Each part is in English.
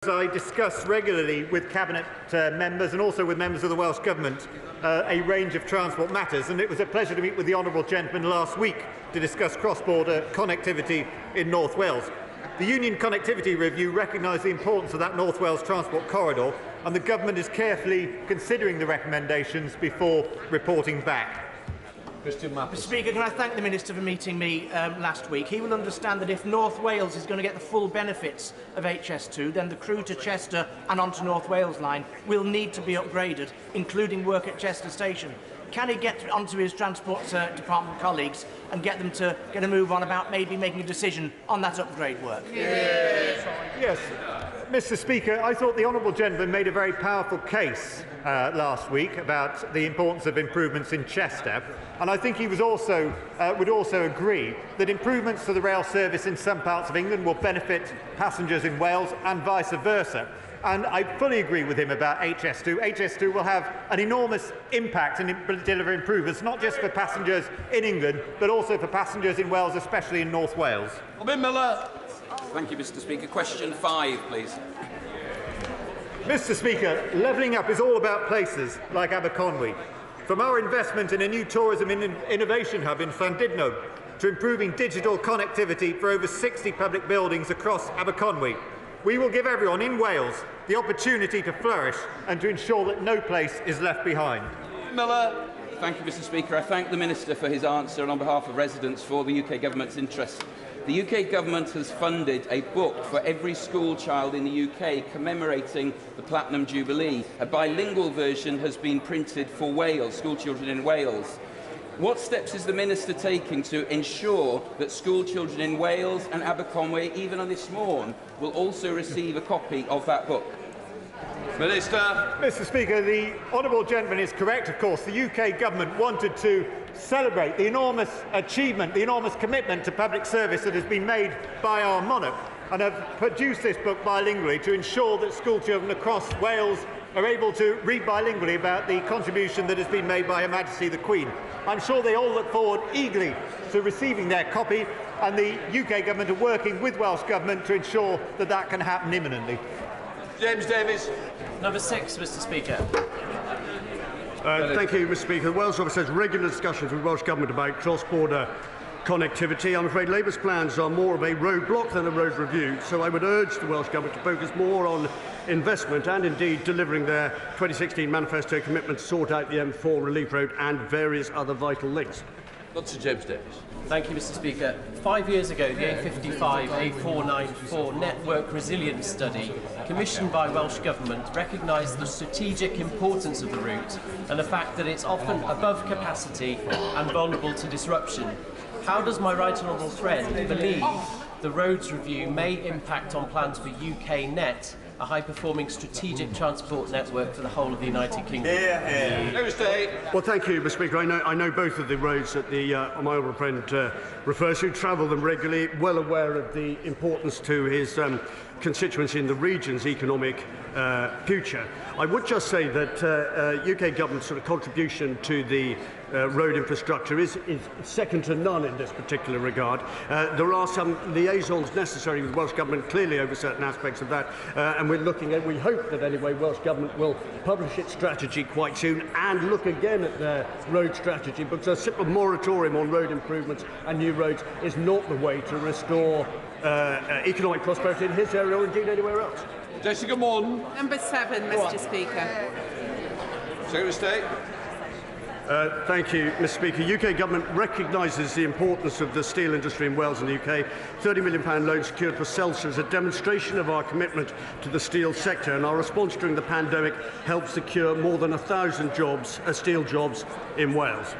I discuss regularly with Cabinet members and also with members of the Welsh Government a range of transport matters, and it was a pleasure to meet with the honourable gentleman last week to discuss cross-border connectivity in North Wales. The Union Connectivity Review recognised the importance of that North Wales transport corridor, and the Government is carefully considering the recommendations before reporting back. Mr Speaker, can I thank the Minister for meeting me last week. He will understand that if North Wales is going to get the full benefits of HS2, then the Crewe to Chester and onto North Wales line will need to be upgraded, including work at Chester Station. Can he get onto his Transport Department colleagues and get them to get a move on about maybe making a decision on that upgrade work? Yes. Mr Speaker, I thought the honourable gentleman made a very powerful case last week about the importance of improvements in Chester, and I think he was also, would also agree that improvements to the rail service in some parts of England will benefit passengers in Wales and vice versa. And I fully agree with him about HS2. HS2 will have an enormous impact and deliver improvements, not just for passengers in England, but also for passengers in Wales, especially in North Wales. Miller. Thank you, Mr Speaker. Question 5, please. Mr Speaker, levelling up is all about places like Aberconwy. From our investment in a new tourism innovation hub in Llandudno to improving digital connectivity for over 60 public buildings across Aberconwy, we will give everyone in Wales the opportunity to flourish and to ensure that no place is left behind. Miller. Thank you, Mr Speaker. I thank the Minister for his answer and on behalf of residents for the UK Government's interest. The UK Government has funded a book for every school child in the UK commemorating the Platinum Jubilee. A bilingual version has been printed for Wales, school children in Wales. What steps is the Minister taking to ensure that school children in Wales and Aberconwy, even on this morn, will also receive a copy of that book? Minister. Mr Speaker, the honourable gentleman is correct, of course. The UK Government wanted to celebrate the enormous achievement, the enormous commitment to public service that has been made by our monarch, and have produced this book bilingually to ensure that school children across Wales are able to read bilingually about the contribution that has been made by Her Majesty the Queen. I'm sure they all look forward eagerly to receiving their copy, and the UK Government are working with Welsh Government to ensure that that can happen imminently. James Davies. Number 6, Mr Speaker. Thank you, Mr Speaker. The Wales Office has regular discussions with Welsh Government about cross-border connectivity. I'm afraid Labour's plans are more of a roadblock than a road review, so I would urge the Welsh Government to focus more on investment and indeed delivering their 2016 manifesto commitment to sort out the M4 Relief Road and various other vital links. Dr James Davies. Thank you, Mr Speaker. 5 years ago, the A55-A494 Network Resilience Study, commissioned by Welsh Government, recognised the strategic importance of the route and the fact that it's often above capacity and vulnerable to disruption. How does my right honourable friend believe the roads review may impact on plans for UK Net, a high-performing strategic transport network for the whole of the United Kingdom? Well, thank you, Mr Speaker. I know both of the roads that my honourable friend refers to, travel them regularly, well aware of the importance to his constituency in the region's economic future. I would just say that UK Government's sort of contribution to the road infrastructure is second to none in this particular regard. There are some liaisons necessary with Welsh Government clearly over certain aspects of that, and we hope that anyway Welsh Government will publish its strategy quite soon and look again at their road strategy, because a simple moratorium on road improvements and new roads is not the way to restore economic prosperity in his area or indeed anywhere else. Jessica Morton. Number 7, Mr Speaker. Secretary of State. Thank you, Mr Speaker. UK Government recognises the importance of the steel industry in Wales and the UK. £30 million loan secured for Chancellor is a demonstration of our commitment to the steel sector, and our response during the pandemic helped secure more than 1,000 steel jobs in Wales.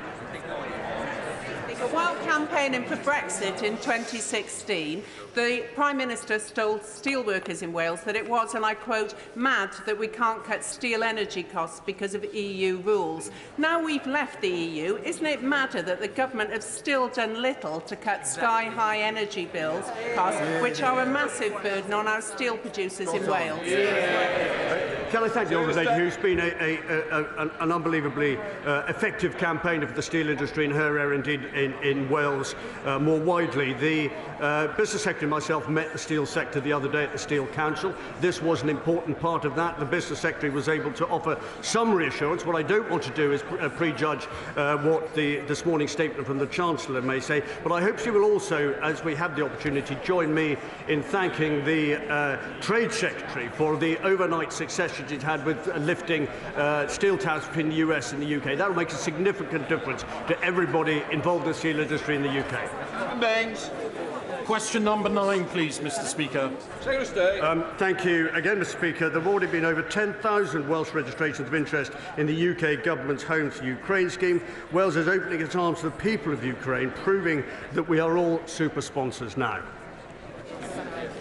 While campaigning for Brexit in 2016, the Prime Minister told steelworkers in Wales that it was, and I quote, mad that we can't cut steel energy costs because of EU rules. Now we've left the EU, isn't it madder that the government have still done little to cut sky-high energy bills costs, which are a massive burden on our steel producers in Wales? Can I thank the Honourable Lady, who's been an unbelievably effective campaigner for the steel industry in her area, indeed in Wales more widely. The Business Secretary and myself met the steel sector the other day at the Steel Council. This was an important part of that. The Business Secretary was able to offer some reassurance. What I don't want to do is prejudge what this morning's statement from the Chancellor may say, but I hope she will also, as we have the opportunity, join me in thanking the Trade Secretary for the overnight success she's had with lifting steel tariffs between the US and the UK. That will make a significant difference to everybody involved in the steel industry in the UK. Bangs. Question number 9, please, Mr. Speaker. Secretary of State. Thank you again, Mr. Speaker. There have already been over 10,000 Welsh registrations of interest in the UK government's Homes for Ukraine scheme. Wales is opening its arms to the people of Ukraine, proving that we are all super sponsors now.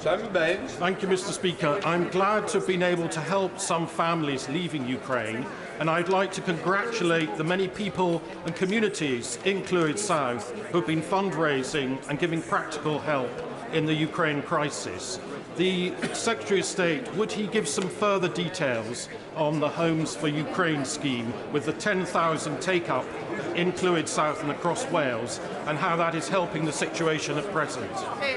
Simon Baines. Thank you, Mr. Speaker. I'm glad to have been able to help some families leaving Ukraine, and I'd like to congratulate the many people and communities in Clwyd South who've been fundraising and giving practical help in the Ukraine crisis. The Secretary of State, would he give some further details on the Homes for Ukraine scheme with the 10,000 take-up in Clwyd South and across Wales, and how that is helping the situation at present? Thank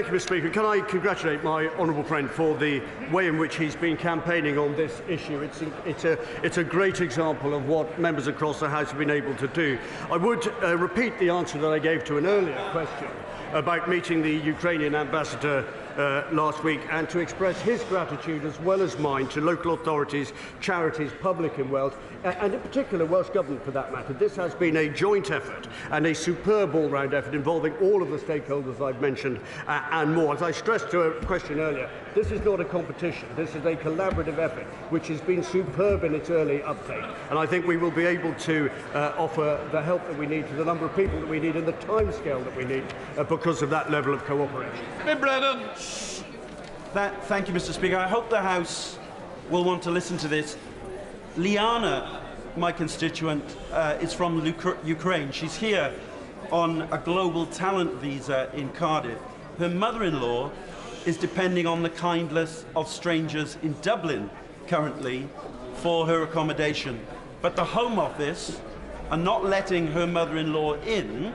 you, Mr. Speaker. Can I congratulate my honourable friend for the way in which he's been campaigning on this issue? It's a great example of what members across the House have been able to do. I would repeat the answer that I gave to an earlier question about meeting the Ukrainian ambassador last week, and to express his gratitude as well as mine to local authorities, charities, public in Wales, and in particular Welsh Government for that matter. This has been a joint effort and a superb all-round effort involving all of the stakeholders I've mentioned and more. As I stressed to a question earlier, this is not a competition. This is a collaborative effort which has been superb in its early uptake, and I think we will be able to offer the help that we need to the number of people that we need and the timescale that we need because of that level of cooperation. Brennan. Thank you, Mr. Speaker. I hope the House will want to listen to this. Liana, my constituent, is from Ukraine. She's here on a global talent visa in Cardiff. Her mother-in-law is depending on the kindness of strangers in Dublin currently for her accommodation. But the Home Office are not letting her mother-in-law in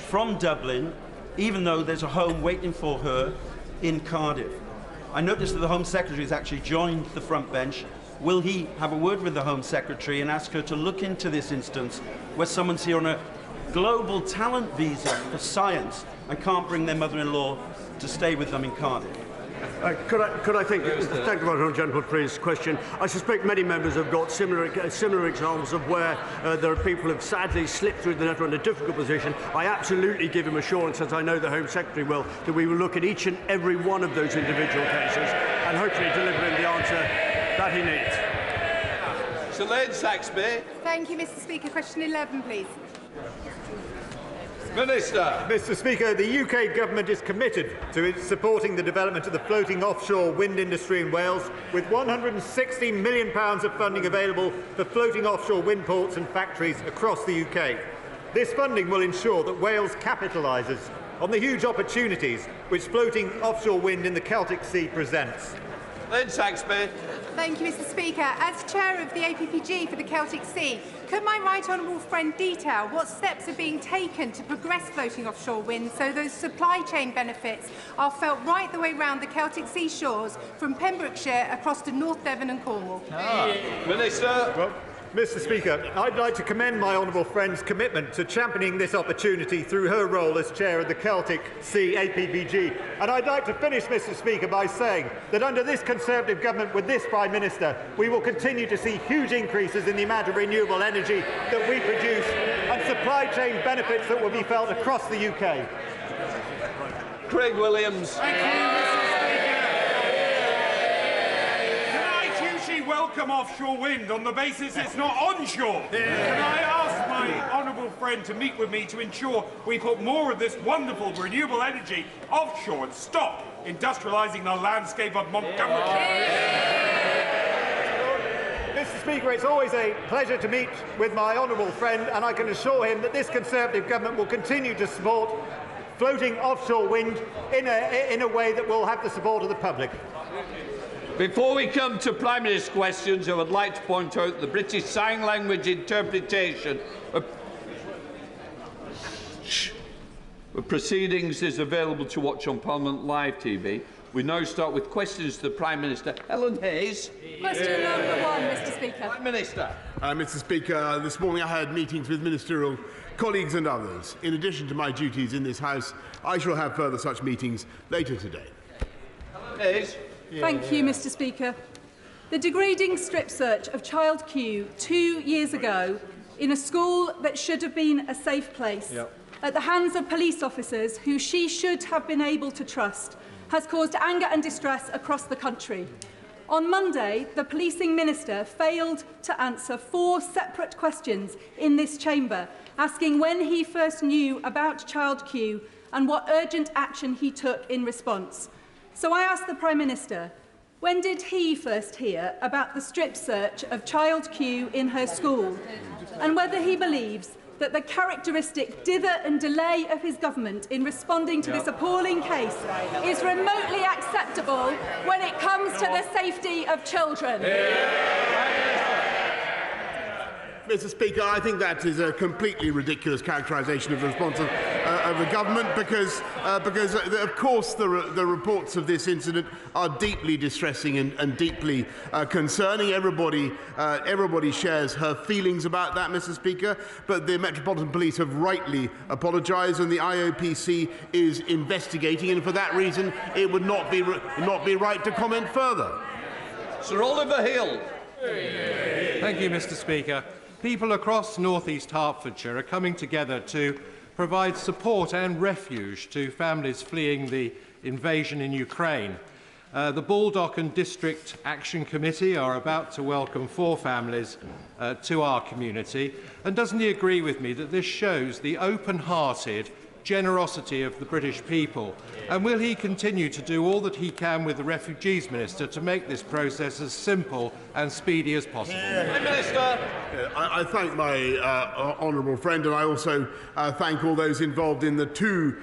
from Dublin, even though there's a home waiting for her in Cardiff. I noticed that the Home Secretary has actually joined the front bench. Will he have a word with the Home Secretary and ask her to look into this instance where someone's here on a global talent visa for science and can't bring their mother-in-law to stay with them in Cardiff? Could I thank the Honourable Gentleman for his question. I suspect many members have got similar examples of where there are people who have sadly slipped through the net or in a difficult position. I absolutely give him assurance, as I know the Home Secretary will, that we will look at each and every one of those individual cases and hopefully deliver him the answer that he needs. Sinead Saxby. Thank you, Mr. Speaker. Question 11, please. Minister. Mr. Speaker, the UK Government is committed to supporting the development of the floating offshore wind industry in Wales, with £160 million of funding available for floating offshore wind ports and factories across the UK. This funding will ensure that Wales capitalises on the huge opportunities which floating offshore wind in the Celtic Sea presents. Lynn Saxby. Thank you, Mr. Speaker. As Chair of the APPG for the Celtic Sea, could my right honourable friend detail what steps are being taken to progress floating offshore wind so those supply chain benefits are felt right the way round the Celtic Sea shores from Pembrokeshire across to North Devon and Cornwall? Minister. Well, Mr. Speaker, I'd like to commend my honourable friend's commitment to championing this opportunity through her role as Chair of the Celtic Sea APPG. And I'd like to finish, Mr. Speaker, by saying that under this Conservative government with this Prime Minister, we will continue to see huge increases in the amount of renewable energy that we produce and supply chain benefits that will be felt across the UK. Craig Williams. Thank you, Mr. Speaker. Welcome offshore wind on the basis it's not onshore. Can I ask my honourable friend to meet with me to ensure we put more of this wonderful renewable energy offshore and stop industrialising the landscape of Montgomery? Mr. Speaker, it's always a pleasure to meet with my honourable friend, and I can assure him that this Conservative government will continue to support floating offshore wind in a way that will have the support of the public. Before we come to Prime Minister's questions, I would like to point out the British Sign Language interpretation of proceedings is available to watch on Parliament Live TV. We now start with questions to the Prime Minister. Helen Hayes. Question number 1, Mr. Speaker. Prime Minister. Mr. Speaker, this morning I had meetings with ministerial colleagues and others. In addition to my duties in this House, I shall have further such meetings later today. Helen Hayes. Thank you, Mr. Speaker. The degrading strip search of Child Q 2 years ago in a school that should have been a safe place at the hands of police officers who she should have been able to trust has caused anger and distress across the country. On Monday, the policing minister failed to answer 4 separate questions in this chamber, asking when he first knew about Child Q and what urgent action he took in response. So I asked the Prime Minister, when did he first hear about the strip search of Child Q in her school, and whether he believes that the characteristic dither and delay of his government in responding to this appalling case is remotely acceptable when it comes to the safety of children. Mr. Speaker, I think that is a completely ridiculous characterisation of the response of the government, because of course, the reports of this incident are deeply distressing and deeply concerning. Everybody shares her feelings about that, Mr. Speaker. But the Metropolitan Police have rightly apologised, and the IOPC is investigating, and for that reason, it would not be right to comment further. Sir Oliver Hill. Thank you, Mr. Speaker. People across North East Hertfordshire are coming together to provide support and refuge to families fleeing the invasion in Ukraine. The Baldock and District Action Committee are about to welcome 4 families to our community. And doesn't he agree with me that this shows the open-hearted generosity of the British people? And will he continue to do all that he can with the Refugees Minister to make this process as simple and speedy as possible? Prime Minister. I thank my honourable friend, and I also thank all those involved in the 2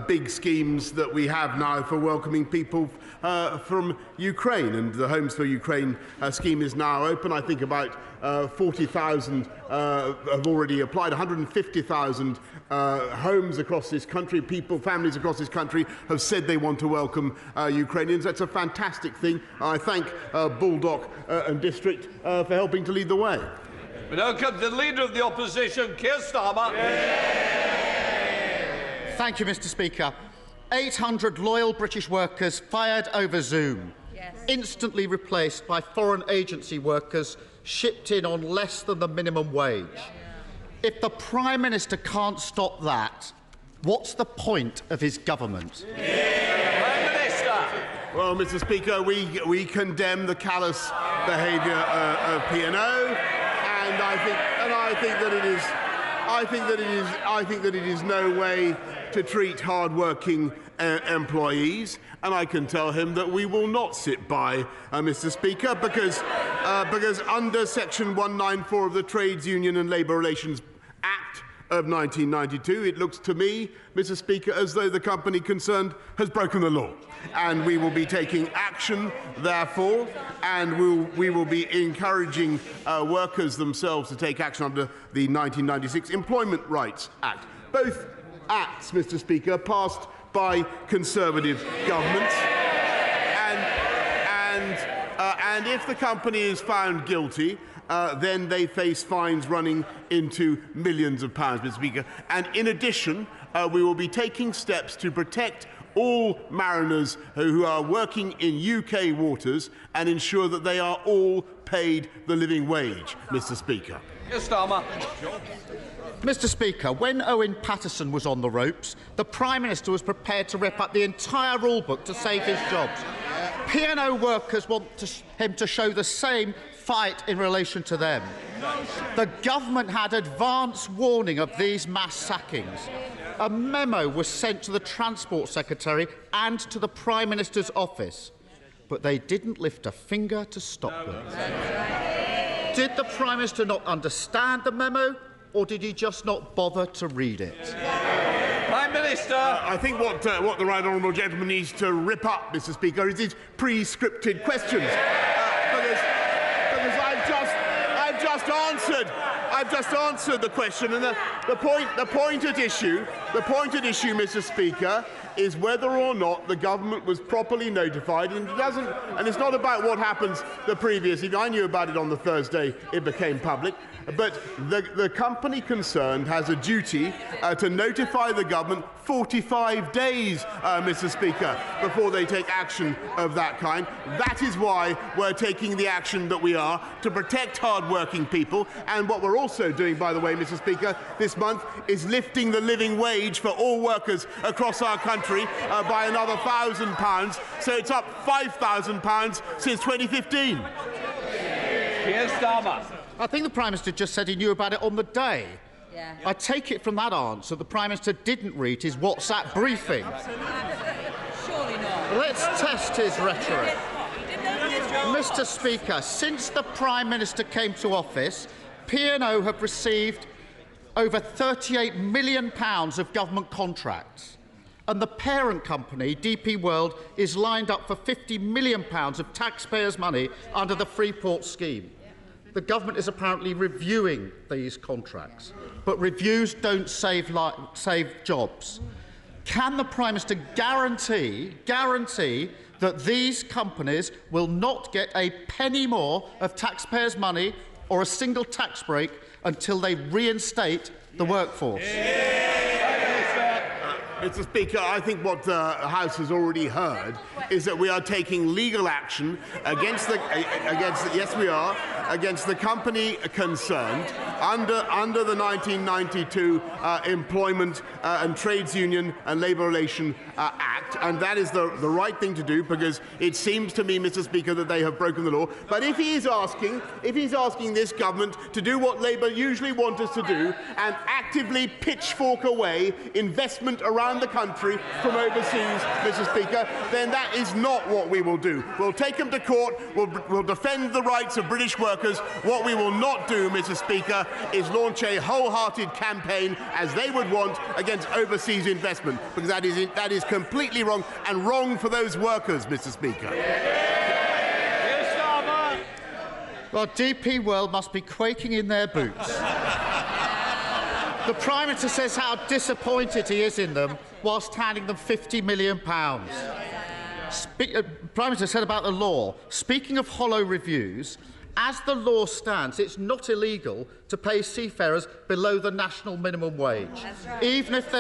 big schemes that we have now for welcoming people from Ukraine. And the Homes for Ukraine scheme is now open. I think about 40,000 have already applied. 150,000 homes across this country, families across this country have said they want to welcome Ukrainians. That's a fantastic thing. I thank Baldock and District for helping to lead the way. We now come to the Leader of the Opposition, Keir Starmer. Thank you, Mr. Speaker. 800 loyal British workers fired over Zoom, instantly replaced by foreign agency workers shipped in on less than the minimum wage. If the Prime Minister can't stop that, what's the point of his government? Prime Minister. Well, Mr. Speaker, we condemn the callous behaviour of P&O, and I think that it is no way to treat hard-working employees, and I can tell him that we will not sit by, Mr. Speaker, because under Section 194 of the Trades Union and Labour Relations Act of 1992, it looks to me, Mr. Speaker, as though the company concerned has broken the law. And we will be taking action, therefore, and we will be encouraging workers themselves to take action under the 1996 Employment Rights Act. Both acts, Mr. Speaker, passed by Conservative governments. And if the company is found guilty, then they face fines running into millions of pounds, Mr. Speaker. And in addition, we will be taking steps to protect all mariners who are working in UK waters and ensure that they are all paid the living wage, Mr. Speaker. Yes, Starmer. Mr. Speaker, when Owen Paterson was on the ropes, the Prime Minister was prepared to rip up the entire rulebook to save his jobs. P&O workers want him to show the same fight in relation to them. The government had advance warning of these mass sackings. A memo was sent to the Transport Secretary and to the Prime Minister's office, but they didn't lift a finger to stop them. Did the Prime Minister not understand the memo, or did he just not bother to read it? Prime Minister. I think what the right honourable gentleman needs to rip up, Mr. Speaker, is his pre-scripted questions, because I've just answered the question, and the point at issue, Mr. Speaker, is whether or not the government was properly notified, and it's not about what happens the previous evening. I knew about it on the Thursday it became public, but the company concerned has a duty to notify the government 45 days, Mr. Speaker, before they take action of that kind. That is why we're taking the action that we are, to protect hard-working people. And what we're also doing, by the way, Mr. Speaker, this month is lifting the living wage for all workers across our country by another £1,000, so it's up £5,000 since 2015. Keir Starmer. I think the Prime Minister just said he knew about it on the day. Yeah. I take it from that answer the Prime Minister didn't read his WhatsApp briefing. Surely not. Let's test his rhetoric. Mr. Speaker, since the Prime Minister came to office, P&O have received over £38 million of government contracts. And the parent company, DP World, is lined up for £50 million of taxpayers' money under the Freeport scheme. The government is apparently reviewing these contracts, but reviews don't save jobs. Can the Prime Minister guarantee that these companies will not get a penny more of taxpayers' money or a single tax break until they reinstate the workforce? Mr. Speaker, I think what the House has already heard is that we are taking legal action against the company concerned under the 1992 Employment and Trades Union and Labour Relation Act, and that is the right thing to do, because it seems to me, Mr. Speaker, that they have broken the law. But if he's asking this government to do what Labour usually want us to do, and actively pitchfork away investment around the country from overseas, Mr. Speaker, then that is not what we will do. We'll take them to court, we'll defend the rights of British workers. What we will not do, Mr. Speaker, is launch a wholehearted campaign, as they would want, against overseas investment, because that is completely wrong, and wrong for those workers, Mr. Speaker. Well, DP World must be quaking in their boots. The Prime Minister says how disappointed he is in them, whilst handing them £50 million. Prime Minister said about the law, speaking of hollow reviews, as the law stands, it's not illegal to pay seafarers below the national minimum wage, right, even if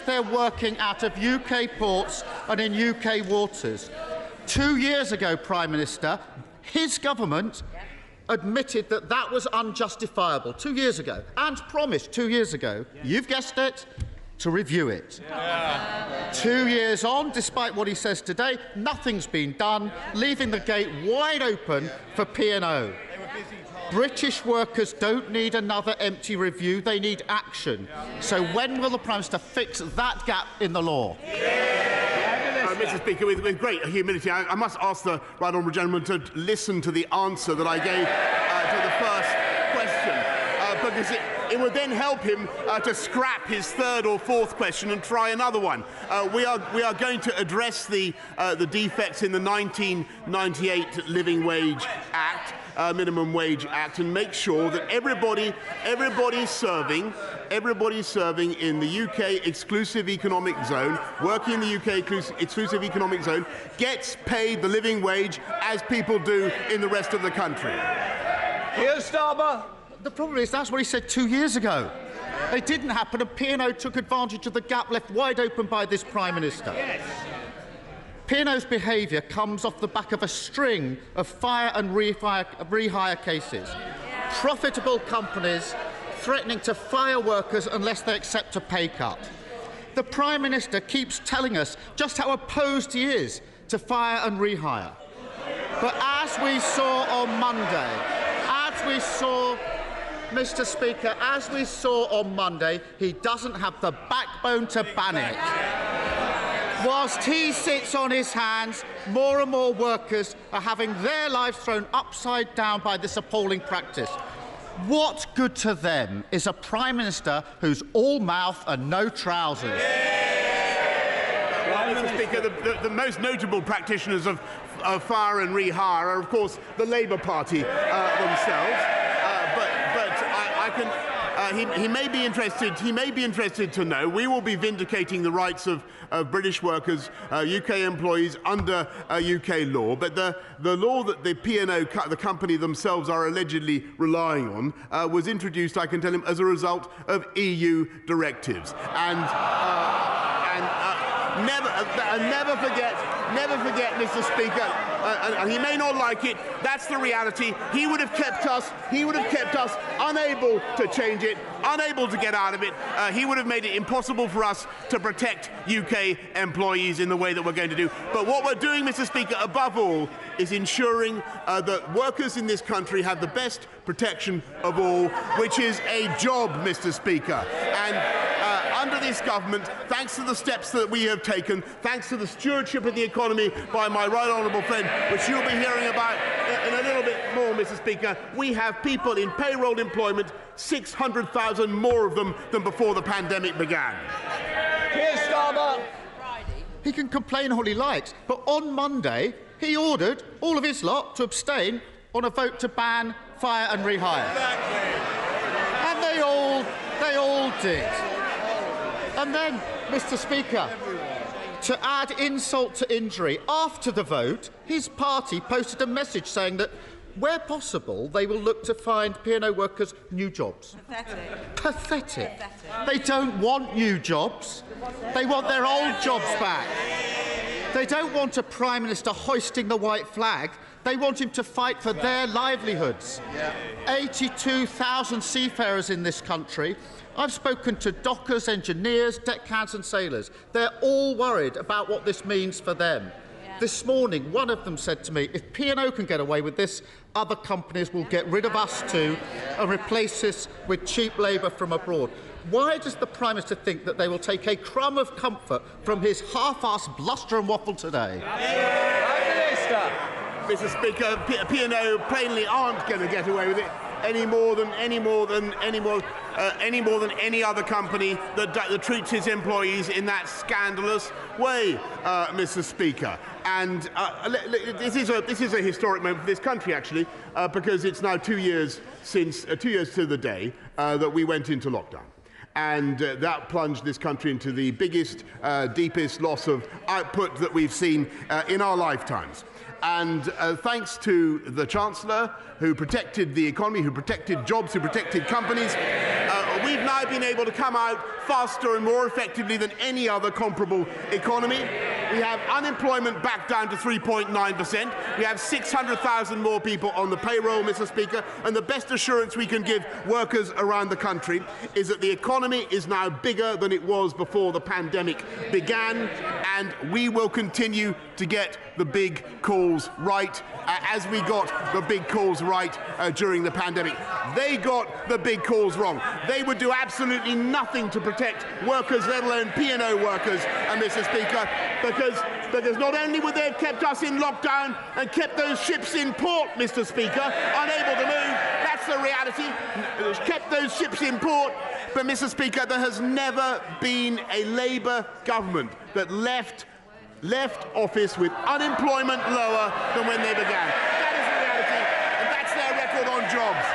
they're working out of UK ports and in UK waters. 2 years ago, Prime Minister, his government admitted that that was unjustifiable 2 years ago, and promised 2 years ago, you've guessed it, to review it. Yeah. 2 years on, despite what he says today, nothing's been done, leaving the gate wide open for P&O. British workers don't need another empty review, they need action. So when will the Prime Minister fix that gap in the law? Mr. Speaker, with great humility, I must ask the right honourable gentleman to listen to the answer that I gave to the first question, because it would then help him to scrap his third or fourth question and try another one. We are going to address the defects in the 1998 Living Wage Act, Minimum Wage Act, and make sure that everybody serving in the UK exclusive economic zone, working in the UK exclusive economic zone, gets paid the living wage as people do in the rest of the country. Here's Starmer. The problem is that's what he said 2 years ago. It didn't happen, and P&O took advantage of the gap left wide open by this Prime Minister. Yes. P&O's behaviour comes off the back of a string of fire and rehire cases. Profitable companies threatening to fire workers unless they accept a pay cut. The Prime Minister keeps telling us just how opposed he is to fire and rehire. But as we saw on Monday, Mr. Speaker, as we saw on Monday, he doesn't have the backbone to ban it. Whilst he sits on his hands, more and more workers are having their lives thrown upside down by this appalling practice. What good to them is a Prime Minister who's all mouth and no trousers? Well, Mr. Speaker, the most notable practitioners of fire and rehire are, of course, the Labour Party themselves. He may be interested. He may be interested to know we will be vindicating the rights of British workers, UK employees under UK law. But the law that the P&O, the company themselves, are allegedly relying on, was introduced, I can tell him, as a result of EU directives. Never forget, Mr. Speaker, and he may not like it, that's the reality. He would have kept us unable to change it, unable to get out of it. He would have made it impossible for us to protect UK employees in the way that we're going to do. But what we're doing, Mr. Speaker, above all, is ensuring that workers in this country have the best protection of all, which is a job, Mr. Speaker. And under this government, thanks to the steps that we have taken, thanks to the stewardship of the economy by my right honourable friend, which you'll be hearing about in a little bit more, Mr. Speaker, we have people in payroll employment, 600,000 more of them than before the pandemic began. Keir Starmer. He can complain all he likes, but on Monday he ordered all of his lot to abstain on a vote to ban fire and rehire. Exactly. And they all did. And then, Mr. Speaker, to add insult to injury, after the vote, his party posted a message saying that, where possible, they will look to find P&O workers new jobs. Pathetic. They don't want new jobs. They want their old jobs back. They don't want a Prime Minister hoisting the white flag. They want him to fight for their livelihoods. 82,000 seafarers in this country. I've spoken to dockers, engineers, deckhands and sailors. They're all worried about what this means for them. This morning, one of them said to me, if P&O can get away with this, other companies will get rid of us too and replace us with cheap labour from abroad. Why does the Prime Minister think that they will take a crumb of comfort from his half-assed bluster and waffle today? Mr. Speaker, P&O plainly aren't going to get away with it any more than any other company that treats its employees in that scandalous way, Mr. Speaker. And this is a historic moment for this country, actually, because it's now 2 years since 2 years to the day that we went into lockdown. And that plunged this country into the biggest, deepest loss of output that we've seen in our lifetimes. And thanks to the Chancellor, who protected the economy, who protected jobs, who protected companies, we've now been able to come out faster and more effectively than any other comparable economy. We have unemployment back down to 3.9%. We have 600,000 more people on the payroll, Mr. Speaker. And the best assurance we can give workers around the country is that the economy is now bigger than it was before the pandemic began. And we will continue to get the big calls right, as we got the big calls right during the pandemic. They got the big calls wrong. They would do absolutely nothing to protect workers, let alone P&O workers, Mr. Speaker, because not only would they have kept us in lockdown and kept those ships in port, Mr. Speaker, unable to move, that's the reality, kept those ships in port, but, Mr. Speaker, there has never been a Labour government that left office with unemployment lower than when they began. That is the reality, and that's their record on jobs.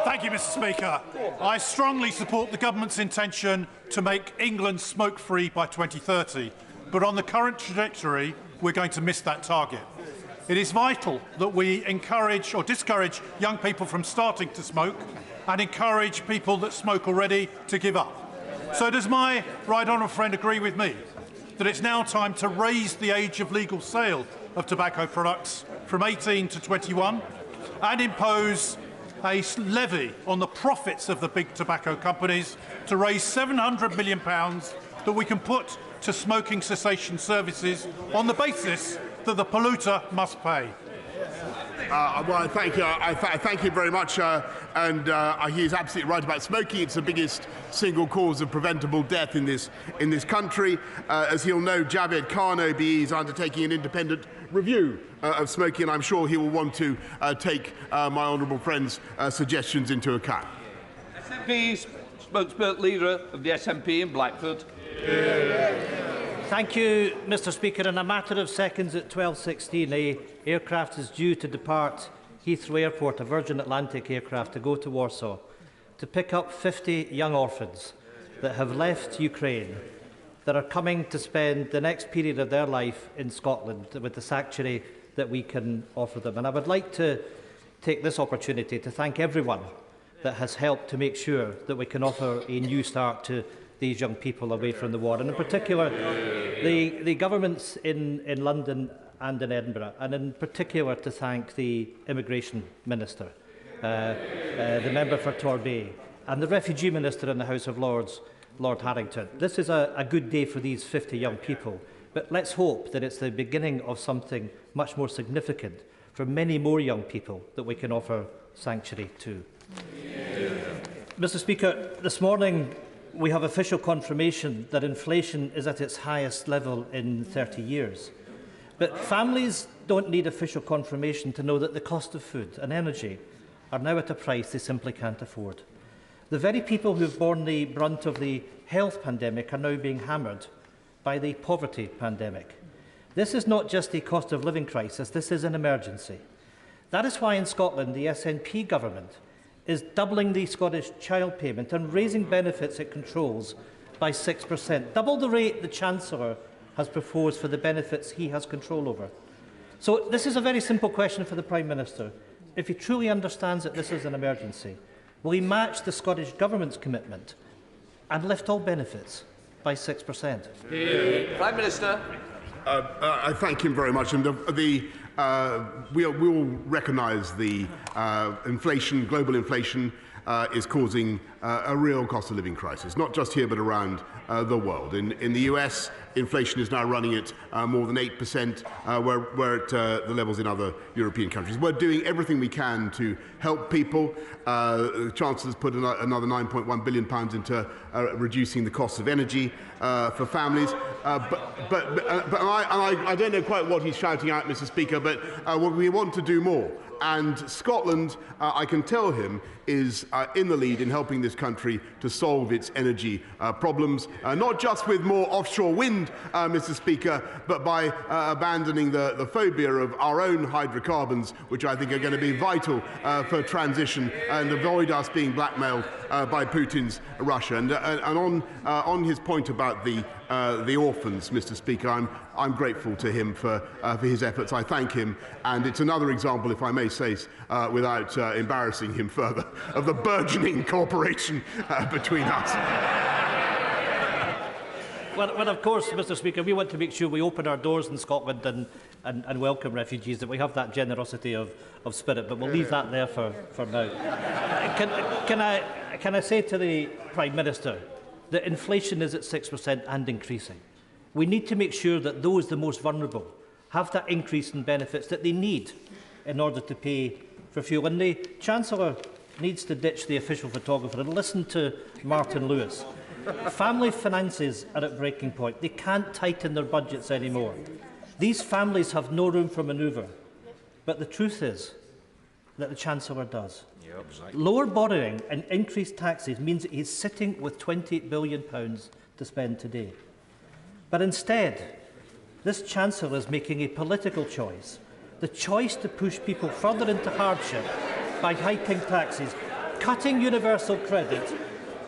Thank you, Mr. Speaker. I strongly support the government's intention to make England smoke-free by 2030, but on the current trajectory, we're going to miss that target. It is vital that we encourage or discourage young people from starting to smoke and encourage people that smoke already to give up. So does my right honourable friend agree with me that it's now time to raise the age of legal sale of tobacco products from 18 to 21 and impose a levy on the profits of the big tobacco companies to raise £700 million that we can put to smoking cessation services on the basis that the polluter must pay? Well, thank you. Thank you very much. He's absolutely right about smoking. It's the biggest single cause of preventable death in this country. As he'll know, Javed Khan OBE is undertaking an independent review of smoking, and I'm sure he will want to take my honourable friend's suggestions into account. SNP spokesperson leader of the SNP in Blackford. Thank you, Mr. Speaker. In a matter of seconds at 12:16, an aircraft is due to depart Heathrow Airport, a Virgin Atlantic aircraft, to go to Warsaw to pick up 50 young orphans that have left Ukraine, that are coming to spend the next period of their life in Scotland with the sanctuary that we can offer them. And I would like to take this opportunity to thank everyone that has helped to make sure that we can offer a new start to these young people away from the war, and in particular the governments in London and in Edinburgh, and in particular to thank the Immigration Minister, the member for Torbay, and the Refugee Minister in the House of Lords, Lord Harrington. This is a good day for these 50 young people, but let's hope that it's the beginning of something much more significant for many more young people that we can offer sanctuary to. Mr. Speaker, this morning we have official confirmation that inflation is at its highest level in 30 years. But families don't need official confirmation to know that the cost of food and energy are now at a price they simply can't afford. The very people who have borne the brunt of the health pandemic are now being hammered by the poverty pandemic. This is not just a cost of living crisis, this is an emergency. That is why in Scotland the SNP government is doubling the Scottish child payment and raising benefits it controls by 6%, double the rate the Chancellor has proposed for the benefits he has control over. So this is a very simple question for the Prime Minister. If he truly understands that this is an emergency, will he match the Scottish Government's commitment and lift all benefits by 6%? Prime Minister. I thank him very much. And we will recognise the inflation, global inflation, is causing a real cost of living crisis, not just here but around the world. In the US, inflation is now running at more than 8%, where at the levels in other European countries. We're doing everything we can to help people. The Chancellor's put another £9.1 billion into reducing the cost of energy for families. But I don't know quite what he's shouting out, Mr. Speaker, but we want to do more. And Scotland, I can tell him, is in the lead in helping this country to solve its energy problems, not just with more offshore wind, Mr. Speaker, but by abandoning the phobia of our own hydrocarbons, which I think are going to be vital for transition and avoid us being blackmailed by Putin's Russia. And on his point about the orphans, Mr. Speaker, I'm grateful to him for his efforts. I thank him, and it's another example, if I may say, without embarrassing him further, of the burgeoning cooperation between us. Well, of course, Mr. Speaker, we want to make sure we open our doors in Scotland and welcome refugees, that we have that generosity of spirit, but we'll leave that there for now. Can I say to the Prime Minister that inflation is at 6% and increasing? We need to make sure that those the most vulnerable have that increase in benefits that they need in order to pay for fuel. And the Chancellor needs to ditch the official photographer and listen to Martin Lewis. Family finances are at breaking point. They can't tighten their budgets anymore. These families have no room for manoeuvre. But the truth is that the Chancellor does. Yep, exactly. Lower borrowing and increased taxes means that he's sitting with £28 billion to spend today. But instead, this Chancellor is making a political choice, the choice to push people further into hardship by hiking taxes, cutting universal credit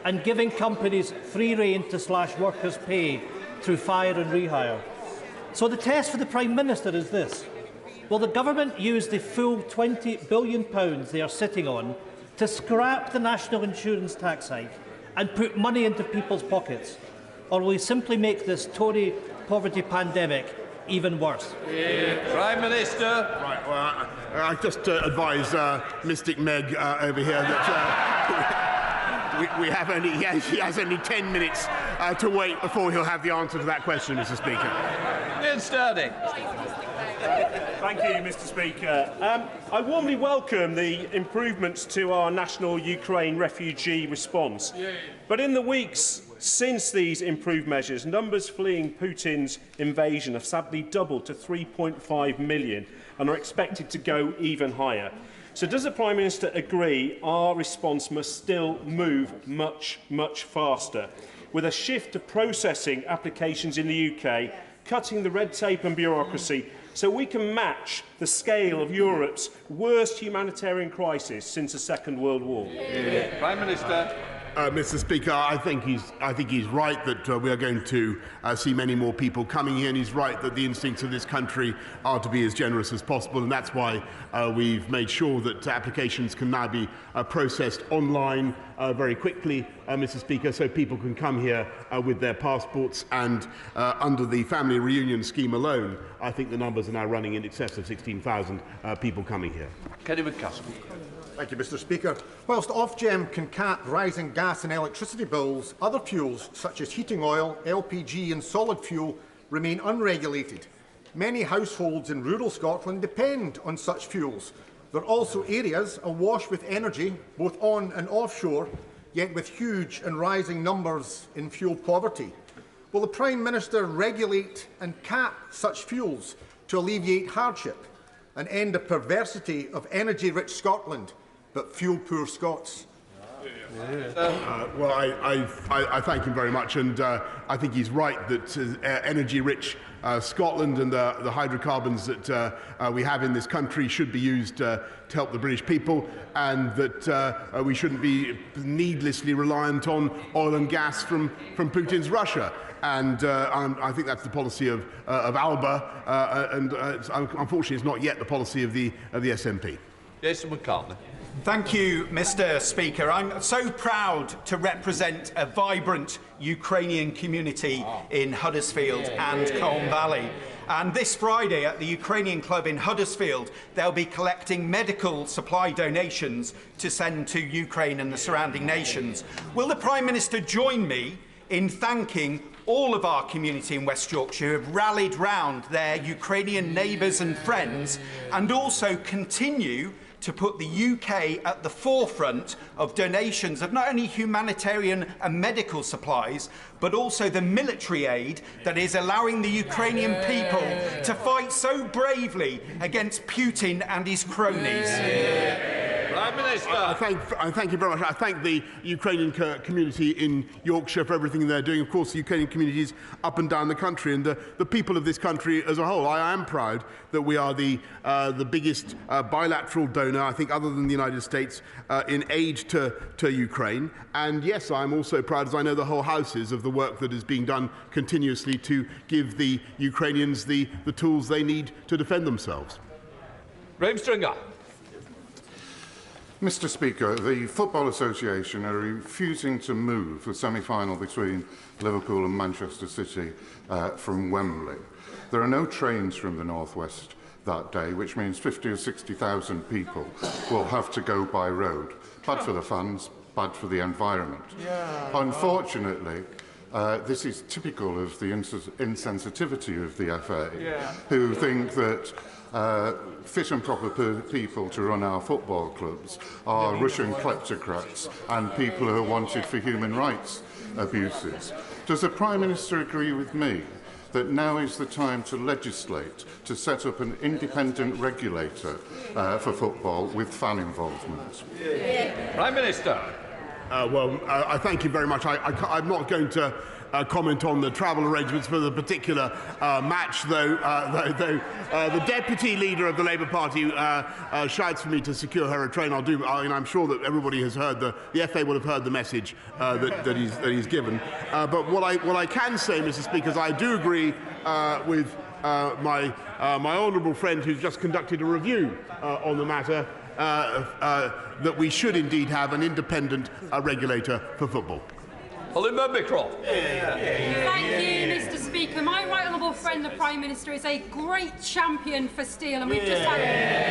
and giving companies free rein to slash workers' pay through fire and rehire. So the test for the Prime Minister is this. Will the government use the full £20 billion they are sitting on to scrap the national insurance tax hike and put money into people's pockets? Or will we simply make this Tory poverty pandemic even worse? Prime Minister. Right, well, I just advise Mystic Meg over here that we have only, he has only 10 minutes to wait before he'll have the answer to that question, Mr. Speaker. Ian Sturdy. Thank you, Mr. Speaker. I warmly welcome the improvements to our national Ukraine refugee response. But in the weeks since these improved measures, numbers fleeing Putin's invasion have sadly doubled to 3.5 million and are expected to go even higher. So does the Prime Minister agree our response must still move much, much faster, with a shift to processing applications in the UK, cutting the red tape and bureaucracy, so we can match the scale of Europe's worst humanitarian crisis since the Second World War? Prime Minister. Mr. Speaker, I think he's right that we are going to see many more people coming here, and he's right that the instincts of this country are to be as generous as possible, and that's why we've made sure that applications can now be processed online very quickly, Mr. Speaker, so people can come here with their passports. And under the family reunion scheme alone, I think the numbers are now running in excess of 16,000 people coming here. Kenny McCaskill. Thank you, Mr. Speaker. Whilst Ofgem can cap rising gas and electricity bills, other fuels such as heating oil, LPG and solid fuel remain unregulated. Many households in rural Scotland depend on such fuels. There are also areas awash with energy, both on and offshore, yet with huge and rising numbers in fuel poverty. Will the Prime Minister regulate and cap such fuels to alleviate hardship and end the perversity of energy-rich Scotland but fuel-poor Scots? Well, I thank him very much, and I think he's right that energy-rich Scotland and the hydrocarbons that we have in this country should be used to help the British people, and that we shouldn't be needlessly reliant on oil and gas from Putin's Russia. And I think that's the policy of Alba, and unfortunately it's not yet the policy of the SNP. Jason McCartney. Thank you, Mr. Speaker. I'm so proud to represent a vibrant Ukrainian community in Huddersfield and Colne Valley. And this Friday at the Ukrainian Club in Huddersfield, they'll be collecting medical supply donations to send to Ukraine and the surrounding nations. Will the Prime Minister join me in thanking all of our community in West Yorkshire who have rallied round their Ukrainian neighbours and friends, and also continue to put the UK at the forefront of donations of not only humanitarian and medical supplies, but also the military aid that is allowing the Ukrainian people to fight so bravely against Putin and his cronies? Prime Minister. I thank you very much. I thank the Ukrainian community in Yorkshire for everything they're doing. Of course, the Ukrainian communities up and down the country, and the people of this country as a whole. I am proud that we are the biggest bilateral donor, I think, other than the United States, in aid to Ukraine. And yes, I'm also proud, as I know the whole House is, of the work that is being done continuously to give the Ukrainians the tools they need to defend themselves. Graham Stringer. Mr. Speaker, the Football Association are refusing to move the semi-final between Liverpool and Manchester City from Wembley. There are no trains from the northwest that day, which means 50 or 60,000 people will have to go by road. Bad for the fans, bad for the environment. Unfortunately, this is typical of the insensitivity of the FA, who think that fit and proper people to run our football clubs are Russian kleptocrats and people who are wanted for human rights abuses. Does the Prime Minister agree with me that now is the time to legislate to set up an independent regulator for football with fan involvement? Prime Minister. I thank you very much. I'm not going to comment on the travel arrangements for the particular match, though the deputy leader of the Labour Party shouts for me to secure her a train. I'm sure that everybody has heard the FA will have heard the message that he's given. But what I can say, Mr. Speaker, is I do agree with my honourable friend who's just conducted a review on the matter, that we should indeed have an independent regulator for football. Olinda Bickrell. Thank you, Mr. Speaker. My right honourable friend, the Prime Minister, is a great champion for steel, and we've just had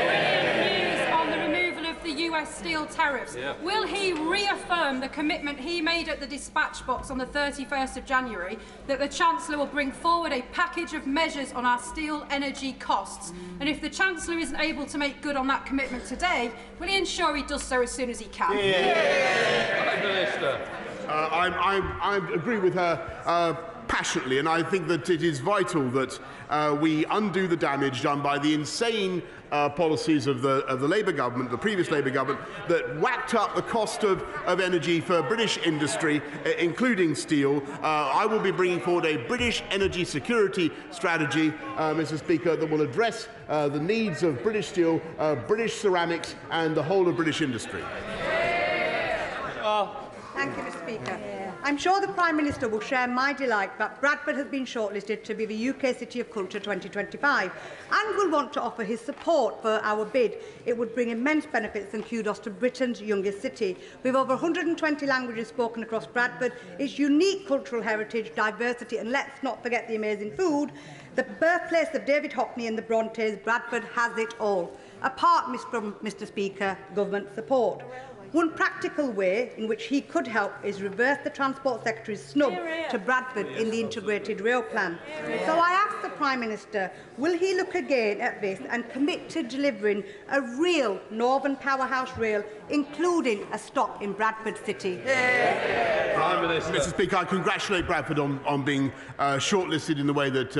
brilliant news on the removal of the US steel tariffs, will he reaffirm the commitment he made at the dispatch box on the 31st of January that the Chancellor will bring forward a package of measures on our steel energy costs? And if the Chancellor isn't able to make good on that commitment today, will he ensure he does so as soon as he can? Prime Minister. I agree with her passionately, and I think that it is vital that we undo the damage done by the insane policies of the Labour government, the previous Labour government, that whacked up the cost of energy for British industry, including steel. I will be bringing forward a British energy security strategy, Mr. Speaker, that will address the needs of British steel, British ceramics, and the whole of British industry. Thank you, Mr. Speaker. I'm sure the Prime Minister will share my delight that Bradford has been shortlisted to be the UK City of Culture 2025 and will want to offer his support for our bid. It would bring immense benefits and kudos to Britain's youngest city. With over 120 languages spoken across Bradford, its unique cultural heritage, diversity, and let's not forget the amazing food, the birthplace of David Hockney and the Brontes, Bradford has it all. Apart from, Mr. Speaker, government support. One practical way in which he could help is reverse the Transport Secretary's snub to Bradford in the integrated rail plan. So I ask the Prime Minister, will he look again at this and commit to delivering a real Northern powerhouse rail, including a stop in Bradford City? Prime Minister. Mr. Speaker, I congratulate Bradford on being shortlisted in the way that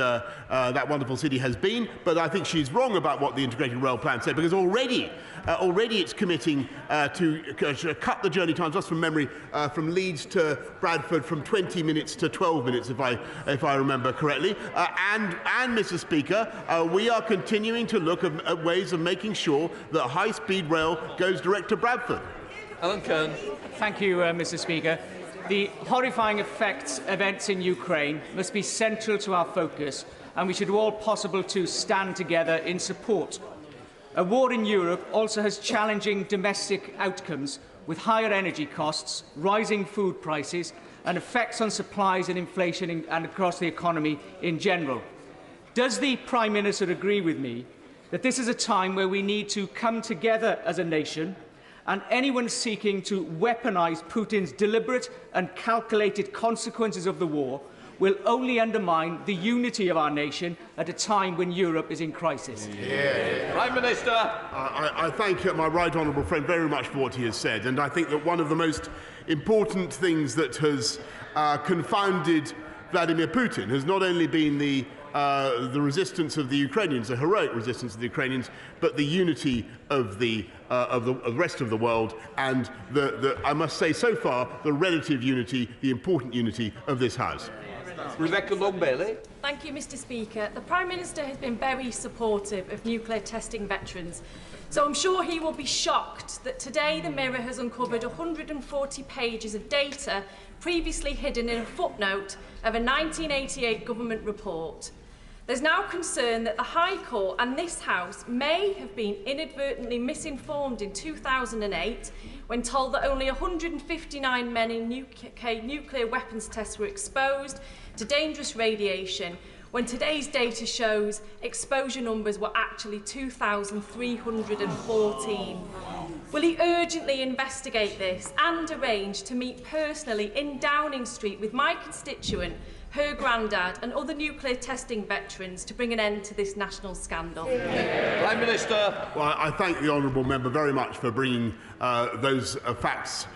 that wonderful city has been, but I think she's wrong about what the integrated rail plan said, because already it's committing to cut the journey times, just from memory, from Leeds to Bradford from 20 minutes to 12 minutes, if I remember correctly. And Mr. Speaker, we are continuing to look at ways of making sure that high-speed rail goes direct to Bradford. Alan Kern. Thank you, Mr. Speaker. The horrifying effects of events in Ukraine must be central to our focus, and we should do all possible to stand together in support. A war in Europe also has challenging domestic outcomes, with higher energy costs, rising food prices, and effects on supplies and inflation and across the economy in general. Does the Prime Minister agree with me that this is a time where we need to come together as a nation, and anyone seeking to weaponise Putin's deliberate and calculated consequences of the war will only undermine the unity of our nation at a time when Europe is in crisis? Prime Minister. I thank my right honourable friend very much for what he has said, and I think that one of the most important things that has confounded Vladimir Putin has not only been the resistance of the Ukrainians, the heroic resistance of the Ukrainians, but the unity of the rest of the world, and I must say so far, the relative unity, the important unity of this House. Rebecca Long-Bailey. Thank you, Mr. Speaker. The Prime Minister has been very supportive of nuclear testing veterans, so I'm sure he will be shocked that today the Mirror has uncovered 140 pages of data previously hidden in a footnote of a 1988 government report. There's now concern that the High Court and this House may have been inadvertently misinformed in 2008 when told that only 159 men in UK nuclear weapons tests were exposed to dangerous radiation, when today's data shows exposure numbers were actually 2,314. Will he urgently investigate this and arrange to meet personally in Downing Street with my constituent, her granddad and other nuclear testing veterans to bring an end to this national scandal? Prime Minister. Well, I thank the honourable member very much for bringing those facts,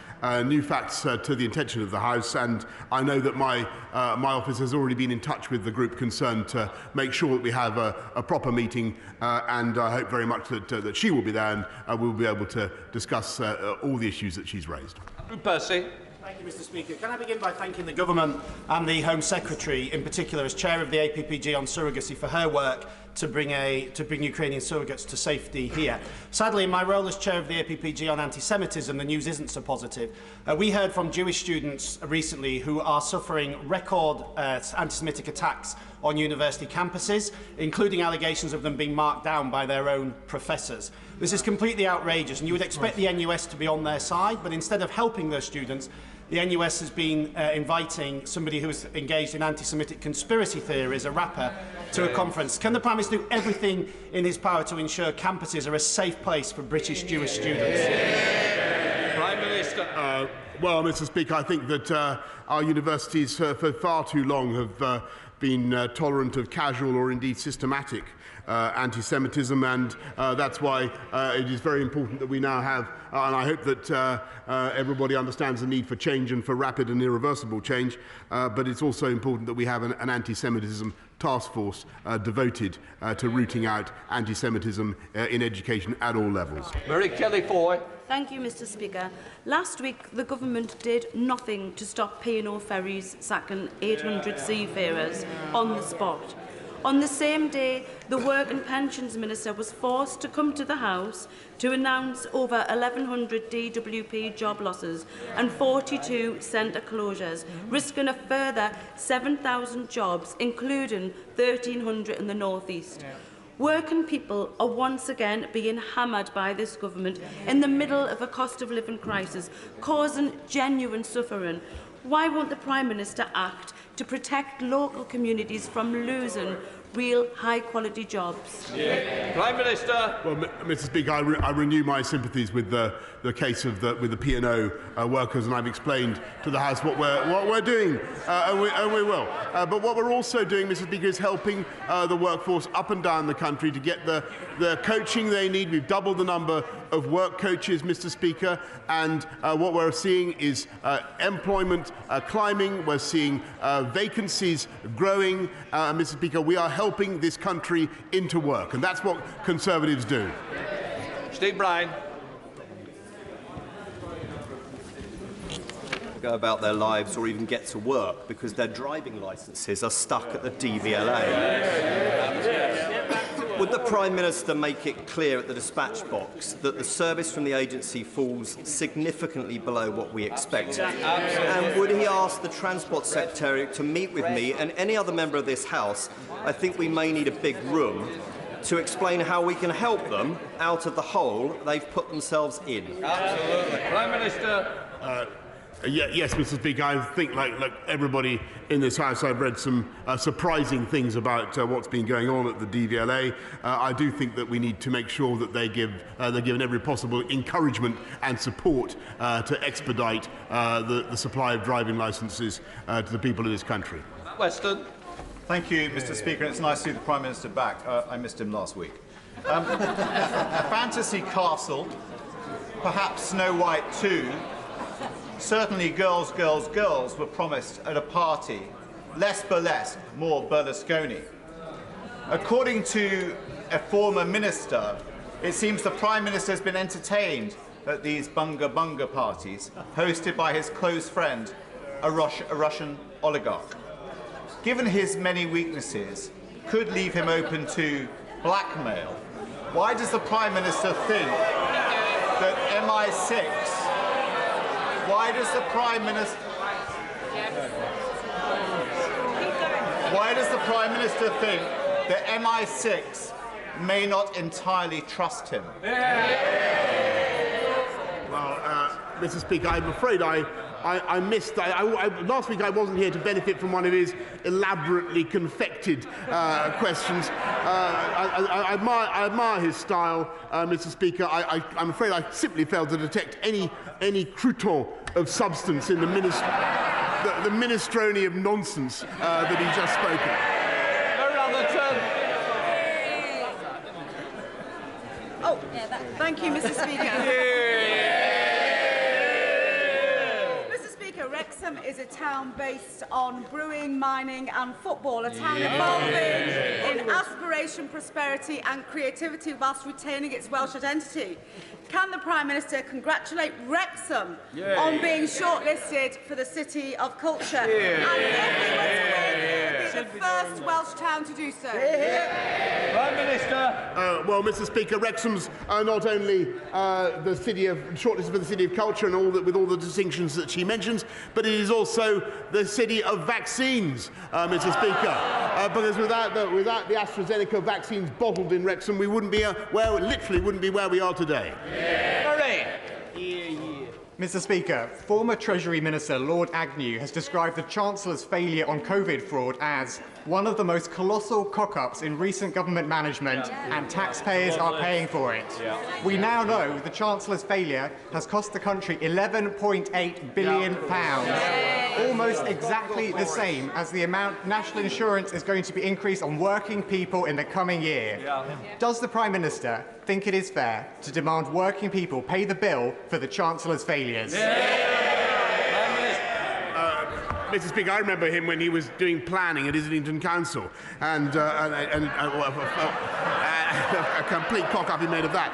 new facts, to the attention of the House, and I know that my office has already been in touch with the group concerned to make sure that we have a proper meeting, and I hope very much that she will be there and we'll be able to discuss all the issues that she's raised. Percy. Thank you, Mr. Speaker. Can I begin by thanking the Government and the Home Secretary, in particular as Chair of the APPG on surrogacy, for her work to bring Ukrainian surrogates to safety here. Sadly, in my role as Chair of the APPG on anti-Semitism, the news isn't so positive. We heard from Jewish students recently who are suffering record anti-Semitic attacks on university campuses, including allegations of them being marked down by their own professors. This is completely outrageous, and you would expect the NUS to be on their side, but instead of helping those students, the NUS has been inviting somebody who is engaged in anti-Semitic conspiracy theories, a rapper, to a conference. Can the Prime Minister do everything in his power to ensure campuses are a safe place for British Jewish students? Minister. Well, Mr. Speaker, I think that our universities for far too long have been tolerant of casual or indeed systematic anti-Semitism, and that's why it is very important that we now have, and I hope that everybody understands the need for change and for rapid and irreversible change, but it's also important that we have an anti-Semitism task force devoted to rooting out anti-Semitism in education at all levels. Mary Kelly-Foy. Thank you, Mr. Speaker. Last week, the government did nothing to stop P&O ferries sacking 800 seafarers on the spot. On the same day, the Work and Pensions Minister was forced to come to the House to announce over 1,100 DWP job losses and 42 centre closures, risking a further 7,000 jobs, including 1,300 in the North East. Working people are once again being hammered by this government in the middle of a cost of living crisis, causing genuine suffering. Why won't the Prime Minister act to protect local communities from losing real high-quality jobs? Prime Minister. Well, Mr. Speaker, I renew my sympathies with the case of with the P&O workers, and I've explained to the House what we're doing, and we will. But what we're also doing, Mr. Speaker, is helping the workforce up and down the country to get the coaching they need. We've doubled the number of work coaches, Mr. Speaker, and what we're seeing is employment climbing. We're seeing vacancies growing. Mr. Speaker, we are helping this country into work, and that's what Conservatives do. Steve Bryan. Go about their lives or even get to work because their driving licences are stuck at the DVLA. Would the Prime Minister make it clear at the dispatch box that the service from the agency falls significantly below what we expect? And would he ask the Transport Secretary to meet with me and any other member of this House? I think we may need a big room to explain how we can help them out of the hole they've put themselves in. Absolutely. Prime Minister. Yes, Mr. Speaker, I think, like everybody in this House, I've read some surprising things about what's been going on at the DVLA. I do think that we need to make sure that they're given every possible encouragement and support to expedite the supply of driving licences to the people of this country. Weston. Thank you, Mr. Speaker. It's nice to see the Prime Minister back. I missed him last week. Fantasy Castle, perhaps Snow White 2, certainly girls, girls, girls were promised at a party. Less burlesque, more Berlusconi. According to a former minister, it seems the Prime Minister has been entertained at these bunga bunga parties hosted by his close friend, a Russian oligarch. Given his many weaknesses, could leave him open to blackmail. Why does the Prime Minister think that MI6? Why does the Prime Minister? Why does the Prime Minister think that MI6 may not entirely trust him? Well, Mr. Speaker, I'm afraid I missed. Last week I wasn't here to benefit from one of his elaborately confected questions. I admire his style, Mr. Speaker. I'm afraid I simply failed to detect any crouton of substance in the minestrone of nonsense that he just spoke of. Oh, thank you, Mr. Speaker. Wrexham is a town based on brewing, mining and football, a town evolving in aspiration, prosperity and creativity whilst retaining its Welsh identity. Can the Prime Minister congratulate Wrexham on being shortlisted for the City of Culture? And if we were to win, it would be the first Welsh town to do so. Prime Minister. Well, Mr. Speaker, Wrexham's not only the shortlisted for the City of Culture and with all the distinctions that she mentions, but it is also the city of vaccines, Mr. Speaker. Because without the AstraZeneca vaccines bottled in Wrexham, we wouldn't be literally wouldn't be where we are today. Mr. Speaker, former Treasury Minister Lord Agnew has described the Chancellor's failure on COVID fraud as one of the most colossal cock-ups in recent government management, and taxpayers are paying for it. We now know the Chancellor's failure has cost the country £11.8 billion, almost exactly the same as the amount national insurance is going to be increased on working people in the coming year. Does the Prime Minister think it is fair to demand working people pay the bill for the Chancellor's failures? Mr. Speaker, I remember him when he was doing planning at Islington Council, and a complete cock-up he made of that.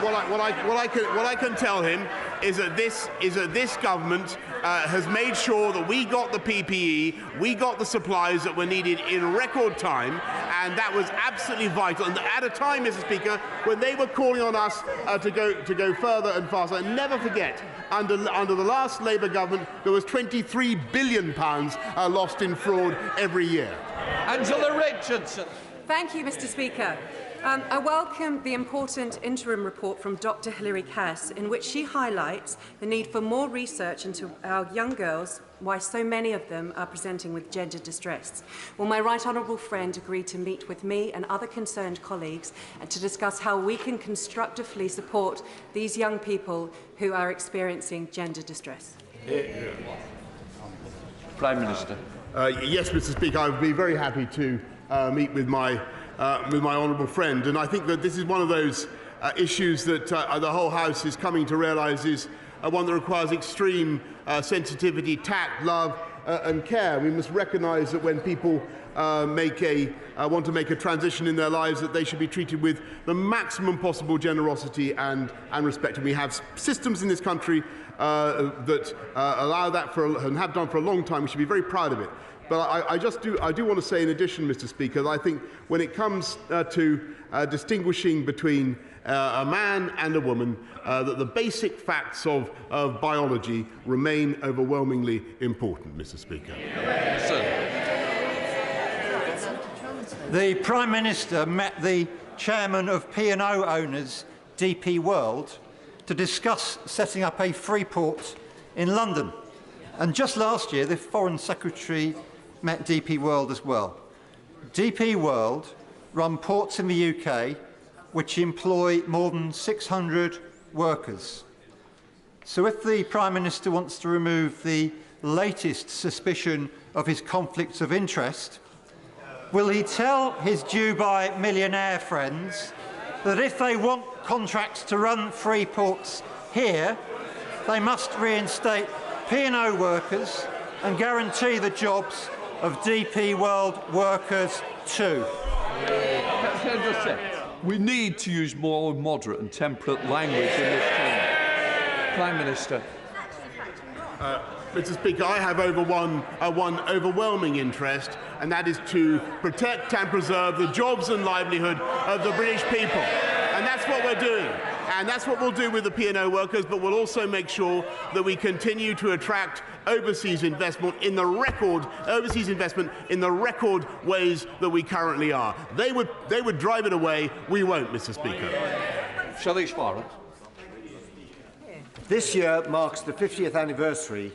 What I can tell him is that this government has made sure that we got the PPE, we got the supplies that were needed in record time, and that was absolutely vital. And at a time, Mr. Speaker, when they were calling on us to go further and faster. And never forget, under the last Labour government, there was £23 billion lost in fraud every year. Angela Richardson. Thank you, Mr. Speaker. I welcome the important interim report from Dr. Hilary Cass, in which she highlights the need for more research into our young girls, why so many of them are presenting with gender distress. Will my right honourable friend agree to meet with me and other concerned colleagues and to discuss how we can constructively support these young people who are experiencing gender distress? Prime Minister. Yes, Mr. Speaker, I would be very happy to meet with my honourable friend, and I think that this is one of those issues that the whole House is coming to realise is one that requires extreme sensitivity, tact, love and care. We must recognise that when people want to make a transition in their lives, that they should be treated with the maximum possible generosity and respect. And we have systems in this country that allow that and have done for a long time. We should be very proud of it. But I do want to say, in addition, Mr. Speaker, that I think when it comes to distinguishing between a man and a woman, that the basic facts of biology remain overwhelmingly important, Mr. Speaker. The Prime Minister met the chairman of P&O owners, DP World, to discuss setting up a free port in London. And just last year, the Foreign Secretary met DP World as well. DP World run ports in the UK which employ more than 600 workers. So if the Prime Minister wants to remove the latest suspicion of his conflicts of interest, will he tell his Dubai millionaire friends that if they want contracts to run free ports here, they must reinstate P&O workers and guarantee the jobs of DP World workers too? Can I just say, we need to use more moderate and temperate language in this chamber. Prime Minister. Mr. Speaker, I have one overwhelming interest, and that is to protect and preserve the jobs and livelihood of the British people. And that's what we're doing. And that's what we'll do with the P&O workers, but we'll also make sure that we continue to attract overseas investment in the record ways that we currently are. They would drive it away. We won't, Mr. Speaker. Shall Farrell. This year marks the 50th anniversary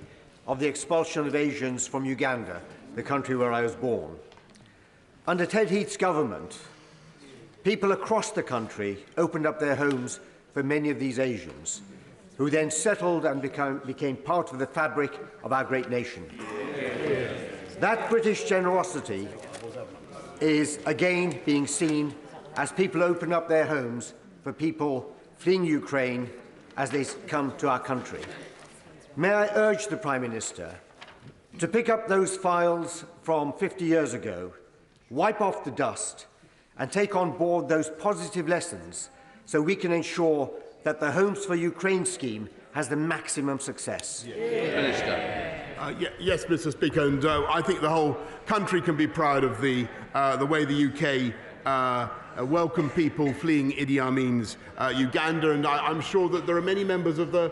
of the expulsion of Asians from Uganda, the country where I was born. Under Ted Heath's government, people across the country opened up their homes for many of these Asians, who then settled and became part of the fabric of our great nation. That British generosity is again being seen as people open up their homes for people fleeing Ukraine as they come to our country. May I urge the Prime Minister to pick up those files from 50 years ago, wipe off the dust, and take on board those positive lessons so we can ensure that the Homes for Ukraine scheme has the maximum success. Minister. Yes, Mr. Speaker, and I think the whole country can be proud of the way the UK welcome people fleeing Idi Amin's Uganda, and I'm sure that there are many members of the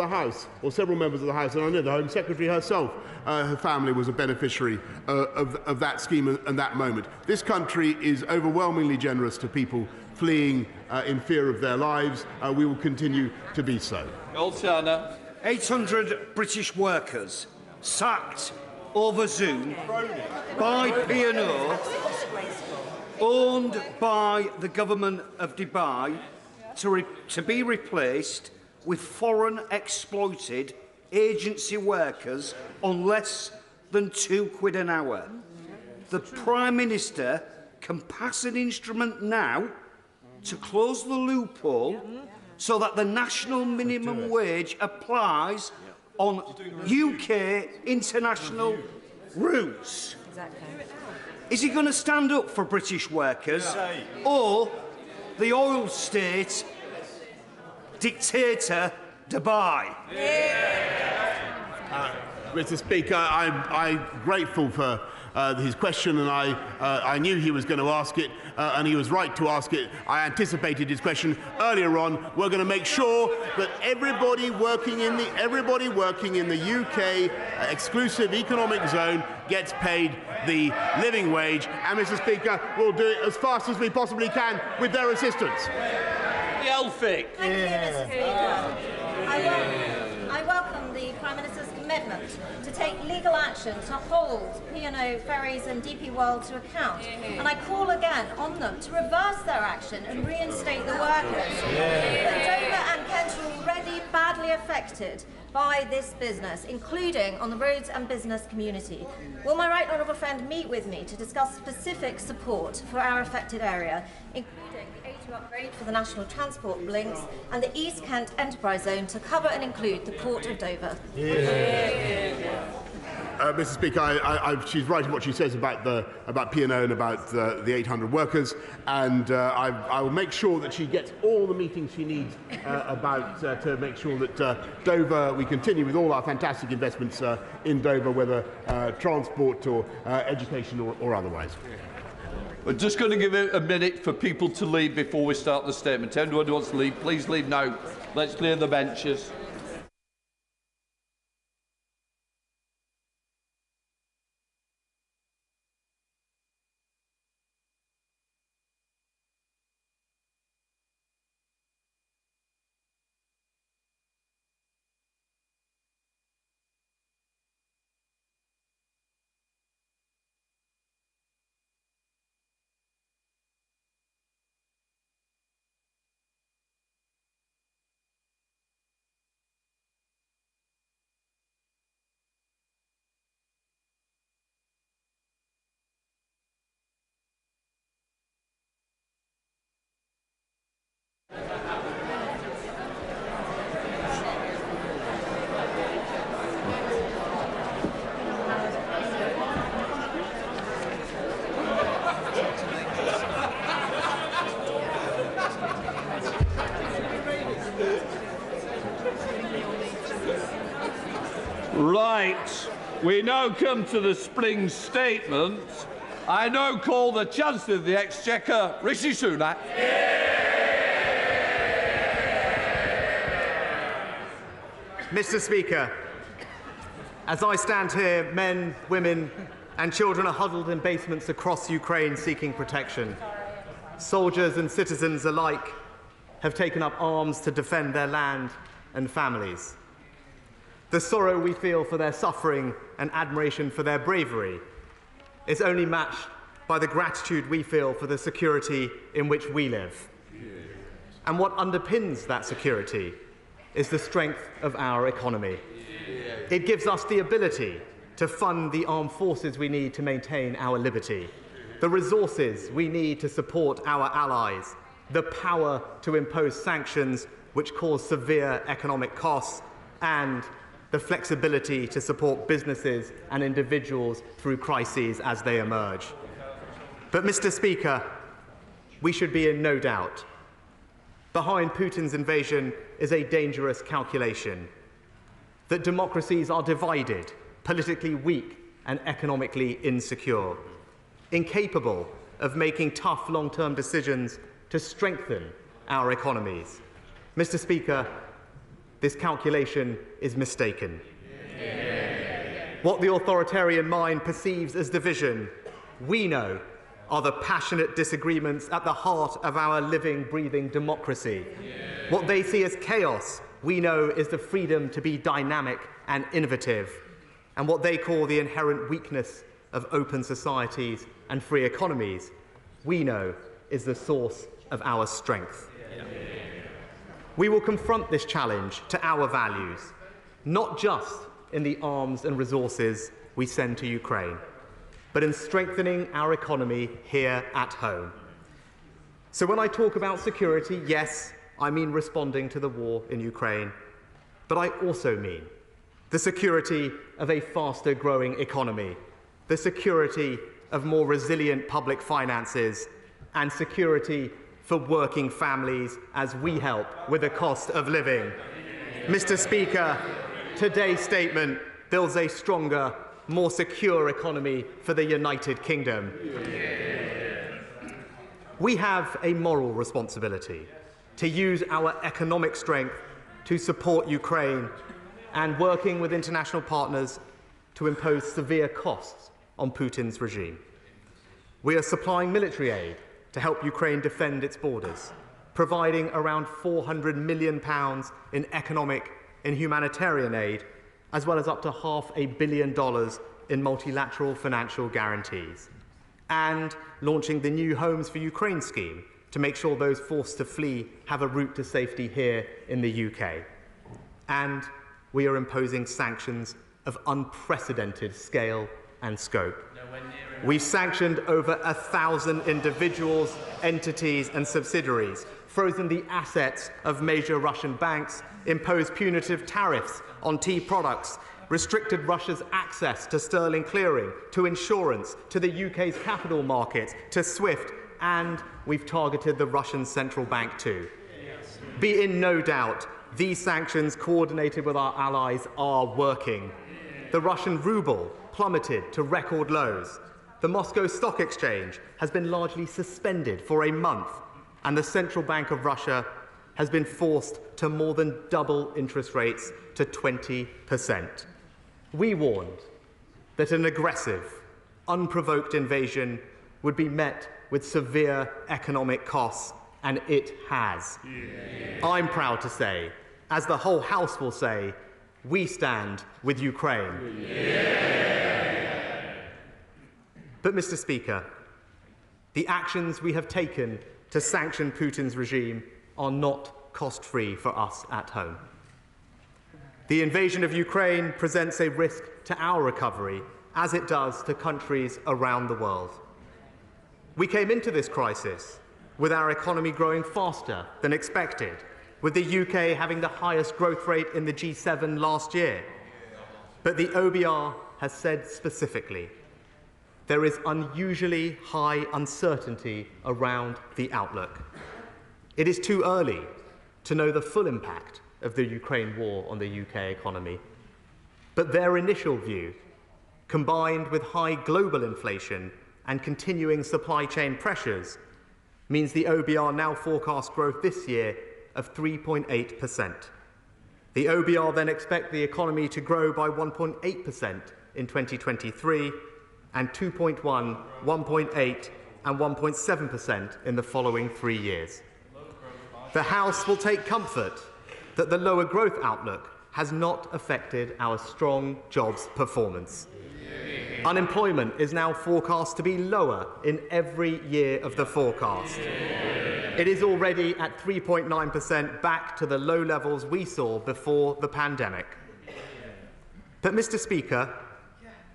House, or several members of the House, and I know the Home Secretary herself, her family was a beneficiary of that scheme and that moment. This country is overwhelmingly generous to people fleeing in fear of their lives. We will continue to be so. 800 British workers sacked over Zoom by P&O, owned by the government of Dubai, to be replaced with foreign exploited agency workers on less than £2 an hour. The Prime Minister can pass an instrument now to close the loophole so that the national minimum wage applies on UK international routes. Is he going to stand up for British workers or the oil state dictator Dubai? Mr. Speaker, I'm grateful for his question, and I knew he was going to ask it, and he was right to ask it. I anticipated his question earlier on. We're going to make sure that everybody working in the UK exclusive economic zone gets paid the living wage, and Mr. Speaker, we'll do it as fast as we possibly can with their assistance. Elphick. Thank you, Mr. Speaker. I welcome the Prime Minister's commitment to take legal action to hold P&O Ferries and DP World to account. And I call again on them to reverse their action and reinstate the workers. But Dover and Kent are already badly affected by this business, including on the roads and business community. Will my right honourable friend meet with me to discuss specific support for our affected area, including the A2 upgrade for the National Transport links and the East Kent Enterprise Zone to cover and include the Port of Dover? Mr. Speaker, she's right in what she says about P&O and about the 800 workers, and I will make sure that she gets all the meetings she needs to make sure that Dover, we continue with all our fantastic investments in Dover, whether transport or education or otherwise. We're just going to give it a minute for people to leave before we start the statement. Anyone who wants to leave, please leave now. Let's clear the benches. Right, we now come to the spring statement. I now call the Chancellor of the Exchequer, Rishi Sunak. Mr. Speaker, as I stand here, men, women and children are huddled in basements across Ukraine seeking protection. Soldiers and citizens alike have taken up arms to defend their land and families. The sorrow we feel for their suffering and admiration for their bravery is only matched by the gratitude we feel for the security in which we live. And what underpins that security is the strength of our economy. It gives us the ability to fund the armed forces we need to maintain our liberty, the resources we need to support our allies, the power to impose sanctions which cause severe economic costs, and the flexibility to support businesses and individuals through crises as they emerge. But, Mr. Speaker, we should be in no doubt. Behind Putin's invasion is a dangerous calculation that democracies are divided, politically weak and economically insecure, incapable of making tough long-term decisions to strengthen our economies. Mr. Speaker, this calculation is mistaken. What the authoritarian mind perceives as division, we know, are the passionate disagreements at the heart of our living, breathing democracy. What they see as chaos, we know, is the freedom to be dynamic and innovative. and what they call the inherent weakness of open societies and free economies, we know is the source of our strength. We will confront this challenge to our values, not just in the arms and resources we send to Ukraine, but in strengthening our economy here at home. So when I talk about security, yes, I mean responding to the war in Ukraine, but I also mean the security of a faster growing economy, the security of more resilient public finances, and security for working families as we help with the cost of living. Mr. Speaker, today's statement builds a stronger, more secure economy for the United Kingdom. We have a moral responsibility to use our economic strength to support Ukraine and working with international partners to impose severe costs on Putin's regime. We are supplying military aid to help Ukraine defend its borders, providing around £400 million in economic and humanitarian aid, as well as up to $500 million in multilateral financial guarantees, and launching the new Homes for Ukraine scheme to make sure those forced to flee have a route to safety here in the UK. And we are imposing sanctions of unprecedented scale and scope. We've sanctioned over 1,000 individuals, entities and subsidiaries, frozen the assets of major Russian banks, imposed punitive tariffs on tea products, restricted Russia's access to sterling clearing, to insurance, to the UK's capital markets, to SWIFT, and we've targeted the Russian central bank too. Be in no doubt, these sanctions, coordinated with our allies, are working. The Russian ruble plummeted to record lows. The Moscow Stock Exchange has been largely suspended for a month, and the Central Bank of Russia has been forced to more than double interest rates to 20%. We warned that an aggressive, unprovoked invasion would be met with severe economic costs, and it has. I'm proud to say, as the whole House will say, we stand with Ukraine. But, Mr. Speaker, the actions we have taken to sanction Putin's regime are not cost-free for us at home. The invasion of Ukraine presents a risk to our recovery, as it does to countries around the world. We came into this crisis with our economy growing faster than expected, with the UK having the highest growth rate in the G7 last year. But the OBR has said specifically, there is unusually high uncertainty around the outlook. It is too early to know the full impact of the Ukraine war on the UK economy. But their initial view, combined with high global inflation and continuing supply chain pressures, means the OBR now forecasts growth this year of 3.8%. The OBR then expect the economy to grow by 1.8% in 2023 and 2.1%, 1.8% and 1.7% in the following 3 years. The House will take comfort that the lower growth outlook has not affected our strong jobs performance. Unemployment is now forecast to be lower in every year of the forecast. It is already at 3.9%, back to the low levels we saw before the pandemic. But, Mr. Speaker,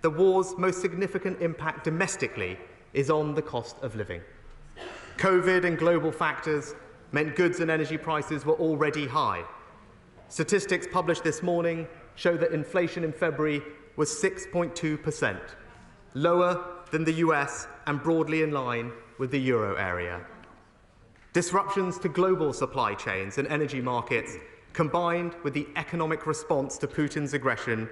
the war's most significant impact domestically is on the cost of living. COVID and global factors meant goods and energy prices were already high. Statistics published this morning show that inflation in February was 6.2%, lower than the US and broadly in line with the euro area. Disruptions to global supply chains and energy markets, combined with the economic response to Putin's aggression,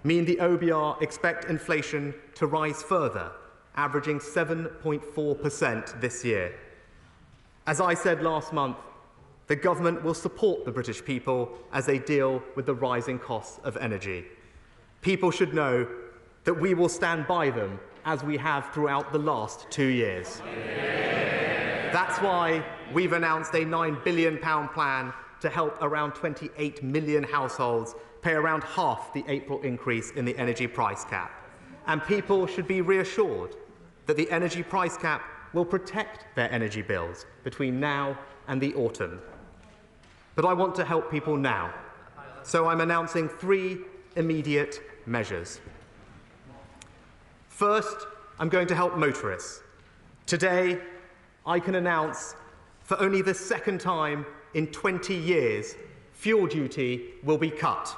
mean the OBR expect inflation to rise further, averaging 7.4% this year. As I said last month, the government will support the British people as they deal with the rising costs of energy. People should know that we will stand by them as we have throughout the last 2 years. That's why we've announced a £9 billion plan to help around 28 million households pay around half the April increase in the energy price cap. And people should be reassured that the energy price cap will protect their energy bills between now and the autumn. But I want to help people now, so I'm announcing 3 immediate measures. First, I'm going to help motorists. Today, I can announce, for only the second time in 20 years, fuel duty will be cut.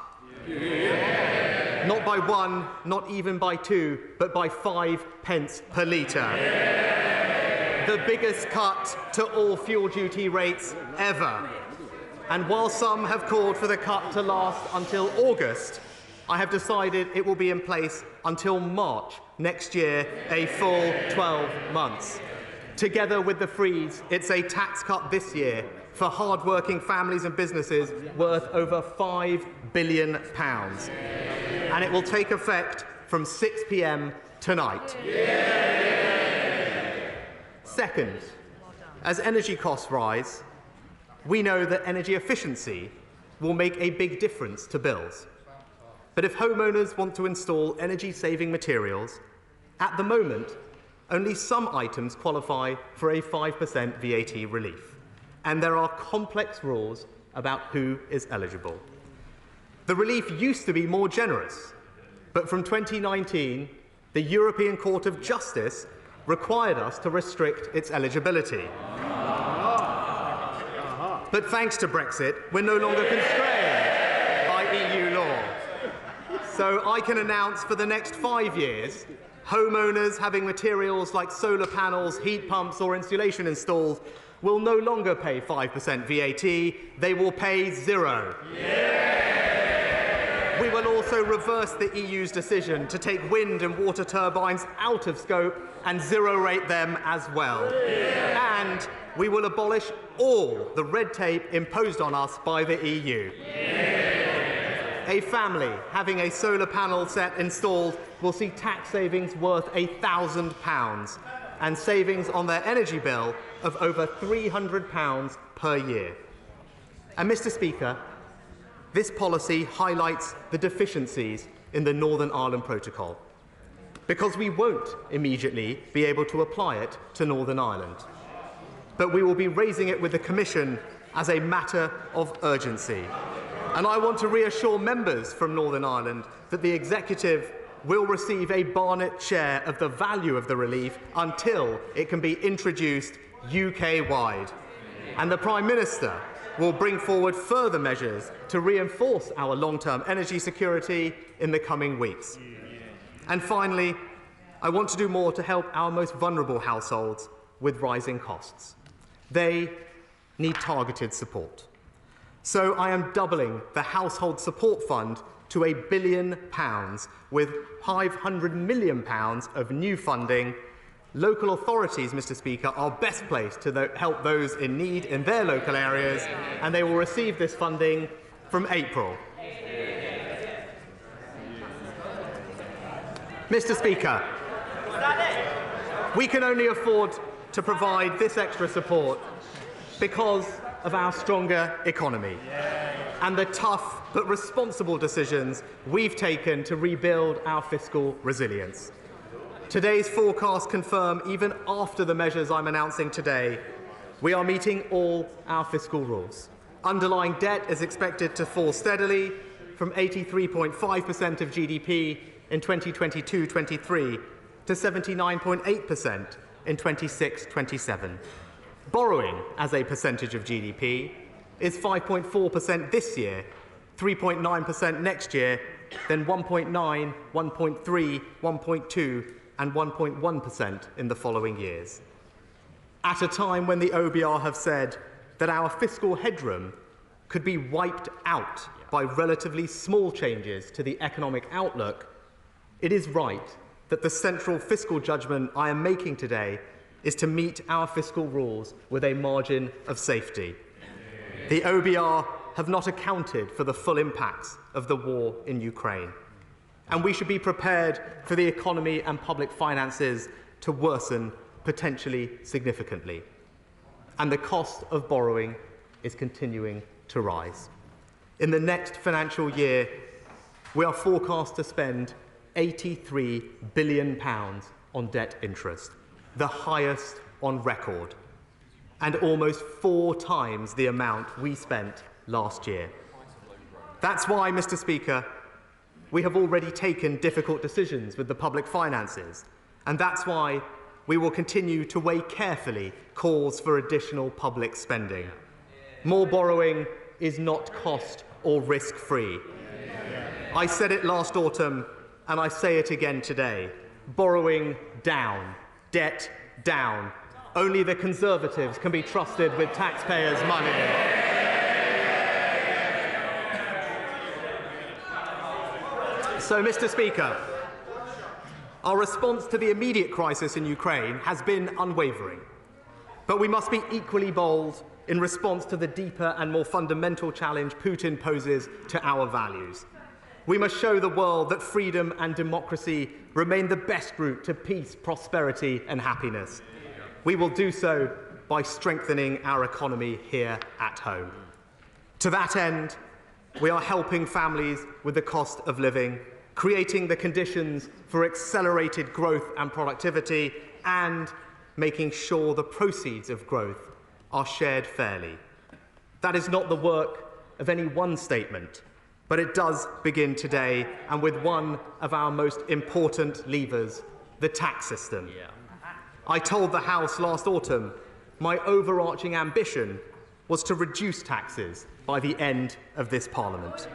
Yeah. Not by 1, not even by 2, but by 5 pence per litre. Yeah. The biggest cut to all fuel duty rates ever. And while some have called for the cut to last until August, I have decided it will be in place until March next year, a full 12 months. Together with the freeze, it's a tax cut this year for hard-working families and businesses worth over £5 billion. And it will take effect from 6 p.m. tonight. Second, as energy costs rise, we know that energy efficiency will make a big difference to bills. But if homeowners want to install energy-saving materials, at the moment, only some items qualify for a 5% VAT relief, and there are complex rules about who is eligible. The relief used to be more generous, but from 2019, the European Court of Justice required us to restrict its eligibility. But thanks to Brexit, we're no longer constrained by EU law. So I can announce for the next 5 years, homeowners having materials like solar panels, heat pumps or insulation installed will no longer pay 5% VAT, they will pay 0. Yeah. We will also reverse the EU's decision to take wind and water turbines out of scope and zero-rate them as well. Yeah. And we will abolish all the red tape imposed on us by the EU. Yeah. A family having a solar panel set installed will see tax savings worth £1,000 and savings on their energy bill of over £300 per year. And Mr. Speaker, this policy highlights the deficiencies in the Northern Ireland Protocol, because we won't immediately be able to apply it to Northern Ireland. But we will be raising it with the Commission as a matter of urgency. And I want to reassure members from Northern Ireland that the Executive will receive a Barnett share of the value of the relief until it can be introduced UK-wide. And the Prime Minister will bring forward further measures to reinforce our long-term energy security in the coming weeks. And finally, I want to do more to help our most vulnerable households with rising costs. They need targeted support. So I am doubling the Household Support Fund to £1 billion, with £500 million of new funding. Local authorities, Mr. Speaker, are best placed to help those in need in their local areas, and they will receive this funding from April. Mr. Speaker, we can only afford to provide this extra support because of our stronger economy and the tough but responsible decisions we've taken to rebuild our fiscal resilience. Today's forecasts confirm, even after the measures I'm announcing today, we are meeting all our fiscal rules. Underlying debt is expected to fall steadily from 83.5% of GDP in 2022-23 to 79.8% in 26-27. Borrowing as a percentage of GDP is 5.4% this year, 3.9% next year, then 1.9%, 1.3%, 1.2% and 1.1% in the following years. At a time when the OBR have said that our fiscal headroom could be wiped out by relatively small changes to the economic outlook, it is right that the central fiscal judgment I am making today is to meet our fiscal rules with a margin of safety. The OBR have not accounted for the full impacts of the war in Ukraine, and we should be prepared for the economy and public finances to worsen potentially significantly. And the cost of borrowing is continuing to rise. In the next financial year, we are forecast to spend £83 billion on debt interest, the highest on record, and almost 4 times the amount we spent last year. That's why, Mr. Speaker, we have already taken difficult decisions with the public finances, and that's why we will continue to weigh carefully calls for additional public spending. More borrowing is not cost or risk-free. I said it last autumn, and I say it again today. Borrowing down, debt down. Only the Conservatives can be trusted with taxpayers' money. So, Mr. Speaker, our response to the immediate crisis in Ukraine has been unwavering. But we must be equally bold in response to the deeper and more fundamental challenge Putin poses to our values. We must show the world that freedom and democracy remain the best route to peace, prosperity and happiness. We will do so by strengthening our economy here at home. To that end, we are helping families with the cost of living, creating the conditions for accelerated growth and productivity, and making sure the proceeds of growth are shared fairly. That is not the work of any one statement, but it does begin today, and with one of our most important levers, the tax system. I told the House last autumn my overarching ambition was to reduce taxes by the end of this Parliament.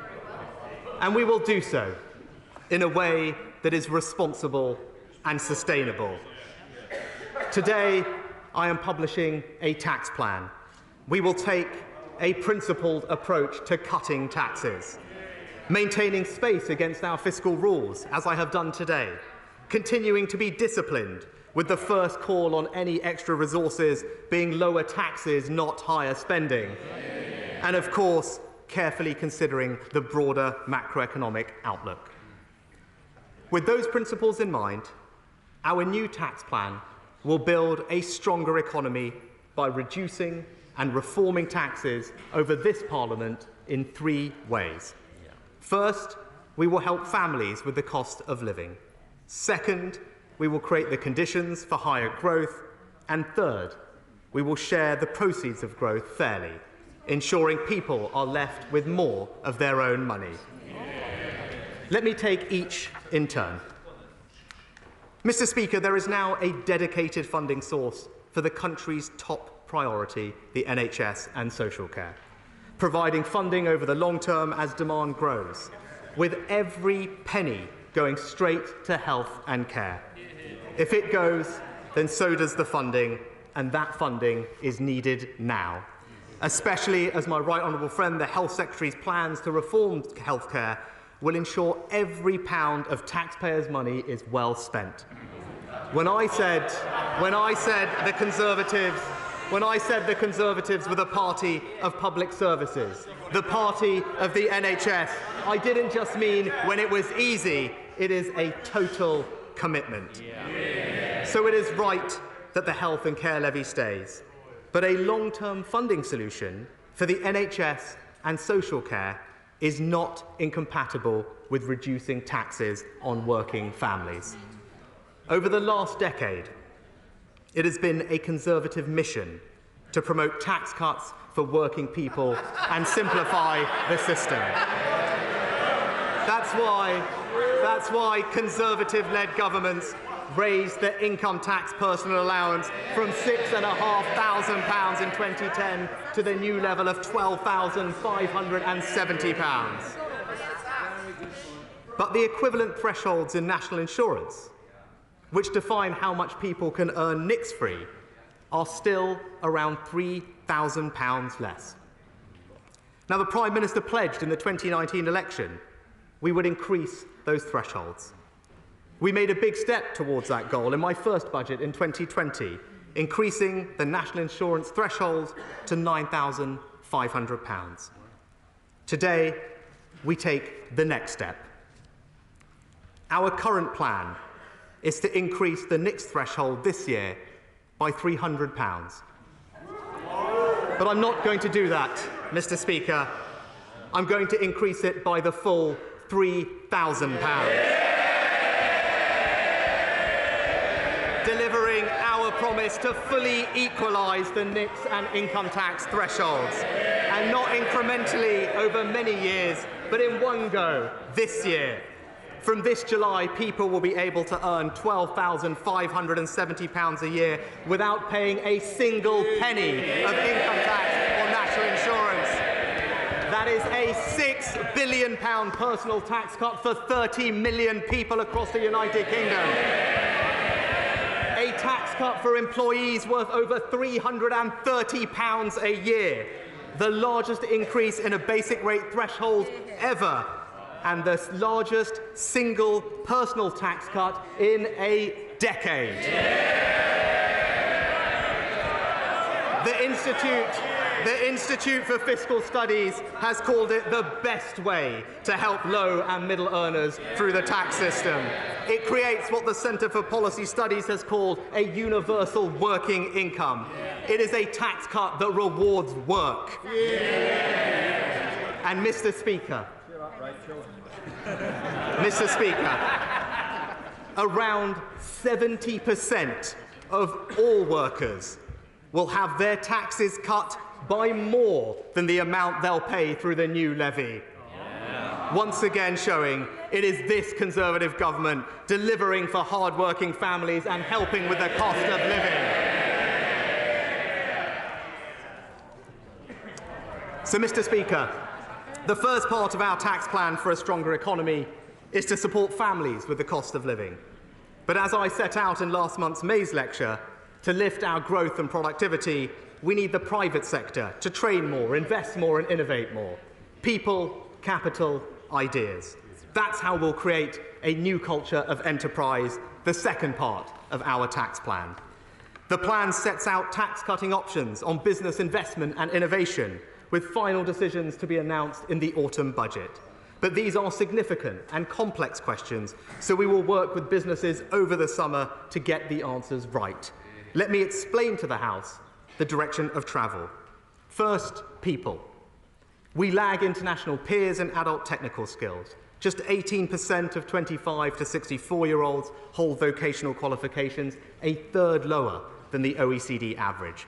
And we will do so in a way that is responsible and sustainable. Today, I am publishing a tax plan. We will take a principled approach to cutting taxes, maintaining space against our fiscal rules, as I have done today, continuing to be disciplined, with the first call on any extra resources being lower taxes, not higher spending, and of course, carefully considering the broader macroeconomic outlook. With those principles in mind, our new tax plan will build a stronger economy by reducing and reforming taxes over this Parliament in 3 ways. First, we will help families with the cost of living. Second, we will create the conditions for higher growth. And third, we will share the proceeds of growth fairly, ensuring people are left with more of their own money. Let me take each in turn. Mr. Speaker, there is now a dedicated funding source for the country's top priority, the NHS and social care, providing funding over the long term as demand grows, with every penny going straight to health and care. If it goes, then so does the funding, and that funding is needed now, especially as my right honourable friend, the Health Secretary's plans to reform healthcare will ensure every pound of taxpayers' money is well spent. When I said the Conservatives were the party of public services, the party of the NHS, I didn't just mean when it was easy. It is a total commitment. So it is right that the health and care levy stays, but a long-term funding solution for the NHS and social care is not incompatible with reducing taxes on working families. Over the last decade, it has been a Conservative mission to promote tax cuts for working people and simplify the system. That's why Conservative-led governments raised the income tax personal allowance from £6,500 in 2010 to the new level of £12,570. But the equivalent thresholds in national insurance, which define how much people can earn NICS-free, are still around £3,000 less. Now, the Prime Minister pledged in the 2019 election we would increase those thresholds. We made a big step towards that goal in my first budget in 2020, increasing the national insurance threshold to £9,500. Today, we take the next step. Our current plan is to increase the NICS threshold this year by £300. But I'm not going to do that, Mr. Speaker. I'm going to increase it by the full £3,000. Delivering our promise to fully equalise the NIPS and income tax thresholds, and not incrementally over many years, but in one go this year. From this July, people will be able to earn £12,570 a year without paying a single penny of income tax or national insurance. That is a £6 billion personal tax cut for 30 million people across the United Kingdom. A tax cut for employees worth over £330 a year, the largest increase in a basic rate threshold ever, and the largest single personal tax cut in a decade. The Institute for Fiscal Studies has called it the best way to help low and middle earners through the tax system. It creates what the Centre for Policy Studies has called a universal working income. It is a tax cut that rewards work. And Mr. Speaker, around 70% of all workers will have their taxes cut by more than the amount they'll pay through the new levy. Once again showing it is this Conservative government delivering for hard-working families and helping with the cost of living. So, Mr. Speaker, the first part of our tax plan for a stronger economy is to support families with the cost of living. But as I set out in last month's May's lecture, to lift our growth and productivity, we need the private sector to train more, invest more and innovate more. People, capital, ideas. That's how we'll create a new culture of enterprise, the second part of our tax plan. The plan sets out tax-cutting options on business investment and innovation, with final decisions to be announced in the autumn budget. But these are significant and complex questions, so we will work with businesses over the summer to get the answers right. Let me explain to the House the direction of travel. First, people. We lag international peers in adult technical skills. Just 18% of 25 to 64-year-olds hold vocational qualifications, a third lower than the OECD average.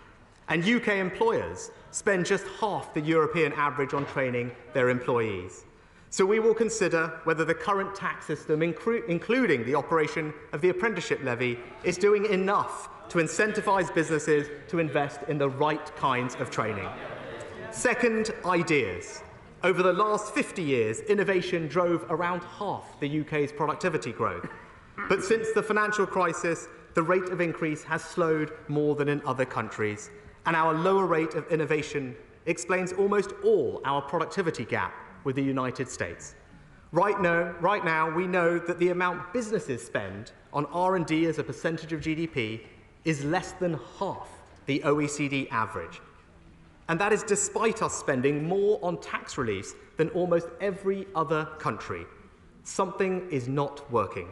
And UK employers spend just half the European average on training their employees. So we will consider whether the current tax system, including the operation of the apprenticeship levy, is doing enough to incentivise businesses to invest in the right kinds of training. Second, ideas. Over the last 50 years, innovation drove around half the UK's productivity growth. But since the financial crisis, the rate of increase has slowed more than in other countries, and our lower rate of innovation explains almost all our productivity gap with the United States. Right now, we know that the amount businesses spend on R&D as a percentage of GDP is less than half the OECD average. And that is despite us spending more on tax reliefs than almost every other country. Something is not working.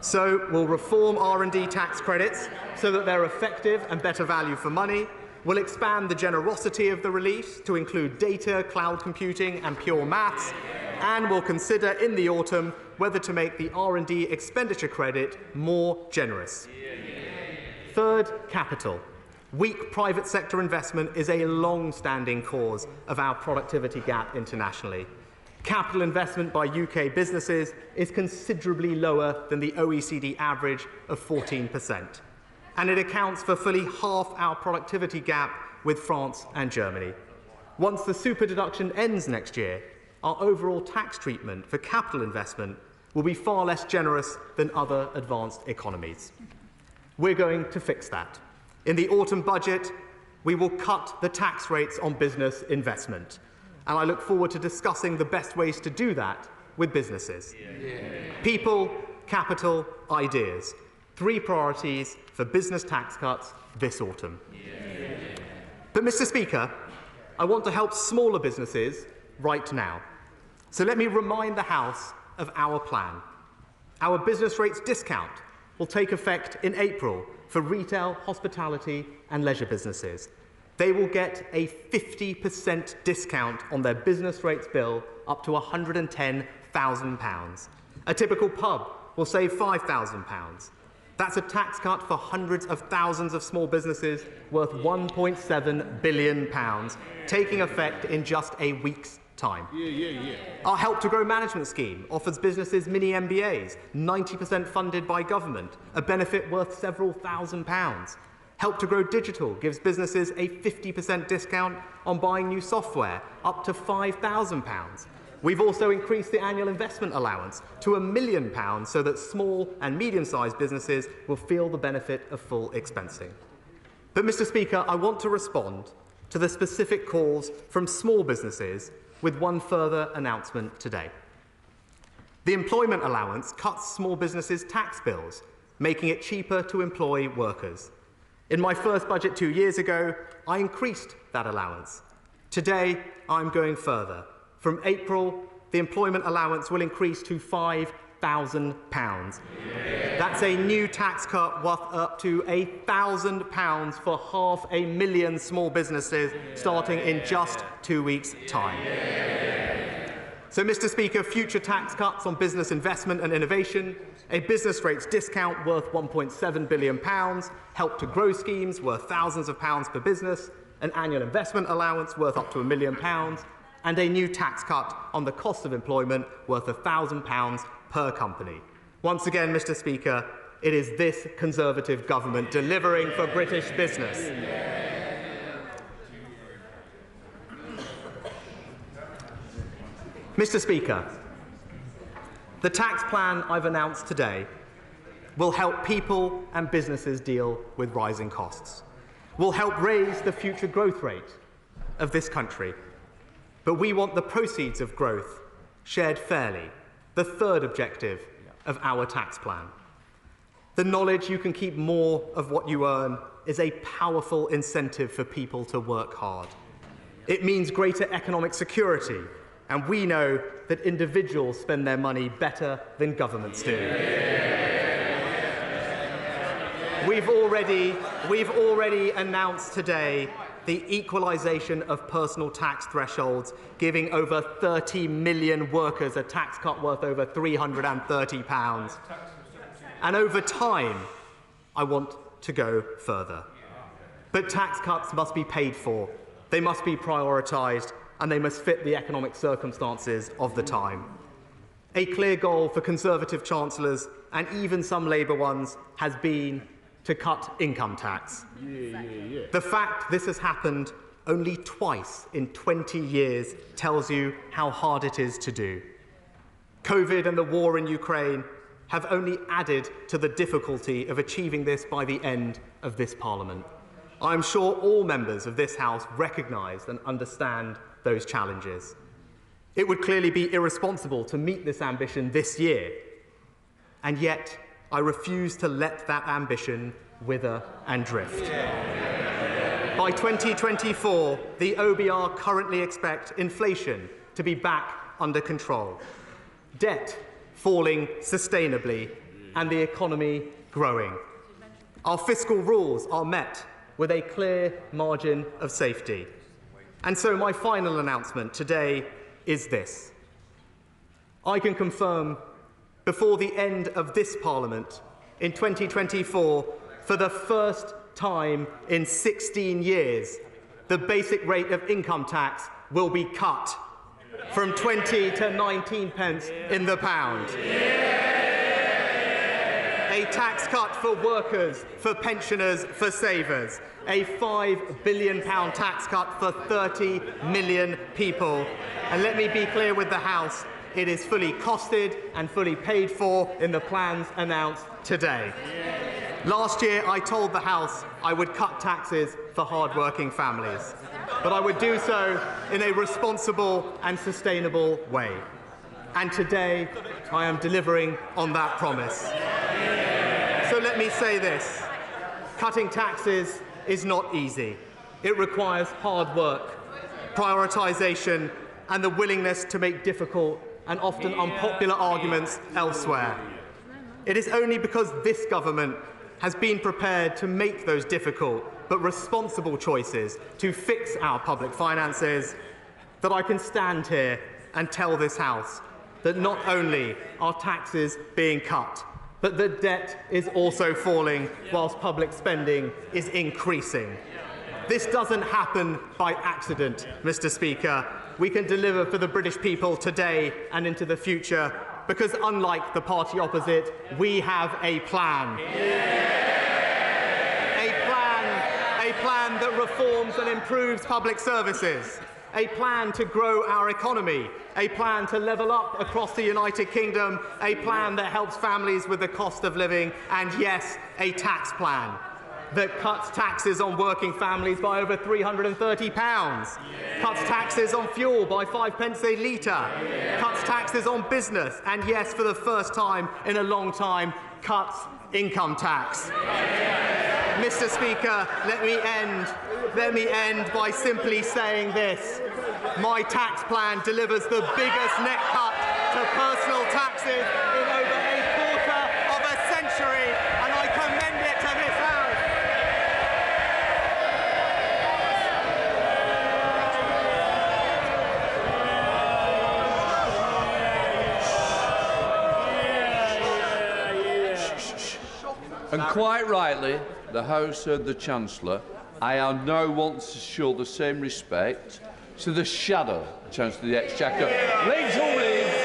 So we'll reform R&D tax credits so that they're effective and better value for money. We'll expand the generosity of the reliefs to include data, cloud computing and pure maths. And we'll consider in the autumn whether to make the R&D expenditure credit more generous. Third, capital. Weak private sector investment is a long-standing cause of our productivity gap internationally. Capital investment by UK businesses is considerably lower than the OECD average of 14%. And it accounts for fully half our productivity gap with France and Germany. Once the super deduction ends next year, our overall tax treatment for capital investment will be far less generous than other advanced economies. We're going to fix that. In the autumn budget, we will cut the tax rates on business investment. And I look forward to discussing the best ways to do that with businesses. People, capital, ideas. 3 priorities for business tax cuts this autumn. But, Mr. Speaker, I want to help smaller businesses right now. So let me remind the House of our plan. Our business rates discount will take effect in April for retail, hospitality and leisure businesses. They will get a 50% discount on their business rates bill up to £110,000. A typical pub will save £5,000. That's a tax cut for hundreds of thousands of small businesses worth £1.7 billion, taking effect in just a week's time. Our Help to Grow management scheme offers businesses mini MBAs, 90% funded by government, a benefit worth several £1,000s. Help to Grow Digital gives businesses a 50% discount on buying new software, up to £5,000. We've also increased the annual investment allowance to £1 million so that small and medium-sized businesses will feel the benefit of full expensing. But, Mr. Speaker, I want to respond to the specific calls from small businesses with one further announcement today. The employment allowance cuts small businesses' tax bills, making it cheaper to employ workers. In my first budget 2 years ago, I increased that allowance. Today, I'm going further. From April, the employment allowance will increase to £5,000. That's a new tax cut worth up to £1,000 for 500,000 small businesses starting in just 2 weeks' time. So, Mr. Speaker, future tax cuts on business investment and innovation, a business rates discount worth £1.7 billion, Help to Grow schemes worth thousands of pounds per business, an annual investment allowance worth up to £1 million, and a new tax cut on the cost of employment worth £1,000 per company. Once again, Mr. Speaker, it is this Conservative government delivering for British business. Mr. Speaker, the tax plan I've announced today will help people and businesses deal with rising costs, will help raise the future growth rate of this country. But we want the proceeds of growth shared fairly, the third objective of our tax plan. The knowledge you can keep more of what you earn is a powerful incentive for people to work hard. It means greater economic security, and we know that individuals spend their money better than governments do. We've already announced today the equalisation of personal tax thresholds, giving over 30 million workers a tax cut worth over £330. And over time, I want to go further. But tax cuts must be paid for, they must be prioritised, and they must fit the economic circumstances of the time. A clear goal for Conservative Chancellors, and even some Labour ones, has been to cut income tax. The fact this has happened only twice in 20 years tells you how hard it is to do. COVID and the war in Ukraine have only added to the difficulty of achieving this by the end of this Parliament. I'm sure all members of this House recognise and understand those challenges. It would clearly be irresponsible to meet this ambition this year, and yet I refuse to let that ambition wither and drift. By 2024, the OBR currently expect inflation to be back under control, debt falling sustainably, and the economy growing. Our fiscal rules are met with a clear margin of safety. And so my final announcement today is this. I can confirm before the end of this Parliament in 2024, for the first time in 16 years, the basic rate of income tax will be cut from 20 to 19 pence in the pound. A tax cut for workers, for pensioners, for savers. A £5 billion tax cut for 30 million people. And let me be clear with the House, it is fully costed and fully paid for in the plans announced today. Last year, I told the House I would cut taxes for hard-working families, but I would do so in a responsible and sustainable way. And today, I am delivering on that promise. So let me say this. Cutting taxes is not easy. It requires hard work, prioritisation, and the willingness to make difficult and often unpopular arguments elsewhere. It is only because this government has been prepared to make those difficult but responsible choices to fix our public finances, that I can stand here and tell this House that not only are taxes being cut, but the debt is also falling whilst public spending is increasing. This doesn't happen by accident, Mr. Speaker. We can deliver for the British people today and into the future because, unlike the party opposite, we have a plan. A plan that reforms and improves public services. A plan to grow our economy, a plan to level up across the United Kingdom, a plan that helps families with the cost of living, and yes, a tax plan that cuts taxes on working families by over £330, cuts taxes on fuel by 5 pence a litre, cuts taxes on business, and yes, for the first time in a long time, cuts income tax. Mr. Speaker, let me end by simply saying this. My tax plan delivers the biggest net cut to personal taxes in over a quarter of a century, and I commend it to this House. And quite rightly, the House heard the Chancellor. I now want to show the same respect to the shadow Chancellor of the Exchequer, Rachel Reeves.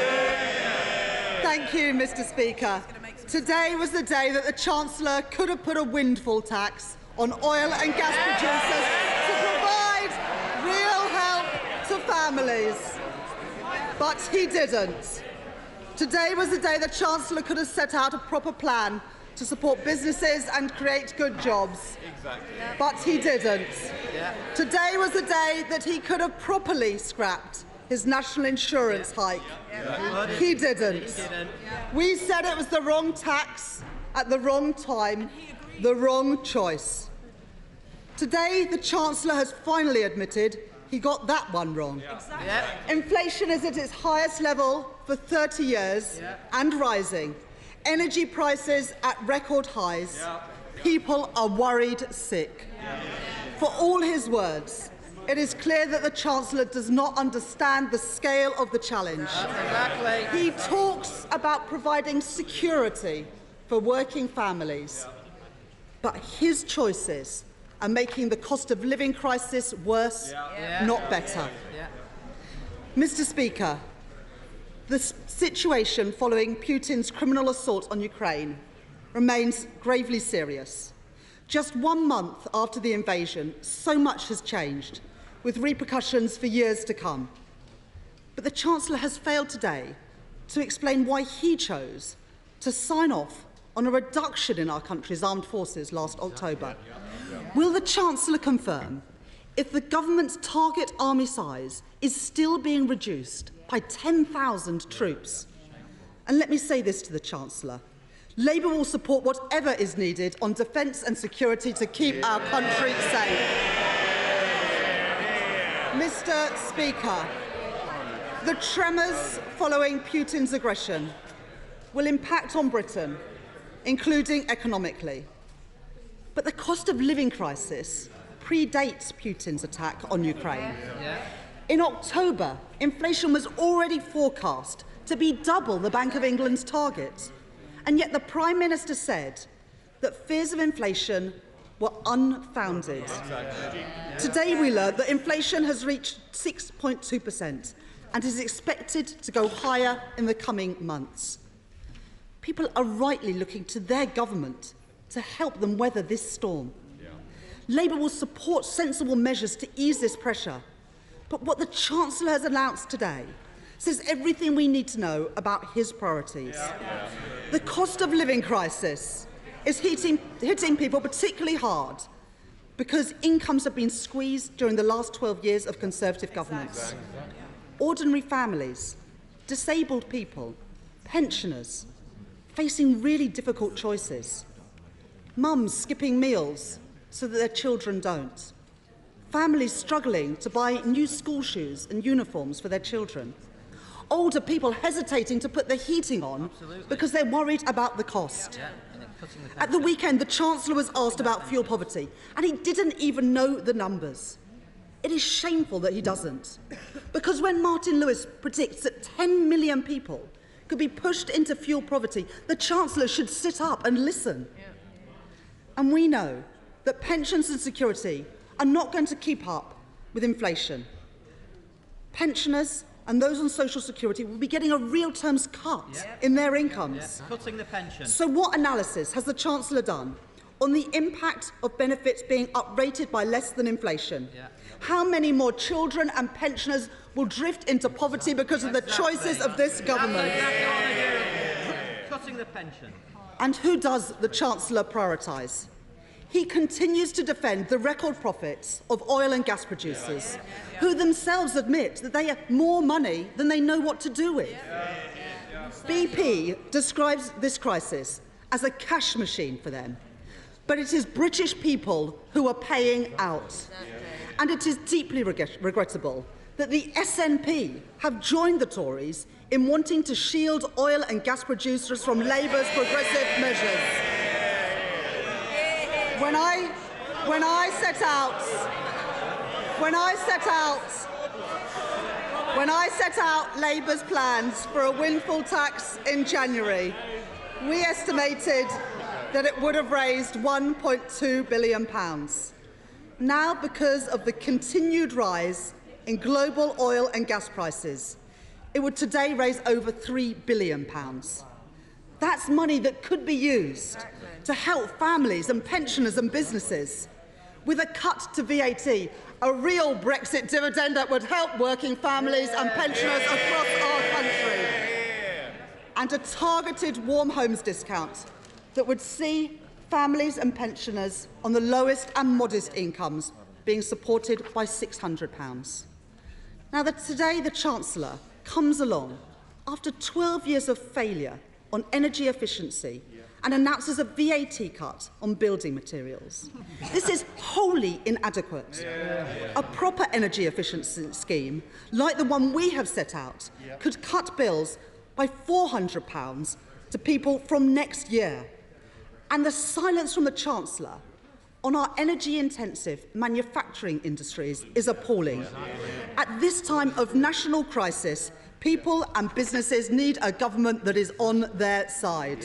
Thank you, Mr. Speaker. Today was the day that the Chancellor could have put a windfall tax on oil and gas producers to provide real help to families. But he didn't. Today was the day the Chancellor could have set out a proper plan to support businesses and create good jobs. Exactly. But he didn't. Yeah. Today was the day that he could have properly scrapped his national insurance hike. Yeah. He didn't. We said it was the wrong tax at the wrong time, the wrong choice. Today, the Chancellor has finally admitted he got that one wrong. Yeah. Exactly. Yeah. Inflation is at its highest level for 30 years and rising. Energy prices at record highs. Yeah. People are worried sick. Yeah. For all his words, it is clear that the Chancellor does not understand the scale of the challenge. Exactly. He talks about providing security for working families, but his choices are making the cost of living crisis worse, not better. Mr. Speaker, the situation following Putin's criminal assault on Ukraine remains gravely serious. Just 1 month after the invasion, so much has changed, with repercussions for years to come. But the Chancellor has failed today to explain why he chose to sign off on a reduction in our country's armed forces last October. Will the Chancellor confirm if the government's target army size is still being reduced by 10,000 troops? And let me say this to the Chancellor. Labour will support whatever is needed on defence and security to keep our country safe. Mr. Speaker, the tremors following Putin's aggression will impact on Britain, including economically. But the cost of living crisis predates Putin's attack on Ukraine. In October, inflation was already forecast to be double the Bank of England's target. And yet the Prime Minister said that fears of inflation were unfounded. Today we learned that inflation has reached 6.2% and is expected to go higher in the coming months. People are rightly looking to their government to help them weather this storm. Labour will support sensible measures to ease this pressure. But what the Chancellor has announced today says everything we need to know about his priorities. The cost of living crisis is hitting people particularly hard because incomes have been squeezed during the last 12 years of Conservative governments. Ordinary families, disabled people, pensioners, facing really difficult choices. Mums skipping meals so that their children don't. Families struggling to buy new school shoes and uniforms for their children. Older people hesitating to put the heating on because they're worried about the cost. At the weekend, the Chancellor was asked about fuel poverty, and he didn't even know the numbers. It is shameful that he doesn't. Because when Martin Lewis predicts that 10 million people could be pushed into fuel poverty, the Chancellor should sit up and listen. And we know that pensions and security are not going to keep up with inflation. Pensioners and those on social security will be getting a real terms cut in their incomes. Cutting the pension. So what analysis has the Chancellor done on the impact of benefits being uprated by less than inflation? How many more children and pensioners will drift into poverty because of the choices of this government? Cutting the pension. And who does the Chancellor prioritise? He continues to defend the record profits of oil and gas producers, who themselves admit that they have more money than they know what to do with. BP describes this crisis as a cash machine for them, but it is British people who are paying out. And it is deeply regrettable that the SNP have joined the Tories in wanting to shield oil and gas producers from Labour's progressive measures. When I set out Labour's plans for a windfall tax in January, we estimated that it would have raised £1.2 billion. Now, because of the continued rise in global oil and gas prices, it would today raise over £3 billion. That's money that could be used to help families and pensioners and businesses. With a cut to VAT, a real Brexit dividend that would help working families and pensioners across our country. And a targeted warm homes discount that would see families and pensioners on the lowest and modest incomes being supported by £600. Now, today the Chancellor comes along after 12 years of failure on energy efficiency and announces a VAT cut on building materials. This is wholly inadequate. A proper energy efficiency scheme, like the one we have set out, could cut bills by £400 to people from next year. And the silence from the Chancellor on our energy-intensive manufacturing industries is appalling. At this time of national crisis, people and businesses need a government that is on their side.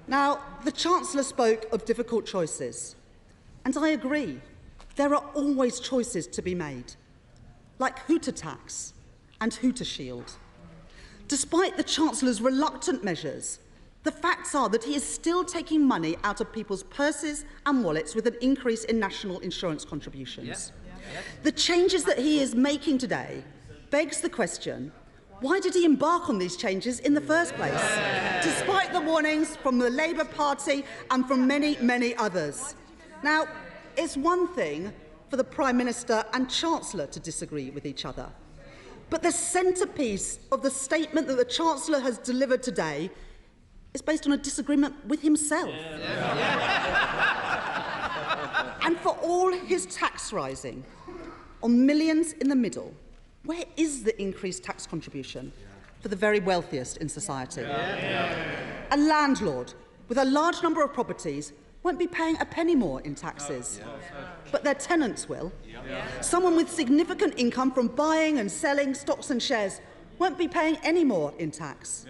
Now, the Chancellor spoke of difficult choices, and I agree. There are always choices to be made, like who to tax and who to shield. Despite the Chancellor's reluctant measures, the facts are that he is still taking money out of people's purses and wallets with an increase in national insurance contributions. The changes that he is making today begs the question, why did he embark on these changes in the first place, despite the warnings from the Labour Party and from many, many others? Now, it's one thing for the Prime Minister and Chancellor to disagree with each other, but the centrepiece of the statement that the Chancellor has delivered today is based on a disagreement with himself. And for all his tax rising on millions in the middle, where is the increased tax contribution for the very wealthiest in society? A landlord with a large number of properties won't be paying a penny more in taxes, but their tenants will. Someone with significant income from buying and selling stocks and shares won't be paying any more in tax.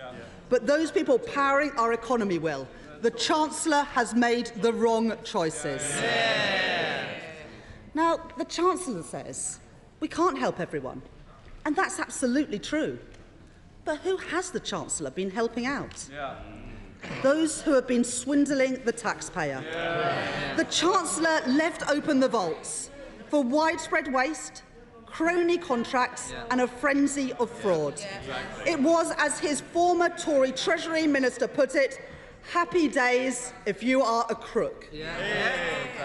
But those people powering our economy will. The Chancellor has made the wrong choices. Now, the Chancellor says we can't help everyone, and that's absolutely true. But who has the Chancellor been helping out? Those who have been swindling the taxpayer. The Chancellor left open the vaults for widespread waste, crony contracts and a frenzy of fraud. It was, as his former Tory Treasury Minister put it, happy days if you are a crook.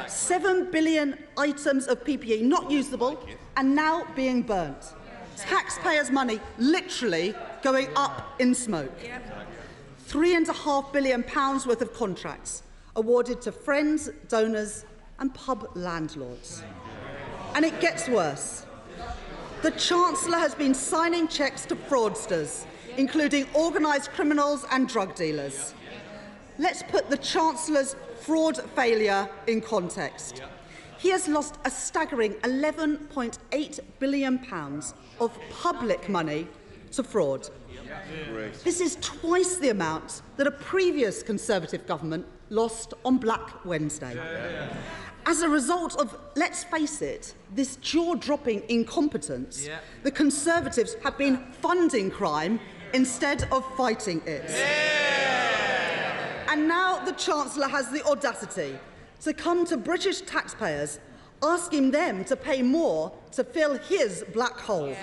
7 billion items of PPE not usable and now being burnt. Taxpayers' money literally going up in smoke. £3.5 billion worth of contracts awarded to friends, donors and pub landlords. And it gets worse. The Chancellor has been signing cheques to fraudsters, including organised criminals and drug dealers. Let's put the Chancellor's fraud failure in context. He has lost a staggering £11.8 billion of public money to fraud. This is twice the amount that a previous Conservative government lost on Black Wednesday. As a result of, let's face it, this jaw-dropping incompetence, the Conservatives have been funding crime instead of fighting it. And now the Chancellor has the audacity to come to British taxpayers asking them to pay more to fill his black hole.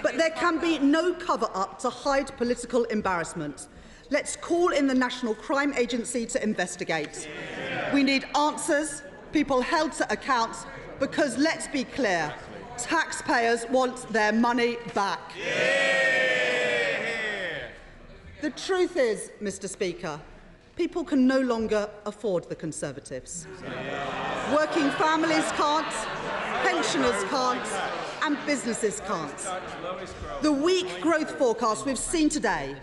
But there can be no cover-up to hide political embarrassment. Let's call in the National Crime Agency to investigate. We need answers, people held to account, because let's be clear, taxpayers want their money back. The truth is, Mr. Speaker, people can no longer afford the Conservatives. Working families can't, pensioners can't, and businesses can't. The weak growth forecast we've seen today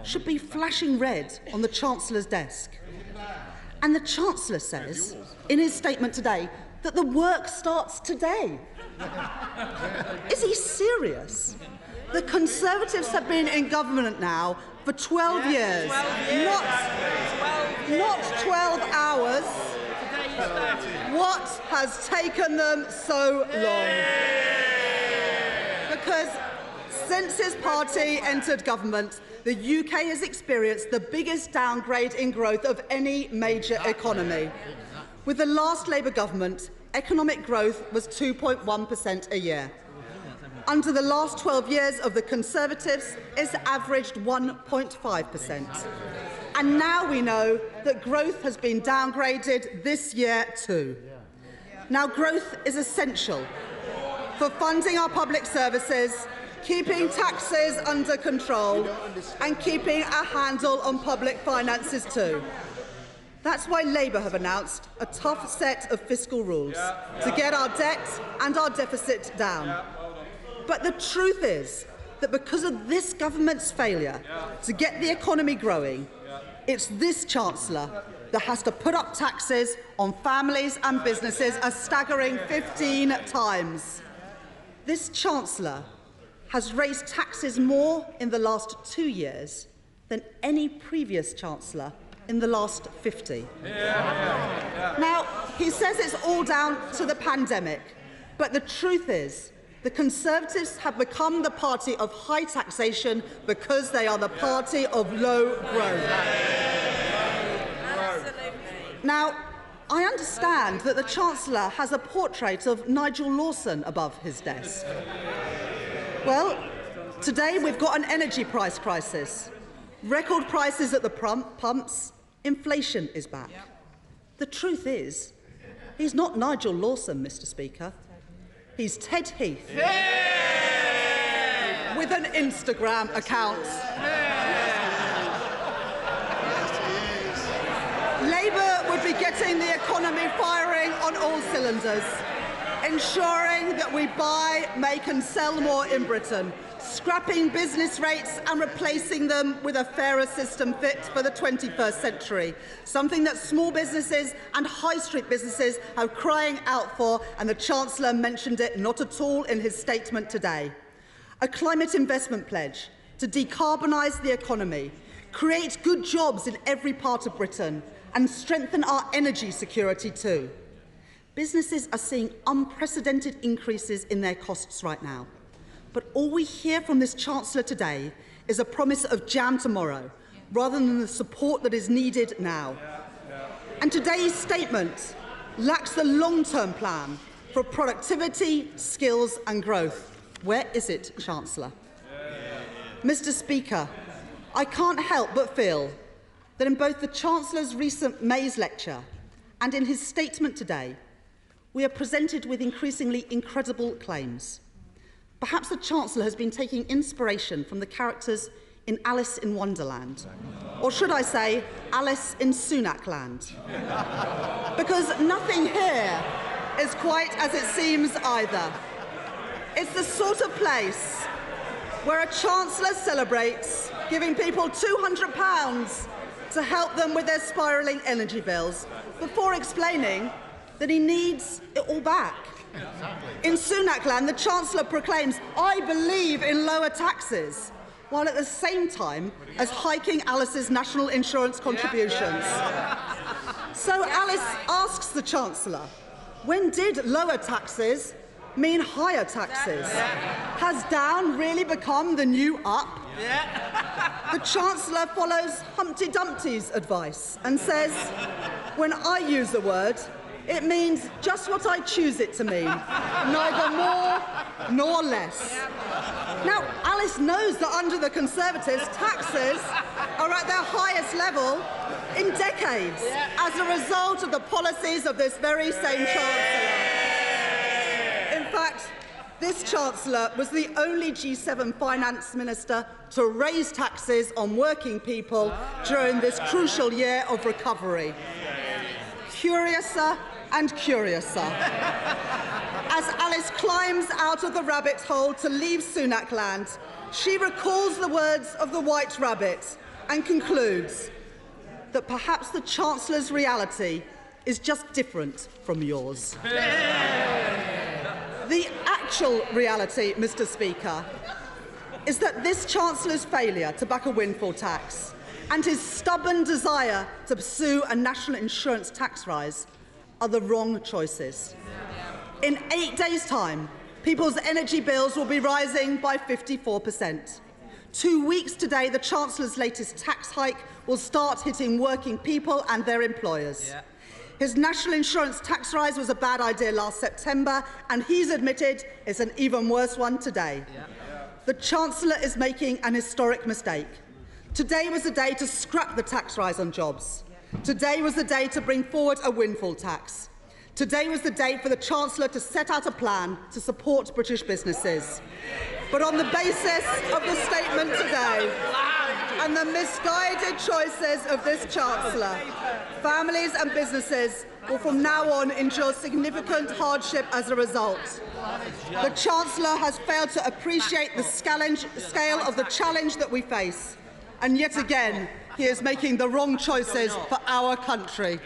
should be flashing red on the Chancellor's desk. And the Chancellor says, in his statement today, that the work starts today. Is he serious? The Conservatives have been in government now for 12 years. 12 years. Not 12 hours. What has taken them so long? Because since his party entered government, the UK has experienced the biggest downgrade in growth of any major economy. With the last Labour government, economic growth was 2.1% a year. Under the last 12 years of the Conservatives, it's averaged 1.5%. And now we know that growth has been downgraded this year too. Now, growth is essential for funding our public services, keeping taxes under control, and keeping a handle on public finances too. That's why Labour have announced a tough set of fiscal rules to get our debt and our deficit down. But the truth is that because of this government's failure to get the economy growing, it's this Chancellor that has to put up taxes on families and businesses a staggering 15 times. This Chancellor has raised taxes more in the last 2 years than any previous Chancellor in the last 50. Now, he says it's all down to the pandemic, but the truth is the Conservatives have become the party of high taxation because they are the party of low growth. Now, I understand that the Chancellor has a portrait of Nigel Lawson above his desk. Well, today we've got an energy price crisis. Record prices at the pumps. Inflation is back. The truth is, he's not Nigel Lawson, Mr. Speaker. He's Ted Heath. With an Instagram account. Labour would be getting the economy firing on all cylinders, ensuring that we buy, make and sell more in Britain, scrapping business rates and replacing them with a fairer system fit for the 21st century, something that small businesses and high street businesses are crying out for, and the Chancellor mentioned it not at all in his statement today. A climate investment pledge to decarbonise the economy, create good jobs in every part of Britain and strengthen our energy security too. Businesses are seeing unprecedented increases in their costs right now. But all we hear from this Chancellor today is a promise of jam tomorrow, rather than the support that is needed now. And today's statement lacks the long-term plan for productivity, skills and growth. Where is it, Chancellor? Mr. Speaker, I can't help but feel that in both the Chancellor's recent May's lecture and in his statement today, we are presented with increasingly incredible claims. Perhaps the Chancellor has been taking inspiration from the characters in Alice in Wonderland, or should I say, Alice in Sunak land. Because nothing here is quite as it seems either. It's the sort of place where a Chancellor celebrates giving people £200 to help them with their spiralling energy bills, before explaining that he needs it all back. In Sunak land, the Chancellor proclaims, "I believe in lower taxes," while at the same time as hiking Alice's national insurance contributions. So Alice asks the Chancellor, when did lower taxes mean higher taxes? Has down really become the new up? The Chancellor follows Humpty Dumpty's advice and says, when I use the word, it means just what I choose it to mean, neither more nor less. Now, Alice knows that under the Conservatives, taxes are at their highest level in decades as a result of the policies of this very same Chancellor. In fact, this Chancellor was the only G7 finance minister to raise taxes on working people during this crucial year of recovery. Curiouser and curiouser. As Alice climbs out of the rabbit hole to leave Sunak land, she recalls the words of the White Rabbit and concludes that perhaps the Chancellor's reality is just different from yours. The actual reality, Mr. Speaker, is that this Chancellor's failure to back a windfall tax and his stubborn desire to pursue a national insurance tax rise are the wrong choices. In 8 days' time, people's energy bills will be rising by 54%. 2 weeks today, the Chancellor's latest tax hike will start hitting working people and their employers. His national insurance tax rise was a bad idea last September, and he's admitted it's an even worse one today. The Chancellor is making an historic mistake. Today was the day to scrap the tax rise on jobs. Today was the day to bring forward a windfall tax. Today was the day for the Chancellor to set out a plan to support British businesses. But on the basis of the statement today and the misguided choices of this Chancellor, families and businesses will from now on endure significant hardship as a result. The Chancellor has failed to appreciate the scale of the challenge that we face. And yet again, he is making the wrong choices for our country.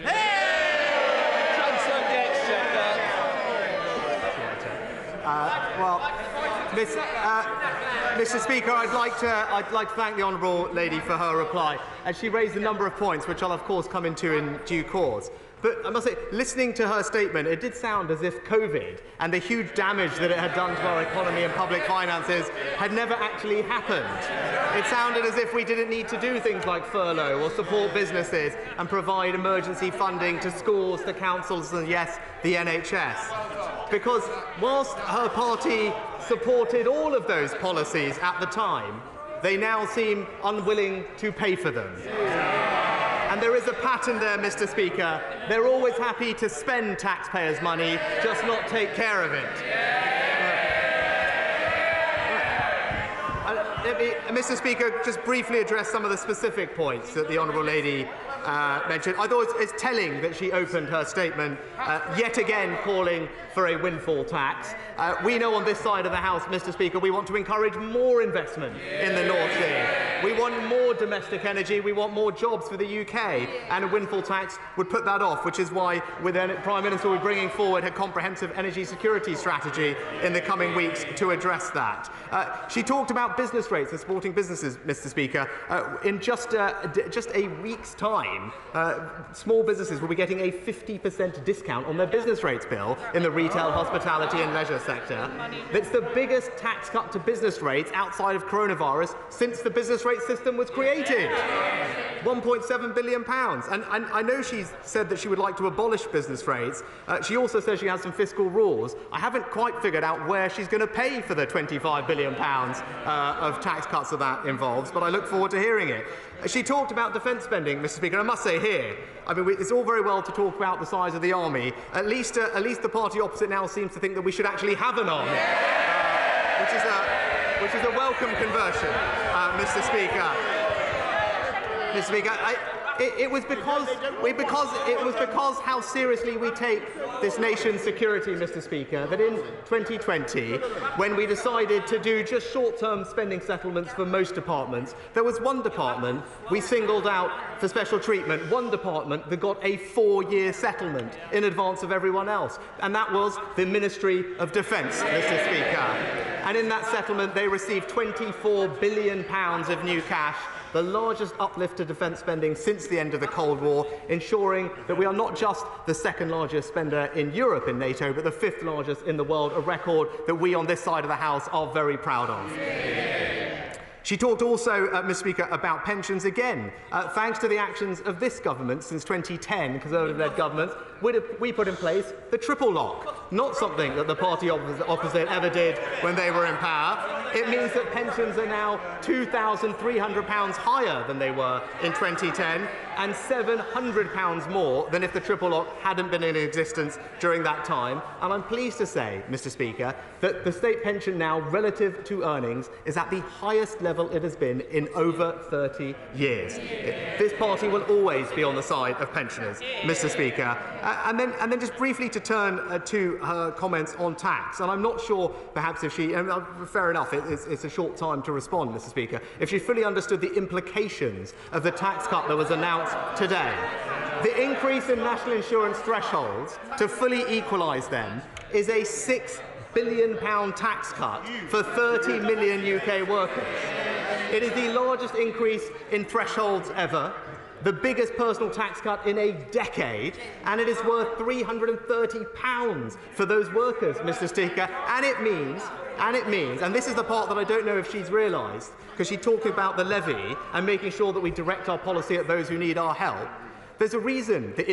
Mr. Speaker, I'd like to thank the honourable lady for her reply. And she raised a number of points, which I'll of course come into in due course. But I must say, listening to her statement, it did sound as if COVID and the huge damage that it had done to our economy and public finances had never actually happened. It sounded as if we didn't need to do things like furlough or support businesses and provide emergency funding to schools, to councils and, yes, the NHS. Because whilst her party supported all of those policies at the time, they now seem unwilling to pay for them. And there is a pattern there, Mr. Speaker. They're always happy to spend taxpayers' money, just not take care of it. Let me, Mr. Speaker, just briefly address some of the specific points that the honourable lady mentioned. I thought it's telling that she opened her statement yet again calling for a windfall tax. We know on this side of the House, Mr. Speaker, we want to encourage more investment in the North Sea. We want more domestic energy. We want more jobs for the UK. And a windfall tax would put that off, which is why the Prime Minister will be bringing forward a comprehensive energy security strategy in the coming weeks to address that. She talked about business rates and supporting businesses, Mr. Speaker. In just a week's time, small businesses will be getting a 50% discount on their business rates bill in the retail, hospitality and leisure sector. It's the biggest tax cut to business rates outside of coronavirus since the business rate system was created. £1.7 billion. And I know she's said that she would like to abolish business rates. She also says she has some fiscal rules. I haven't quite figured out where she's going to pay for the £25 billion of tax cuts that involves, but I look forward to hearing it. She talked about defence spending, Mr. Speaker, and I must say here, I mean, it's all very well to talk about the size of the army. At least the party opposite now seems to think that we should actually have an army, which is a welcome conversion, Mr. Speaker. Mr. Speaker, It was because how seriously we take this nation's security, Mr. Speaker, that in 2020, when we decided to do just short-term spending settlements for most departments, there was one department we singled out for special treatment, one department that got a 4-year settlement in advance of everyone else, and that was the Ministry of Defence, Mr. Speaker. And in that settlement, they received £24 billion of new cash, the largest uplift to defence spending since the end of the Cold War, ensuring that we are not just the second largest spender in Europe in NATO, but the 5th largest in the world, a record that we on this side of the House are very proud of. She talked also, Mr. Speaker, about pensions again. Thanks to the actions of this government since 2010, Conservative-led governments, we put in place the triple lock, not something that the party opposite ever did when they were in power. It means that pensions are now £2,300 higher than they were in 2010 and £700 more than if the triple lock hadn't been in existence during that time. And I'm pleased to say, Mr. Speaker, that the state pension now, relative to earnings, is at the highest level it has been in over 30 years. This party will always be on the side of pensioners, Mr. Speaker. And then just briefly to turn to her comments on tax, and I'm not sure perhaps if she, fair enough, it's a short time to respond, Mr. Speaker, if she fully understood the implications of the tax cut that was announced today. The increase in national insurance thresholds to fully equalise them is a £6 billion tax cut for 30 million UK workers. It is the largest increase in thresholds ever, the biggest personal tax cut in a decade, and it is worth £330 for those workers, Mr. Speaker. And it means, and this is the part that I don't know if she's realised, because she talked about the levy and making sure that we direct our policy at those who need our help. There's a reason the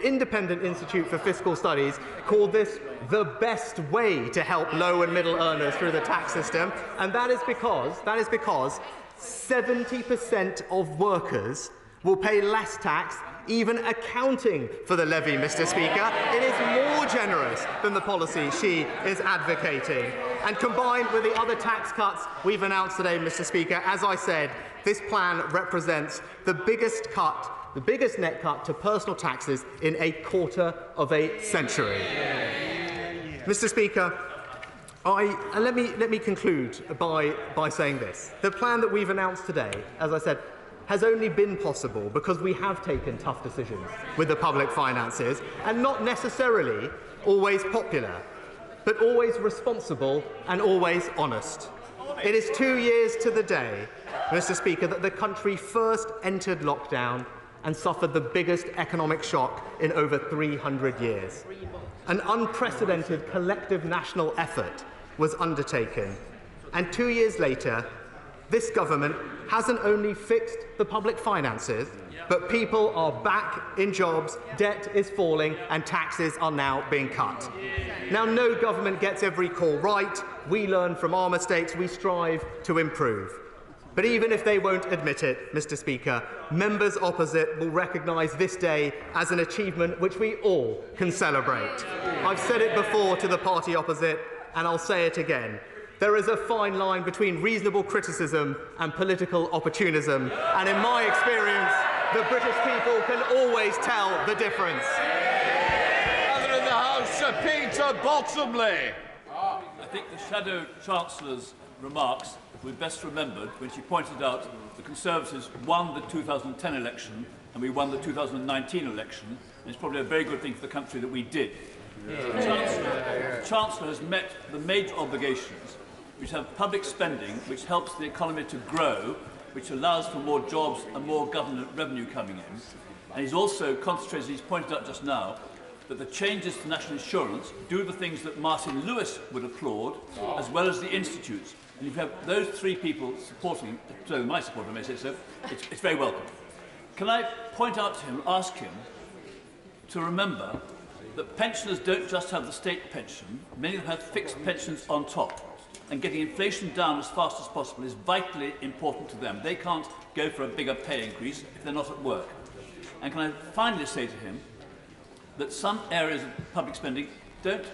Independent Institute for Fiscal Studies called this the best way to help low and middle earners through the tax system, and that is because 70% of workers will pay less tax, even accounting for the levy, Mr. Speaker. It is more generous than the policy she is advocating. And combined with the other tax cuts we've announced today, Mr. Speaker, as I said, this plan represents the biggest cut, the biggest net cut to personal taxes in a quarter of a century. Mr. Speaker, let me conclude by saying this. The plan that we've announced today, as I said, has only been possible because we have taken tough decisions with the public finances, and not necessarily always popular, but always responsible and always honest. It is 2 years to the day, Mr. Speaker, that the country first entered lockdown and suffered the biggest economic shock in over 300 years. An unprecedented collective national effort was undertaken, and 2 years later, this government hasn't only fixed the public finances, but people are back in jobs, debt is falling, and taxes are now being cut. Now, no government gets every call right. We learn from our mistakes. We strive to improve. But even if they won't admit it, Mr. Speaker, members opposite will recognise this day as an achievement which we all can celebrate. I've said it before to the party opposite, and I'll say it again. There is a fine line between reasonable criticism and political opportunism, and in my experience, the British people can always tell the difference. Other in the House, Sir Peter Bottomley. I think the Shadow Chancellor's remarks were best remembered when she pointed out the Conservatives won the 2010 election and we won the 2019 election, and it's probably a very good thing for the country that we did. The Chancellor has met the major obligations, which have public spending, which helps the economy to grow, which allows for more jobs and more government revenue coming in. And he's also concentrated, he's pointed out just now, that the changes to national insurance do the things that Martin Lewis would applaud, as well as the institutes. And if you have those three people supporting him, so my support, I may say so, it's very welcome. Can I point out to him, ask him to remember that pensioners don't just have the state pension, many of them have fixed pensions on top. And getting inflation down as fast as possible is vitally important to them. They can't go for a bigger pay increase if they're not at work. And can I finally say to him that some areas of public spending don't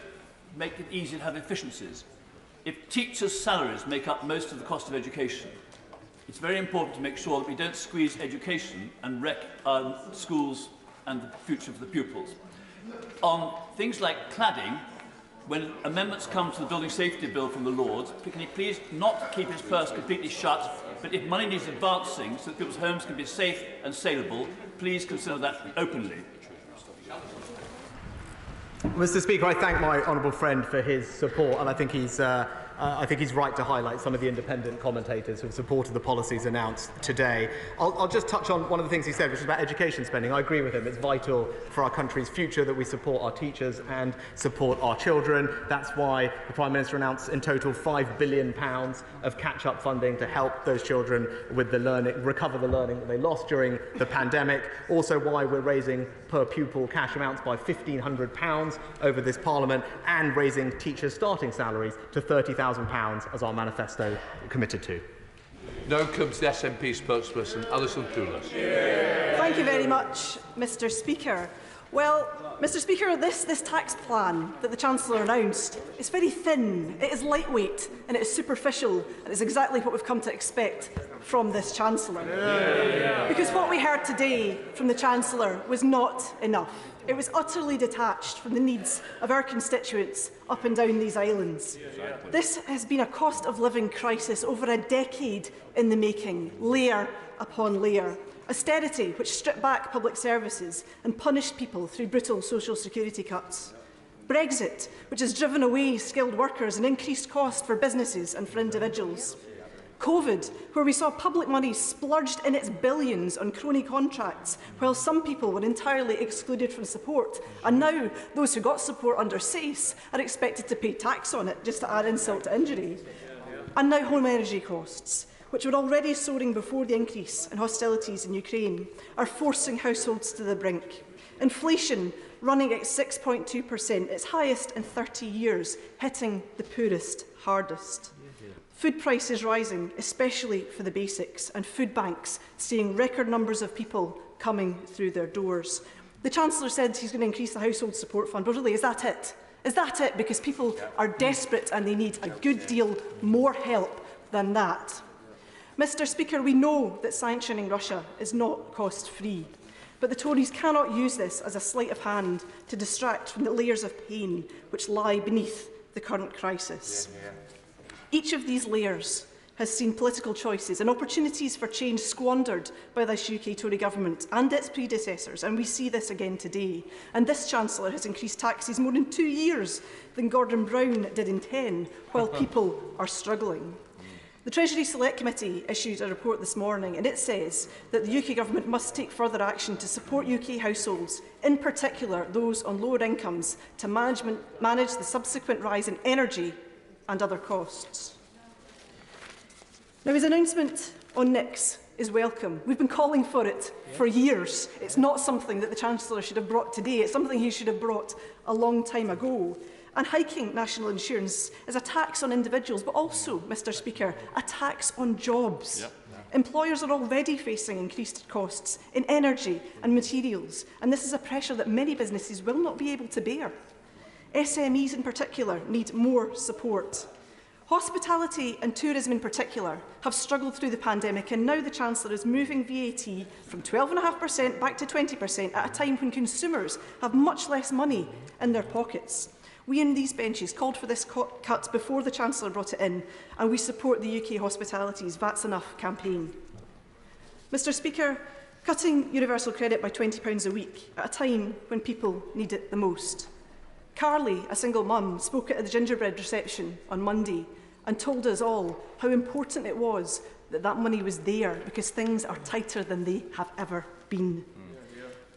make it easy to have efficiencies. If teachers' salaries make up most of the cost of education, It's very important to make sure that we don't squeeze education and wreck our schools and the future of the pupils. On things like cladding, when amendments come to the Building Safety Bill from the Lords, can he please not keep his purse completely shut, but if money needs advancing so that people's homes can be safe and saleable, please consider that openly. Mr. Speaker, I thank my honourable friend for his support, and I think he's right to highlight some of the independent commentators who have supported the policies announced today. I'll just touch on one of the things he said, which is about education spending. I agree with him. It's vital for our country's future that we support our teachers and support our children. That's why the Prime Minister announced in total £5 billion of catch-up funding to help those children with the learning, recover the learning that they lost during the pandemic. Also why we're raising per pupil cash amounts by £1,500 over this Parliament and raising teachers' starting salaries to £30,000 as our manifesto committed to. Now comes the SNP spokesperson, Alison Poulos. Thank you very much, Mr. Speaker. Well, Mr. Speaker, this tax plan that the Chancellor announced is very thin, it is lightweight and it is superficial, and it's exactly what we've come to expect from this Chancellor. Because what we heard today from the Chancellor was not enough. It was utterly detached from the needs of our constituents up and down these islands. This has been a cost of living crisis over a decade in the making, layer upon layer. Austerity, which stripped back public services and punished people through brutal social security cuts. Brexit, which has driven away skilled workers and increased cost for businesses and for individuals. COVID, where we saw public money splurged in its billions on crony contracts, while some people were entirely excluded from support. And now those who got support under SACE are expected to pay tax on it, just to add insult to injury. And now home energy costs, which were already soaring before the increase in hostilities in Ukraine, are forcing households to the brink. Inflation running at 6.2%, its highest in 30 years, hitting the poorest hardest. Food prices rising, especially for the basics, and food banks seeing record numbers of people coming through their doors. The Chancellor said he's going to increase the household support fund, but really, is that it? Is that it? Because people are desperate and they need a good deal more help than that. Mr. Speaker, we know that sanctioning Russia is not cost-free, but the Tories cannot use this as a sleight of hand to distract from the layers of pain which lie beneath the current crisis. Each of these layers has seen political choices and opportunities for change squandered by this UK Tory government and its predecessors, and we see this again today. And this Chancellor has increased taxes more in 2 years than Gordon Brown did in 10, while people are struggling. The Treasury Select Committee issued a report this morning, and it says that the UK Government must take further action to support UK households, in particular those on lower incomes, to manage the subsequent rise in energy and other costs. Now, his announcement on NICs is welcome. We've been calling for it for years. It's not something that the Chancellor should have brought today. It's something he should have brought a long time ago. And hiking national insurance is a tax on individuals, but also, Mr. Speaker, a tax on jobs. Employers are already facing increased costs in energy and materials, and this is a pressure that many businesses will not be able to bear. SMEs in particular need more support. Hospitality and tourism in particular have struggled through the pandemic, and now the Chancellor is moving VAT from 12.5% back to 20% at a time when consumers have much less money in their pockets. We in these benches called for this cut before the Chancellor brought it in, and we support the UK Hospitality's VAT's Enough campaign. Mr. Speaker, cutting universal credit by £20 a week at a time when people need it the most. Carly, a single mum, spoke at the gingerbread reception on Monday and told us all how important it was that that money was there, because things are tighter than they have ever been.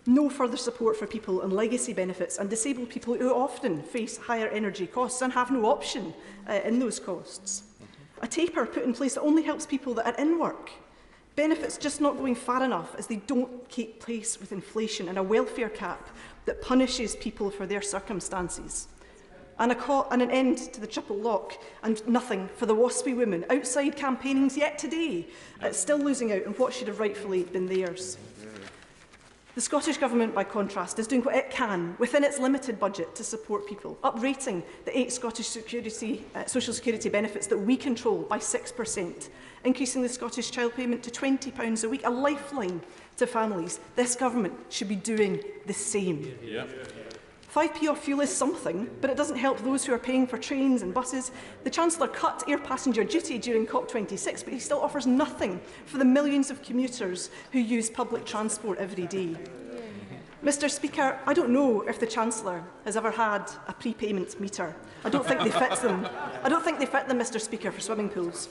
No further support for people on legacy benefits and disabled people who often face higher energy costs and have no option in those costs. A taper put in place that only helps people that are in work. Benefits just not going far enough as they don't keep pace with inflation, and a welfare cap that punishes people for their circumstances. And an end to the triple lock, and nothing for the waspy women outside campaignings yet today, still losing out on what should have rightfully been theirs. The Scottish Government, by contrast, is doing what it can within its limited budget to support people, uprating the 8 Scottish social security benefits that we control by 6%, increasing the Scottish child payment to £20 a week, a lifeline to families. This Government should be doing the same. 5p off fuel is something, but it doesn't help those who are paying for trains and buses. The Chancellor cut air passenger duty during COP26, but he still offers nothing for the millions of commuters who use public transport every day. Mr. Speaker, I don't know if the Chancellor has ever had a prepayment meter. I don't think they fit them. I don't think they fit them, Mr. Speaker, for swimming pools.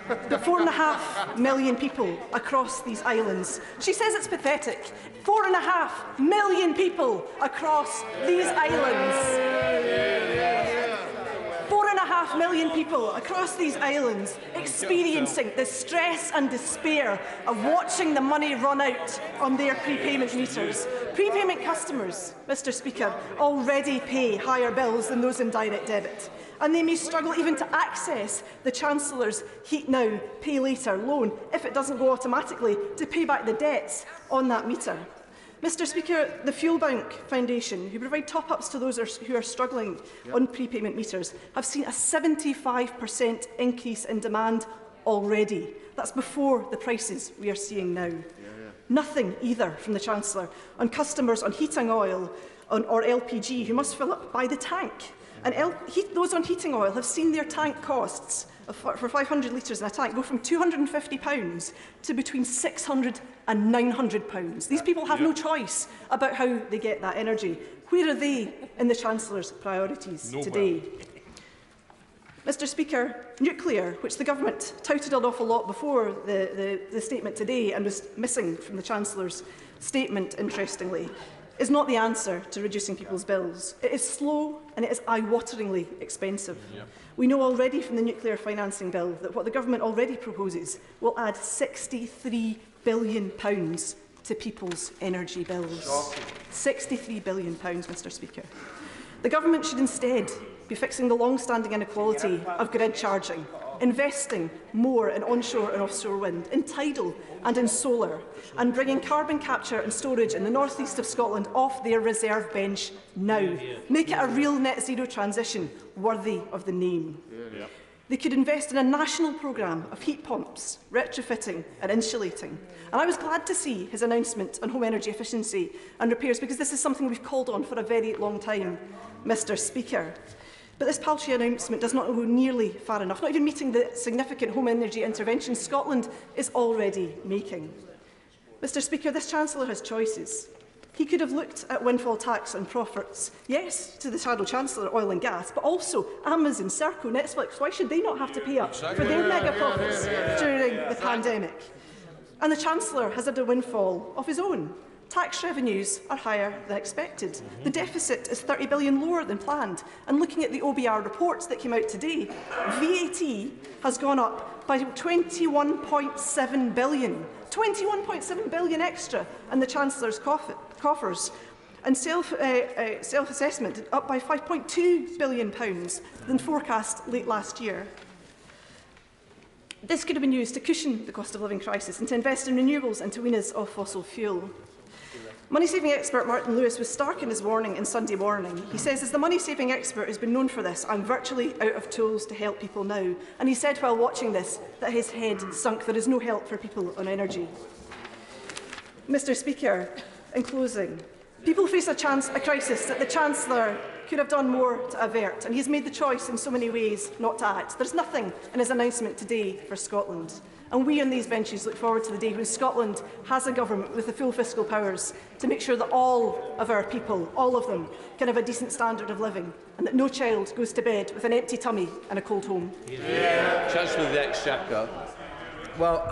But 4.5 million people across these islands. She says it's pathetic. 4.5 million people across these islands. 4.5 million people across these islands experiencing the stress and despair of watching the money run out on their prepayment meters. Prepayment customers, Mr. Speaker, already pay higher bills than those in direct debit, and they may struggle even to access the Chancellor's Heat Now, Pay Later loan if it doesn't go automatically to pay back the debts on that meter. Mr. Speaker, the Fuel Bank Foundation, who provide top-ups to those who are struggling on prepayment meters, have seen a 75% increase in demand already. That's before the prices we are seeing now. Nothing either from the Chancellor on customers on heating oil or LPG who must fill up by the tank. And those on heating oil have seen their tank costs for 500 litres in a tank go from £250 to between £600 and £900. These people have no choice about how they get that energy. Where are they in the Chancellor's priorities today? Mr. Speaker, nuclear, which the Government touted an awful lot before the statement today and was missing from the Chancellor's statement, interestingly, is not the answer to reducing people's bills. It is slow and it is eye-wateringly expensive. We know already from the nuclear financing bill that what the Government already proposes will add £63 billion to people's energy bills. £63 billion, Mr. Speaker. The Government should instead be fixing the long-standing inequality of grid charging, investing more in onshore and offshore wind, in tidal and in solar, and bringing carbon capture and storage in the north east of Scotland off their reserve bench now. Make it a real net zero transition worthy of the name. They could invest in a national programme of heat pumps, retrofitting and insulating. And I was glad to see his announcement on home energy efficiency and repairs, because this is something we've called on for a very long time, Mr. Speaker. But this paltry announcement does not go nearly far enough, not even meeting the significant home energy intervention Scotland is already making. Mr. Speaker, this Chancellor has choices. He could have looked at windfall tax on profits, yes, to the Shadow Chancellor, oil and gas, but also Amazon, Serco, Netflix. Why should they not have to pay up for their mega profits during the pandemic? And the Chancellor has had a windfall of his own. Tax revenues are higher than expected. The deficit is £30 billion lower than planned. And looking at the OBR reports that came out today, VAT has gone up by £21.7 billion. £21.7 billion extra in the Chancellor's coffers. And self-assessment up by £5.2 billion than forecast late last year. This could have been used to cushion the cost of living crisis and to invest in renewables and to wean us off fossil fuel. Money-saving expert Martin Lewis was stark in his warning in Sunday Morning. He says, as the money-saving expert who's been known for this, I'm virtually out of tools to help people now. And he said while watching this that his head sunk. There is no help for people on energy. Mr. Speaker, in closing, people face a crisis that the Chancellor could have done more to avert, and he has made the choice in so many ways not to act. There's nothing in his announcement today for Scotland. And we on these benches look forward to the day when Scotland has a government with the full fiscal powers to make sure that all of our people, all of them, can have a decent standard of living, and that no child goes to bed with an empty tummy and a cold home. Chancellor of the Exchequer. Well,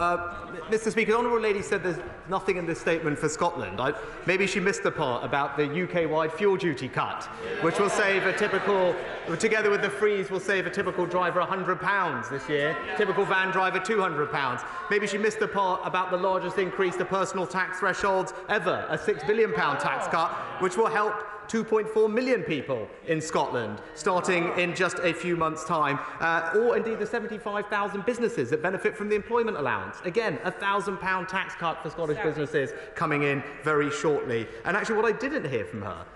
Mr. Speaker, the Honourable Lady said there's nothing in this statement for Scotland. Maybe she missed the part about the UK-wide fuel duty cut, which will save a typical, together with the freeze, will save a typical driver £100 this year, typical van driver £200. Maybe she missed the part about the largest increase to personal tax thresholds ever, a £6 billion tax cut, which will help 2.4 million people in Scotland, starting in just a few months' time, or indeed the 75,000 businesses that benefit from the employment allowance. Again, a £1,000 tax cut for Scottish businesses coming in very shortly. And actually what I didn't hear from her,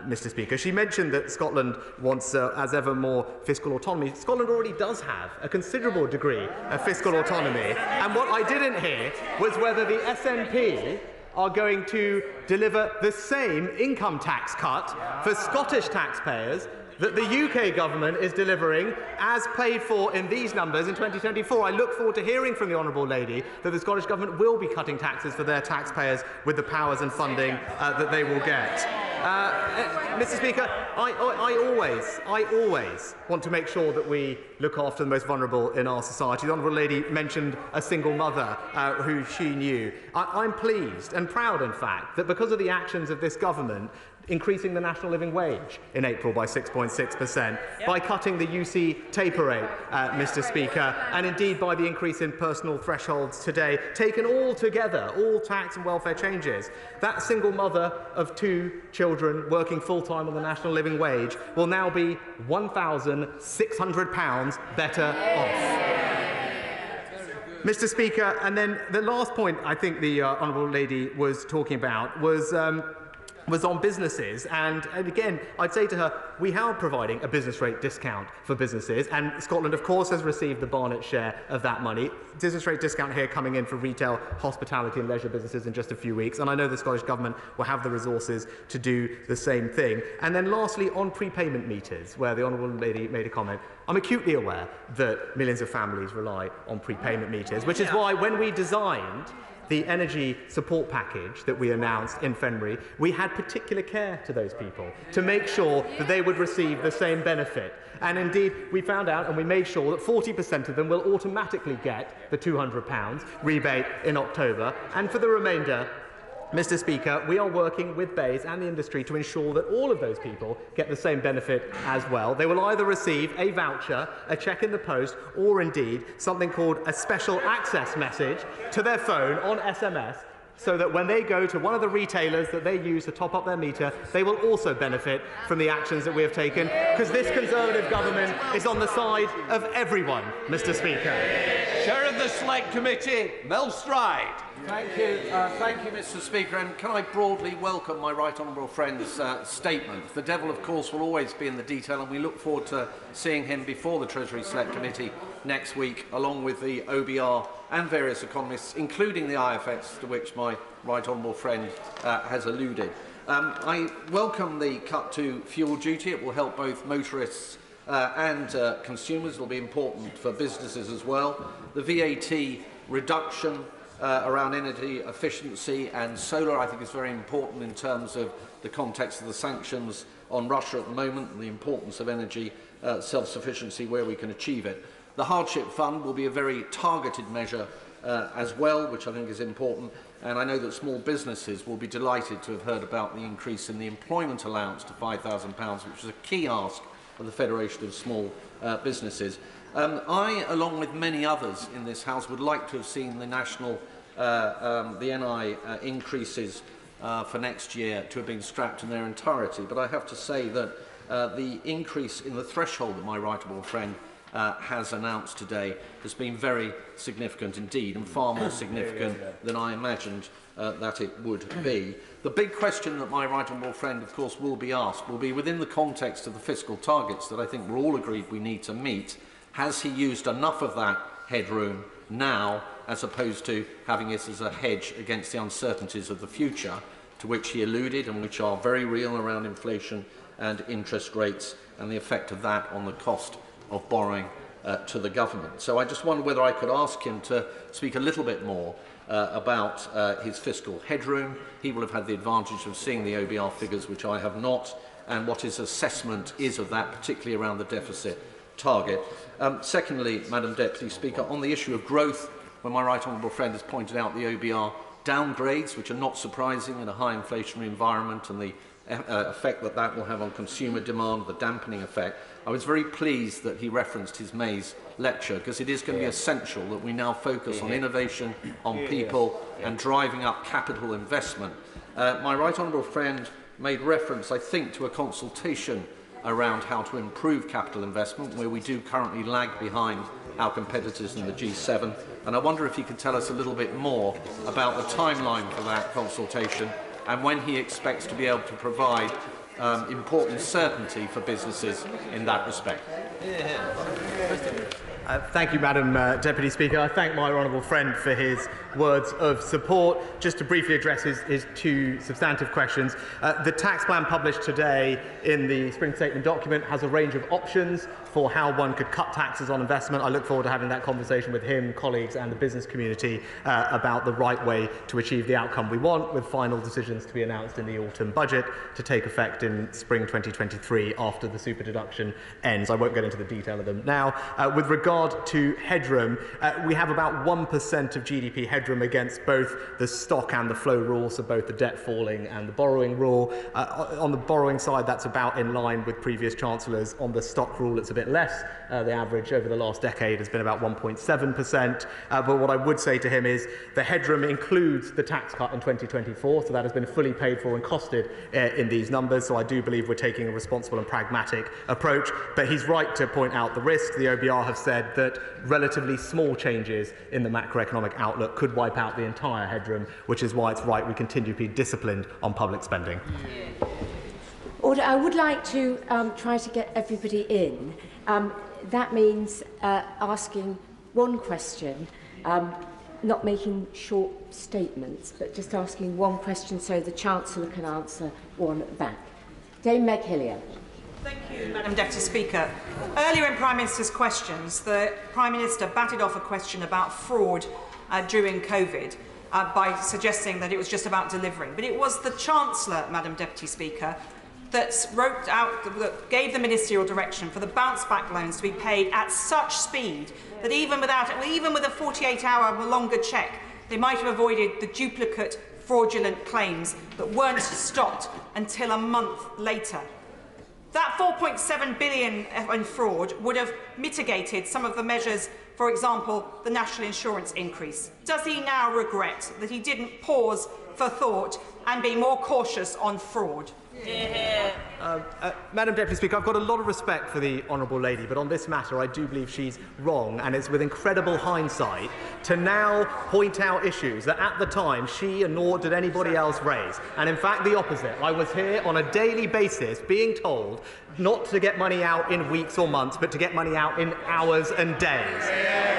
Mr. Speaker, she mentioned that Scotland wants, as ever, more fiscal autonomy. Scotland already does have a considerable degree of fiscal autonomy. And what I didn't hear was whether the SNP are going to deliver the same income tax cut for Scottish taxpayers that the UK government is delivering as paid for in these numbers in 2024. I look forward to hearing from the Honourable Lady that the Scottish government will be cutting taxes for their taxpayers with the powers and funding that they will get. Mr. Speaker, I always want to make sure that we look after the most vulnerable in our society. The Honourable Lady mentioned a single mother who she knew. I'm pleased and proud, in fact, that because of the actions of this government, increasing the national living wage in April by 6.6%, by cutting the UC taper rate, Mr. Speaker, and indeed by the increase in personal thresholds today, taken all together, all tax and welfare changes, that single mother of 2 children working full-time on the national living wage will now be £1,600 better off. Mr. Speaker, and then the last point I think the Honourable Lady was talking about was on businesses, and again I'd say to her, we are providing a business rate discount for businesses, and Scotland of course has received the Barnett share of that money. Business rate discount here coming in for retail, hospitality and leisure businesses in just a few weeks, and I know the Scottish Government will have the resources to do the same thing. And then lastly, on prepayment meters, where the Honourable Lady made a comment, I'm acutely aware that millions of families rely on prepayment meters, which is why when we designed the energy support package that we announced in February, we had particular care to those people to make sure that they would receive the same benefit. And indeed, we found out and we made sure that 40% of them will automatically get the £200 rebate in October. And for the remainder, Mr. Speaker, we are working with BEIS and the industry to ensure that all of those people get the same benefit as well. They will either receive a voucher, a cheque in the post, or indeed something called a special access message to their phone on SMS, so that when they go to one of the retailers that they use to top up their meter, they will also benefit from the actions that we have taken, because this Conservative government is on the side of everyone, Mr. Speaker. Chair of the Select Committee, Mel Stride. Thank you, Mr. Speaker, and can I broadly welcome my right honourable friend's statement. The devil, of course, will always be in the detail, and we look forward to seeing him before the Treasury Select Committee next week, along with the OBR and various economists, including the IFS, to which my right honourable friend has alluded. I welcome the cut to fuel duty. It will help both motorists and consumers. It will be important for businesses as well. The VAT reduction around energy efficiency and solar, I think, is very important in terms of the context of the sanctions on Russia at the moment and the importance of energy self-sufficiency where we can achieve it. The hardship fund will be a very targeted measure as well, which I think is important, and I know that small businesses will be delighted to have heard about the increase in the employment allowance to £5,000, which is a key ask of the Federation of Small Businesses. I, along with many others in this House, would like to have seen the national, the NI increases for next year to have been scrapped in their entirety. But I have to say that the increase in the threshold that my right honourable friend has announced today has been very significant indeed, and far more significant than I imagined that it would be. The big question that my right honourable friend, of course, will be asked will be within the context of the fiscal targets that I think we're all agreed we need to meet. Has he used enough of that headroom now, as opposed to having it as a hedge against the uncertainties of the future, to which he alluded and which are very real around inflation and interest rates and the effect of that on the cost of borrowing to the government? So I just wonder whether I could ask him to speak a little bit more about his fiscal headroom. He will have had the advantage of seeing the OBR figures, which I have not, and what his assessment is of that, particularly around the deficit target. Secondly, Madam Deputy Speaker, on the issue of growth, when my right honourable friend has pointed out the OBR downgrades, which are not surprising in a high inflationary environment, and the effect that that will have on consumer demand, the dampening effect, I was very pleased that he referenced his May's lecture, because it is going to be essential that we now focus on innovation, on people, and driving up capital investment. My right honourable friend made reference, I think, to a consultation around how to improve capital investment, where we do currently lag behind our competitors in the G7. And I wonder if he could tell us a little bit more about the timeline for that consultation and when he expects to be able to provide important certainty for businesses in that respect. Thank you, Madam Deputy Speaker. I thank my honourable friend for his words of support. Just to briefly address his two substantive questions. The tax plan published today in the Spring Statement document has a range of options for how one could cut taxes on investment. I look forward to having that conversation with him, colleagues and the business community about the right way to achieve the outcome we want, with final decisions to be announced in the autumn budget to take effect in spring 2023 after the super deduction ends. I won't get into the detail of them now. With regard to headroom, we have about 1% of GDP headroom against both the stock and the flow rule, so both the debt falling and the borrowing rule. On the borrowing side, that's about in line with previous chancellors. On the stock rule, it's a bit less. The average over the last decade has been about 1.7%. But what I would say to him is the headroom includes the tax cut in 2024, so that has been fully paid for and costed in these numbers. So I do believe we're taking a responsible and pragmatic approach. But he's right to point out the risk. The OBR have said that relatively small changes in the macroeconomic outlook could wipe out the entire headroom, which is why it's right we continue to be disciplined on public spending. Order. I would like to try to get everybody in. That means asking one question, not making short statements, but just asking one question so the Chancellor can answer one back. Dame Meg Hillier. Thank you, Madam Deputy Speaker. Earlier in Prime Minister's questions, the Prime Minister batted off a question about fraud during COVID by suggesting that it was just about delivering. But it was the Chancellor, Madam Deputy Speaker, that gave the ministerial direction for the bounce-back loans to be paid at such speed that even with a 48-hour longer check, they might have avoided the duplicate fraudulent claims that weren't stopped until a month later. That 4.7 billion in fraud would have mitigated some of the measures, for example, the national insurance increase. Does he now regret that he didn't pause for thought and be more cautious on fraud? Madam Deputy Speaker, I've got a lot of respect for the honourable lady, but on this matter I do believe she's wrong, and it's with incredible hindsight to now point out issues that at the time she nor did anybody else raise. And in fact the opposite. I was here on a daily basis being told not to get money out in weeks or months, but to get money out in hours and days.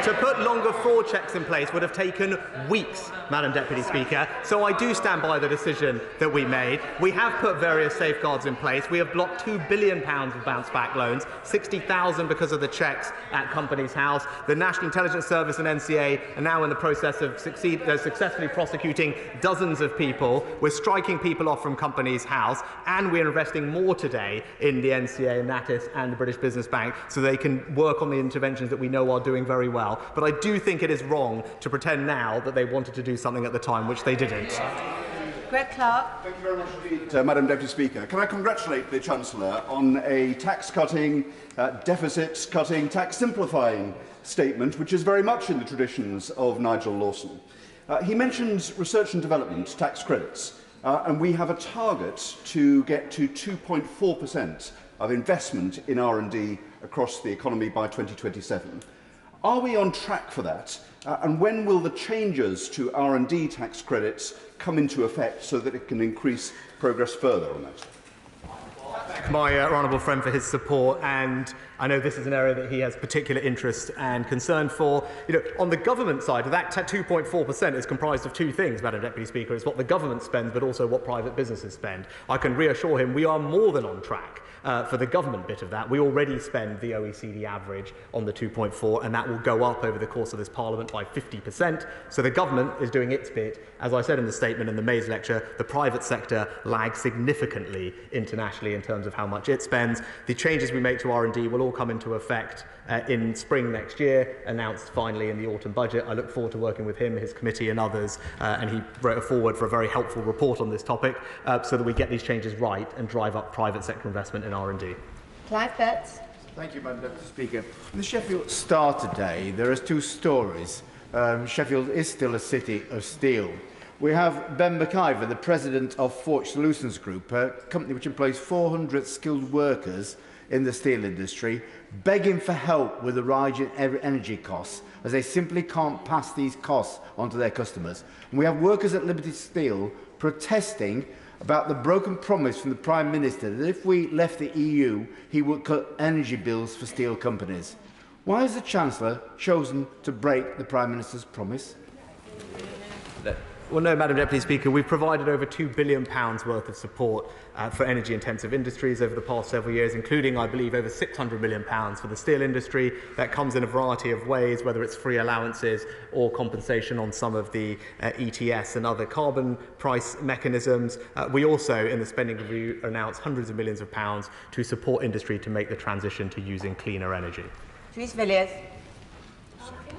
To put longer fraud checks in place would have taken weeks, Madam Deputy Speaker. So I do stand by the decision that we made. We have put various safeguards in place. We have blocked £2 billion of bounce-back loans, 60,000 because of the checks at Companies House. The National Intelligence Service and NCA are now in the process of successfully prosecuting dozens of people. We're striking people off from Companies House, and we're investing more today in the NCA, Natis and the British Business Bank so they can work on the interventions that we know are doing very well. But I do think it is wrong to pretend now that they wanted to do something at the time, which they didn't. Greg Clark. Thank you very much indeed, Madam Deputy Speaker. Can I congratulate the Chancellor on a tax-cutting, deficit-cutting, tax-simplifying statement, which is very much in the traditions of Nigel Lawson. He mentions research and development tax credits, and we have a target to get to 2.4% of investment in R&D across the economy by 2027. Are we on track for that? And when will the changes to R&D tax credits come into effect so that it can increase progress further on that? Thank my honourable friend for his support, and I know this is an area that he has particular interest and concern for. You know, on the government side, that 2.4% is comprised of two things, Madam Deputy Speaker. It's what the government spends, but also what private businesses spend. I can reassure him we are more than on track for the government bit of that. We already spend the OECD average on the 2.4, and that will go up over the course of this Parliament by 50%. So the government is doing its bit. As I said in the statement in the May's lecture, the private sector lags significantly internationally in terms of how much it spends. The changes we make to R&D will all come into effect in spring next year, announced finally in the autumn budget. I look forward to working with him, his committee and others, and he wrote a forward for a very helpful report on this topic so that we get these changes right and drive up private sector investment in R&D. Clive Betts. Thank you, Madam Deputy Speaker. In the Sheffield Star today, there are two stories. Sheffield is still a city of steel. we have Ben McIver, the president of Forge Solutions Group, a company which employs 400 skilled workers in the steel industry, begging for help with the rise in energy costs, as they simply can't pass these costs on to their customers. And we have workers at Liberty Steel protesting about the broken promise from the Prime Minister that if we left the EU, he would cut energy bills for steel companies. Why has the Chancellor chosen to break the Prime Minister's promise? Well, no, Madam Deputy Speaker, we've provided over £2 billion worth of support for energy-intensive industries over the past several years, including, I believe, over £600 million for the steel industry. That comes in a variety of ways, whether it's free allowances or compensation on some of the ETS and other carbon price mechanisms. We also, in the spending review, announced hundreds of millions of pounds to support industry to make the transition to using cleaner energy. Louise Villiers.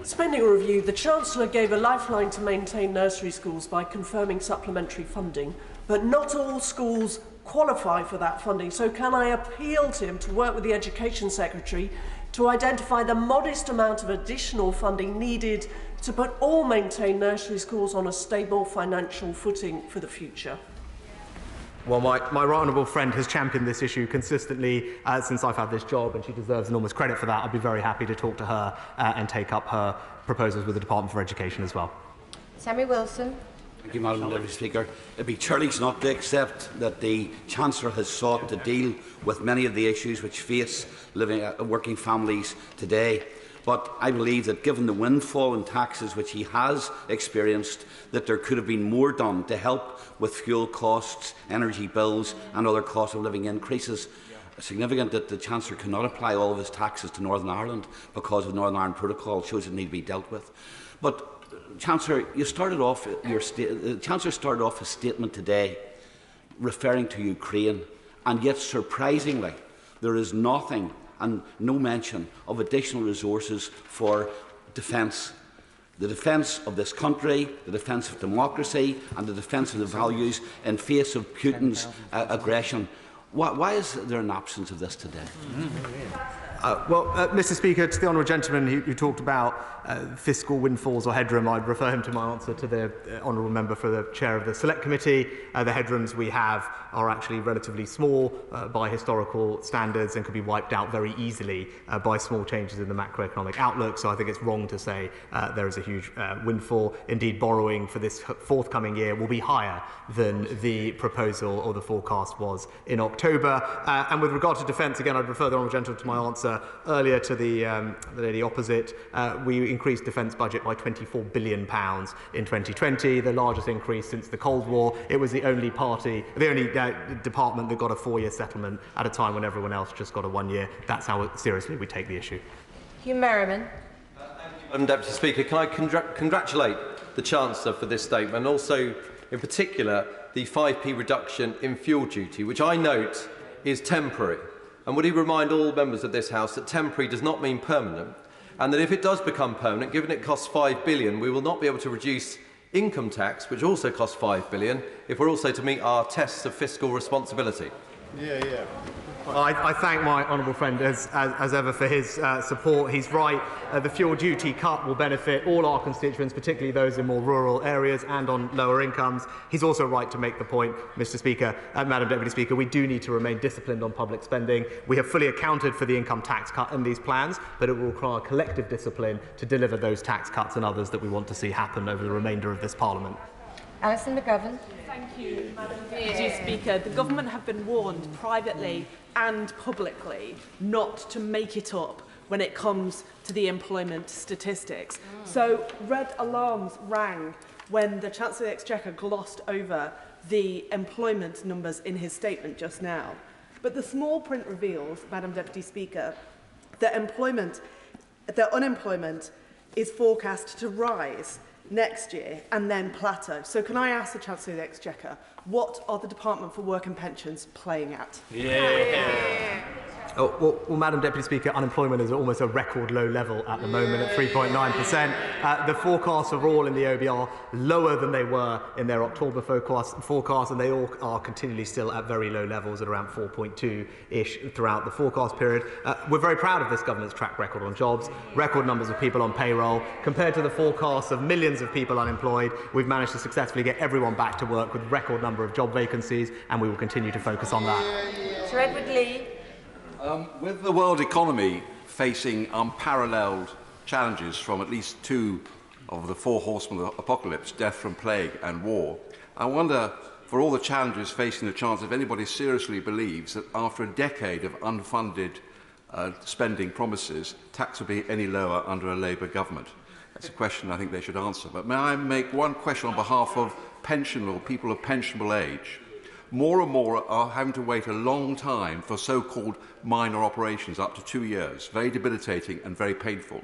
Spending review, the Chancellor gave a lifeline to maintain nursery schools by confirming supplementary funding, but not all schools qualify for that funding. So can I appeal to him to work with the Education Secretary to identify the modest amount of additional funding needed to put all maintained nursery schools on a stable financial footing for the future? Well, my right honourable friend has championed this issue consistently since I've had this job, and she deserves enormous credit for that. I'd be very happy to talk to her and take up her proposals with the Department for Education as well. Sammy Wilson. Thank you, Madam Deputy Speaker. It would be churlish not to accept that the Chancellor has sought to deal with many of the issues which face working families today. But I believe that given the windfall in taxes which he has experienced, that there could have been more done to help with fuel costs, energy bills and other cost of living increases. Significant that the Chancellor cannot apply all of his taxes to Northern Ireland because of Northern Ireland Protocol shows it need to be dealt with. But Chancellor, you started off the Chancellor started off his statement today referring to Ukraine, and yet surprisingly there is nothing and no mention of additional resources for defence. The defence of this country, the defence of democracy and the defence of the values in face of Putin's aggression. Why is there an absence of this today? Mr. Speaker, to the honourable gentleman who talked about fiscal windfalls or headroom, I'd refer him to my answer to the honourable member for the chair of the Select Committee. The headrooms we have are actually relatively small by historical standards and could be wiped out very easily by small changes in the macroeconomic outlook. So I think it's wrong to say there is a huge windfall. Indeed, borrowing for this forthcoming year will be higher than the proposal or the forecast was in October. And with regard to defence, again, I'd refer the honourable gentleman to my answer earlier to the lady opposite. We increased defence budget by £24 billion in 2020, the largest increase since the Cold War. It was the only department that got a 4-year settlement at a time when everyone else just got a 1-year. That's how seriously we take the issue. Hugh Merriman. Madam Deputy Speaker, can I congratulate the Chancellor for this statement, and also, in particular, the 5p reduction in fuel duty, which I note is temporary. And would he remind all members of this House that temporary does not mean permanent, and that if it does become permanent, given it costs £5 billion, we will not be able to reduce income tax, which also costs £5 billion, if we're also to meet our tests of fiscal responsibility? Well, I thank my honourable friend as ever for his support. He's right. The fuel duty cut will benefit all our constituents, particularly those in more rural areas and on lower incomes. He's also right to make the point, Mr. Speaker, Madam Deputy Speaker, we do need to remain disciplined on public spending. We have fully accounted for the income tax cut in these plans, but it will require collective discipline to deliver those tax cuts and others that we want to see happen over the remainder of this Parliament. Alison McGovern. Thank you, Madam Deputy Speaker. The government have been warned privately and publicly not to make it up when it comes to the employment statistics. So red alarms rang when the Chancellor of the Exchequer glossed over the employment numbers in his statement just now. But the small print reveals, Madam Deputy Speaker, that unemployment is forecast to rise next year and then plateau. So can I ask the Chancellor of the Exchequer, what are the Department for Work and Pensions playing at? Well, Madam Deputy Speaker, unemployment is at almost a record low level at the moment at 3.9%. The forecasts are all in the OBR lower than they were in their October forecast, and they all are continually still at very low levels at around 4.2-ish throughout the forecast period. We're very proud of this government's track record on jobs, record numbers of people on payroll. Compared to the forecasts of millions of people unemployed, we've managed to successfully get everyone back to work with a record number of job vacancies, and we will continue to focus on that. Sir Edward Lee. With the world economy facing unparalleled challenges from at least two of the four horsemen of the apocalypse, death from plague and war, I wonder, for all the challenges facing the Chancellor, if anybody seriously believes that after a decade of unfunded spending promises, tax will be any lower under a Labour government. That's a question I think they should answer. But may I make one question on behalf of pensionable people of pensionable age? More and more are having to wait a long time for so-called minor operations, up to 2 years, very debilitating and very painful.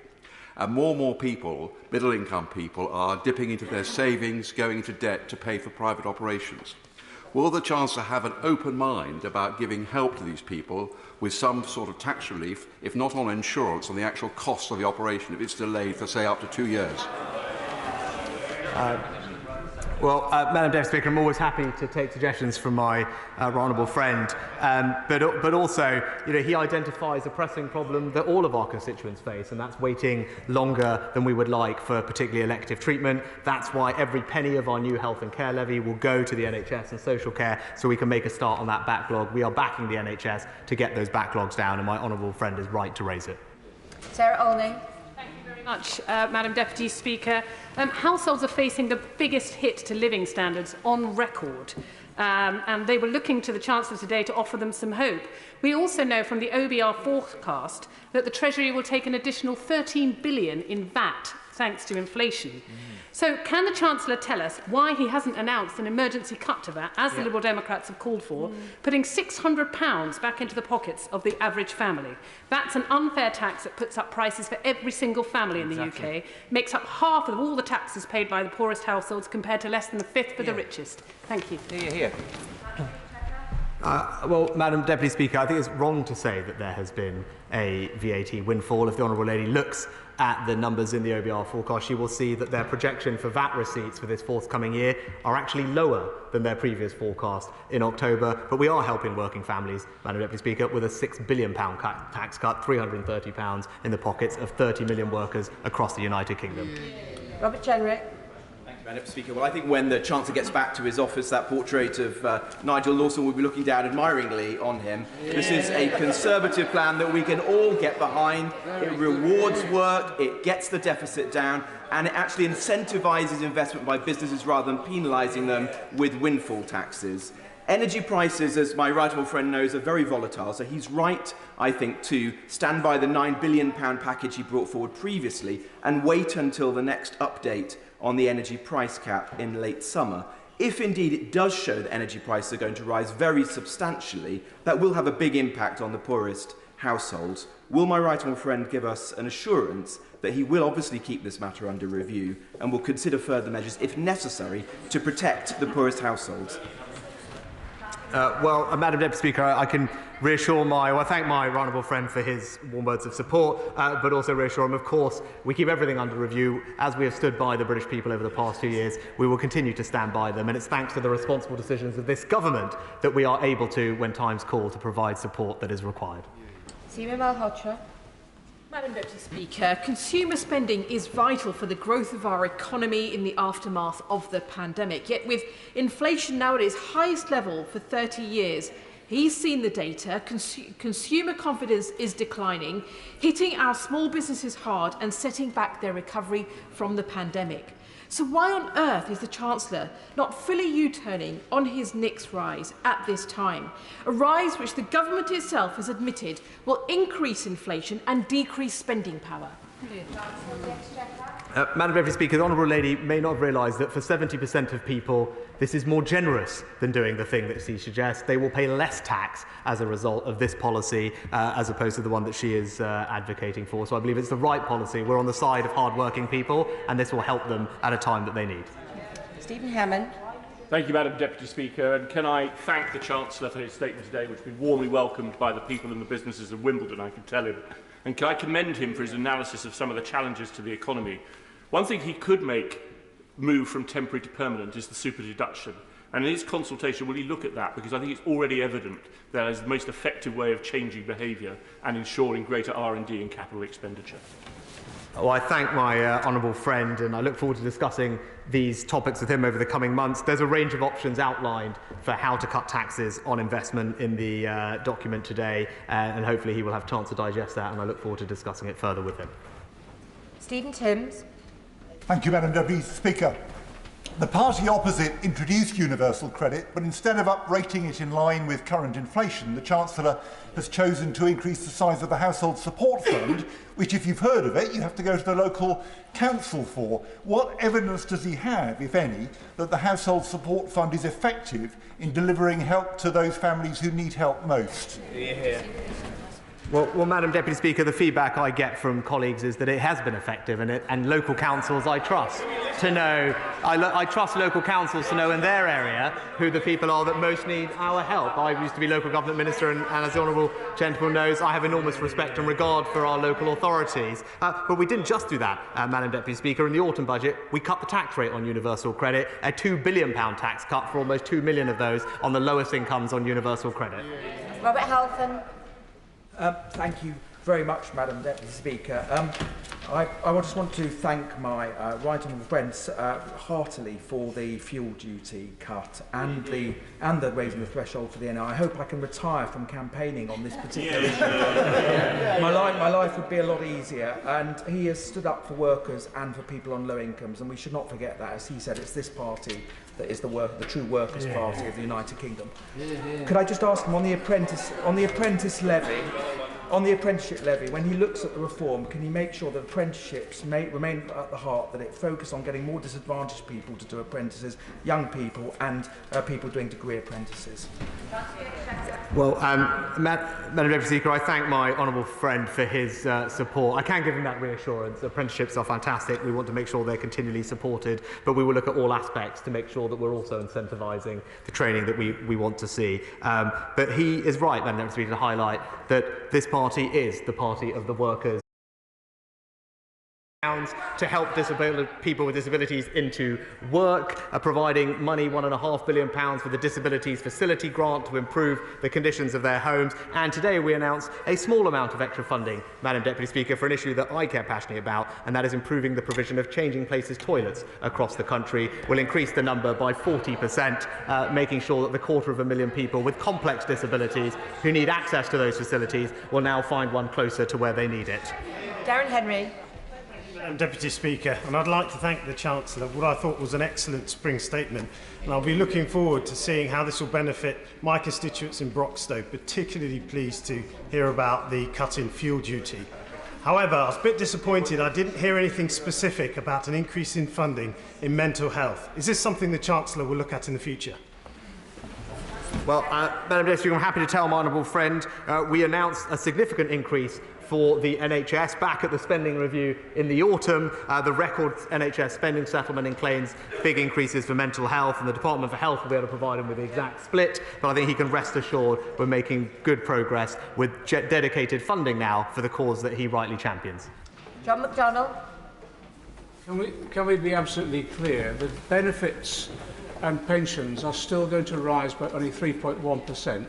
And more people, middle-income people, are dipping into their savings, going into debt to pay for private operations. Will the Chancellor have an open mind about giving help to these people with some sort of tax relief, if not on insurance, on the actual cost of the operation, if it's delayed for, say, up to 2 years? Madam Deputy Speaker, I'm always happy to take suggestions from my honourable friend, but also, he identifies a pressing problem that all of our constituents face, and that's waiting longer than we would like for particularly elective treatment. That's why every penny of our new health and care levy will go to the NHS and social care, so we can make a start on that backlog. We are backing the NHS to get those backlogs down, and my honourable friend is right to raise it. Sarah Olney. Much, Madam Deputy Speaker. Households are facing the biggest hit to living standards on record, and they were looking to the Chancellor today to offer them some hope. We also know from the OBR forecast that the Treasury will take an additional $13 billion in VAT thanks to inflation. So can the Chancellor tell us why he hasn't announced an emergency cut to that, as the Liberal Democrats have called for, putting £600 back into the pockets of the average family? That's an unfair tax that puts up prices for every single family in the UK, makes up half of all the taxes paid by the poorest households compared to less than a fifth for the richest. Thank you. Madam Deputy Speaker, I think it's wrong to say that there has been a VAT windfall. If the Honourable Lady looks at the numbers in the OBR forecast, she will see that their projection for VAT receipts for this forthcoming year are actually lower than their previous forecast in October. But we are helping working families, Madam Deputy Speaker, with a £6 billion tax cut, £330 in the pockets of 30 million workers across the United Kingdom. Robert Jenrick. Madam Speaker, well, I think when the Chancellor gets back to his office, that portrait of Nigel Lawson will be looking down admiringly on him. This is a Conservative plan that we can all get behind. It rewards work, it gets the deficit down, and it actually incentivises investment by businesses rather than penalising them with windfall taxes. Energy prices, as my right honourable friend knows, are very volatile, so he's right, I think, to stand by the £9 billion package he brought forward previously and wait until the next update on the energy price cap in late summer. If indeed it does show that energy prices are going to rise very substantially, that will have a big impact on the poorest households. Will my right honourable friend give us an assurance that he will obviously keep this matter under review and will consider further measures, if necessary, to protect the poorest households? Madam Deputy Speaker, I can reassure thank my honourable friend for his warm words of support, but also reassure him, of course, we keep everything under review. As we have stood by the British people over the past 2 years, we will continue to stand by them, and it's thanks to the responsible decisions of this government that we are able to, when times call, to provide support that is required. Seema Malhotra. Madam Deputy Speaker, consumer spending is vital for the growth of our economy in the aftermath of the pandemic. Yet with inflation now at its highest level for 30 years, he's seen the data, consumer confidence is declining, hitting our small businesses hard and setting back their recovery from the pandemic. So why on earth is the Chancellor not fully U-turning on his NICS rise at this time? A rise which the government itself has admitted will increase inflation and decrease spending power. Madam Deputy Speaker, the Honourable Lady may not have realised that for 70% of people, this is more generous than doing the thing that she suggests. They will pay less tax as a result of this policy, as opposed to the one that she is advocating for. So I believe it's the right policy. We're on the side of hard-working people, and this will help them at a time that they need. Stephen Hammond. Thank you, Madam Deputy Speaker. And can I thank the Chancellor for his statement today, which has been warmly welcomed by the people and the businesses of Wimbledon, I can tell him. And can I commend him for his analysis of some of the challenges to the economy. One thing he could move from temporary to permanent is the super deduction. And in his consultation, will he look at that? Because I think it's already evident that is the most effective way of changing behaviour and ensuring greater R&D and capital expenditure. Well, I thank my honourable friend, and I look forward to discussing these topics with him over the coming months. There's a range of options outlined for how to cut taxes on investment in the document today, and hopefully he will have a chance to digest that, and I look forward to discussing it further with him. Stephen Timms. Thank you, Madam Deputy Speaker. The party opposite introduced universal credit, but instead of uprating it in line with current inflation, the Chancellor has chosen to increase the size of the Household Support Fund, which, if you've heard of it, you have to go to the local council for. What evidence does he have, if any, that the Household Support Fund is effective in delivering help to those families who need help most? Yeah. Well, Madam Deputy Speaker, the feedback I get from colleagues is that it has been effective, and local councils I trust to know. I trust local councils to know in their area who the people are that most need our help. I used to be local government minister, and as the honourable gentleman knows, I have enormous respect and regard for our local authorities. But we didn't just do that, Madam Deputy Speaker. In the autumn budget, we cut the tax rate on universal credit, a £2 billion tax cut for almost 2 million of those on the lowest incomes on universal credit. Robert Halfon. Thank you very much, Madam Deputy Speaker. I just want to thank my right honourable friends heartily for the fuel duty cut and the raising the threshold for the NI. I hope I can retire from campaigning on this particular issue. My life would be a lot easier, and he has stood up for workers and for people on low incomes, and we should not forget that. As he said, it's this party that is the true workers' party of the United Kingdom. Could I just ask him on the apprenticeship levy, when he looks at the reform, can he make sure that apprenticeships remain at the heart, that it focus on getting more disadvantaged people to do apprentices, young people and people doing degree apprentices? Well, Madam Deputy Speaker, I thank my honourable friend for his support. I can give him that reassurance. Apprenticeships are fantastic. We want to make sure they're continually supported, but we will look at all aspects to make sure that we're also incentivising the training that we want to see. But he is right, Madam Deputy Speaker, to highlight that this party is the party of the workers. To help people with disabilities into work, providing money, £1.5 billion for the Disabilities Facility Grant to improve the conditions of their homes. And today we announced a small amount of extra funding, Madam Deputy Speaker, for an issue that I care passionately about, and that is improving the provision of changing places toilets across the country. We'll increase the number by 40%, making sure that the 250,000 people with complex disabilities who need access to those facilities will now find one closer to where they need it. Darren Henry. Madam Deputy Speaker, and I'd like to thank the Chancellor for what I thought was an excellent spring statement, and I'll be looking forward to seeing how this will benefit my constituents in Broxtowe, particularly pleased to hear about the cut in fuel duty. However, I was a bit disappointed I didn't hear anything specific about an increase in funding in mental health. Is this something the Chancellor will look at in the future? Well, Madam Deputy Speaker, I'm happy to tell my honourable friend we announced a significant increase for the NHS back at the spending review in the autumn. The record NHS spending settlement includes big increases for mental health, and the Department for Health will be able to provide him with the exact split, but I think he can rest assured we're making good progress with dedicated funding now for the cause that he rightly champions. John McDonnell. Can we be absolutely clear that benefits and pensions are still going to rise by only 3.1%,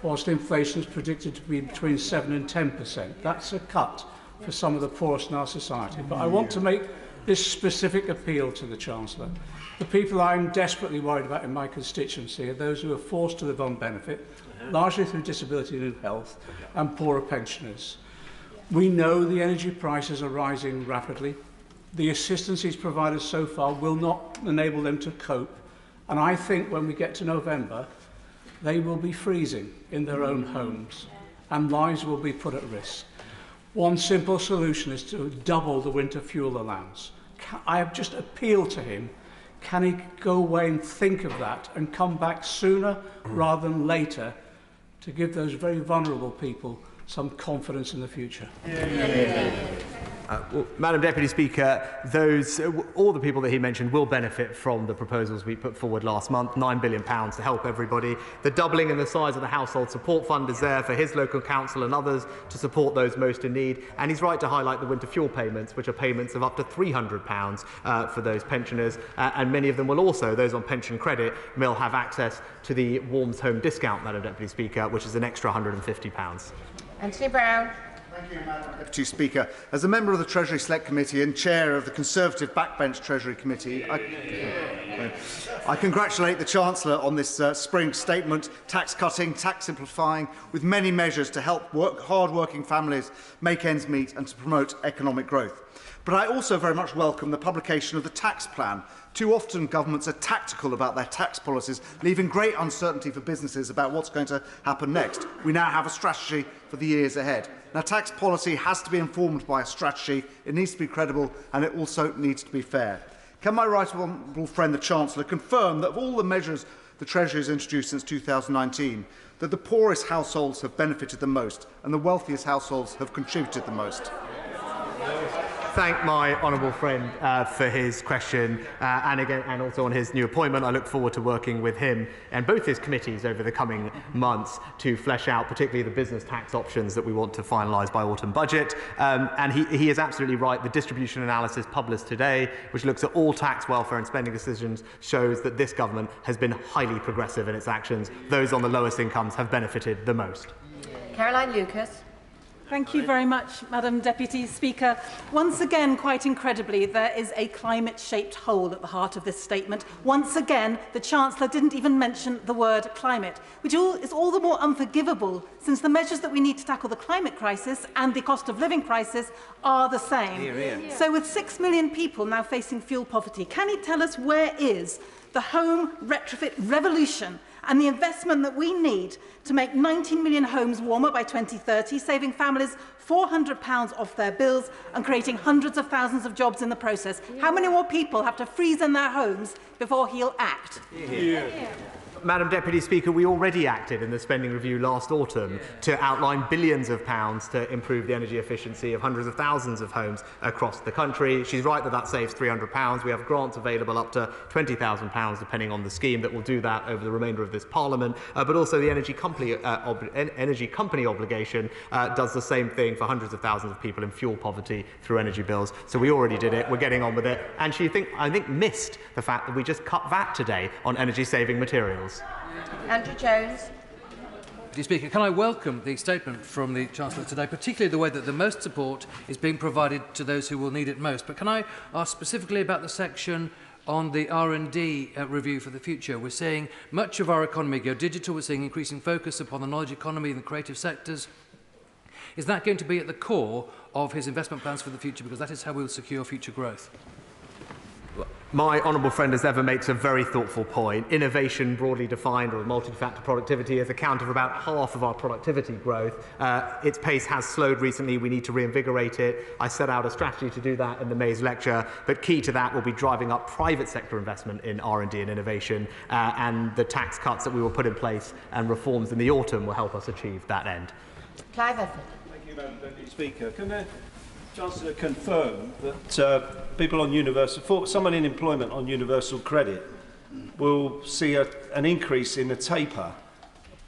whilst inflation is predicted to be between 7 and 10%. That's a cut for some of the poorest in our society. But I want to make this specific appeal to the Chancellor. The people I'm desperately worried about in my constituency are those who are forced to live on benefit, largely through disability and health, and poorer pensioners. We know the energy prices are rising rapidly. The assistance he's provided so far will not enable them to cope. And I think when we get to November, they will be freezing in their own homes and lives will be put at risk. One simple solution is to double the winter fuel allowance. I have just appealed to him. Can he go away and think of that and come back sooner rather than later to give those very vulnerable people some confidence in the future? Well, Madam Deputy Speaker, all the people that he mentioned will benefit from the proposals we put forward last month, £9 billion to help everybody. The doubling in the size of the household support fund is there for his local council and others to support those most in need. And he's right to highlight the winter fuel payments, which are payments of up to £300 for those pensioners. And many of them will also, those on pension credit, will have access to the Warms Home discount, Madam Deputy Speaker, which is an extra £150. Anthony Brown. Thank you, Madam Deputy Speaker. As a member of the Treasury Select Committee and chair of the Conservative Backbench Treasury Committee, I congratulate the Chancellor on this spring statement, tax cutting, tax simplifying, with many measures to help hard-working families make ends meet and to promote economic growth. But I also very much welcome the publication of the tax plan. Too often governments are tactical about their tax policies, leaving great uncertainty for businesses about what's going to happen next. We now have a strategy for the years ahead. Now, tax policy has to be informed by a strategy, it needs to be credible, and it also needs to be fair. Can my right honourable friend, the Chancellor, confirm that of all the measures the Treasury has introduced since 2019, that the poorest households have benefited the most and the wealthiest households have contributed the most? Thank my honourable friend for his question and also on his new appointment. I look forward to working with him and both his committees over the coming months to flesh out particularly the business tax options that we want to finalise by autumn budget. And he is absolutely right. The distribution analysis published today, which looks at all tax, welfare and spending decisions, shows that this government has been highly progressive in its actions. Those on the lowest incomes have benefited the most. Caroline Lucas. Thank you very much, Madam Deputy Speaker. Once again, quite incredibly, there is a climate-shaped hole at the heart of this statement. Once again, the Chancellor didn't even mention the word climate, which is all the more unforgivable since the measures that we need to tackle the climate crisis and the cost of living crisis are the same. Hear, hear. So with 6 million people now facing fuel poverty, can he tell us where is the home retrofit revolution and the investment that we need to make 19 million homes warmer by 2030, saving families £400 off their bills and creating hundreds of thousands of jobs in the process? How many more people have to freeze in their homes before he'll act? Madam Deputy Speaker, we already acted in the spending review last autumn to outline billions of pounds to improve the energy efficiency of hundreds of thousands of homes across the country. She's right that that saves £300. We have grants available up to £20,000 depending on the scheme that will do that over the remainder of this Parliament. But also the energy company obligation does the same thing for hundreds of thousands of people in fuel poverty through energy bills. So we already did it. We're getting on with it. And I think missed the fact that we just cut VAT today on energy-saving materials. Andrew Jones. Mr. Speaker, can I welcome the statement from the Chancellor today, particularly the way that the most support is being provided to those who will need it most. But can I ask specifically about the section on the R&D review for the future? We're seeing much of our economy go digital. We're seeing increasing focus upon the knowledge economy and the creative sectors. Is that going to be at the core of his investment plans for the future? Because that is how we will secure future growth. My honourable friend, as ever, makes a very thoughtful point. Innovation, broadly defined, or multi-factor productivity, has accounted for about half of our productivity growth. Its pace has slowed recently. We need to reinvigorate it. I set out a strategy to do that in the May's lecture, but key to that will be driving up private sector investment in R&D and innovation, and the tax cuts that we will put in place and reforms in the autumn will help us achieve that end. Clive Efford. Thank you, Madam Deputy Speaker. Can the Chancellor confirm that people on someone in employment on universal credit will see an increase in the taper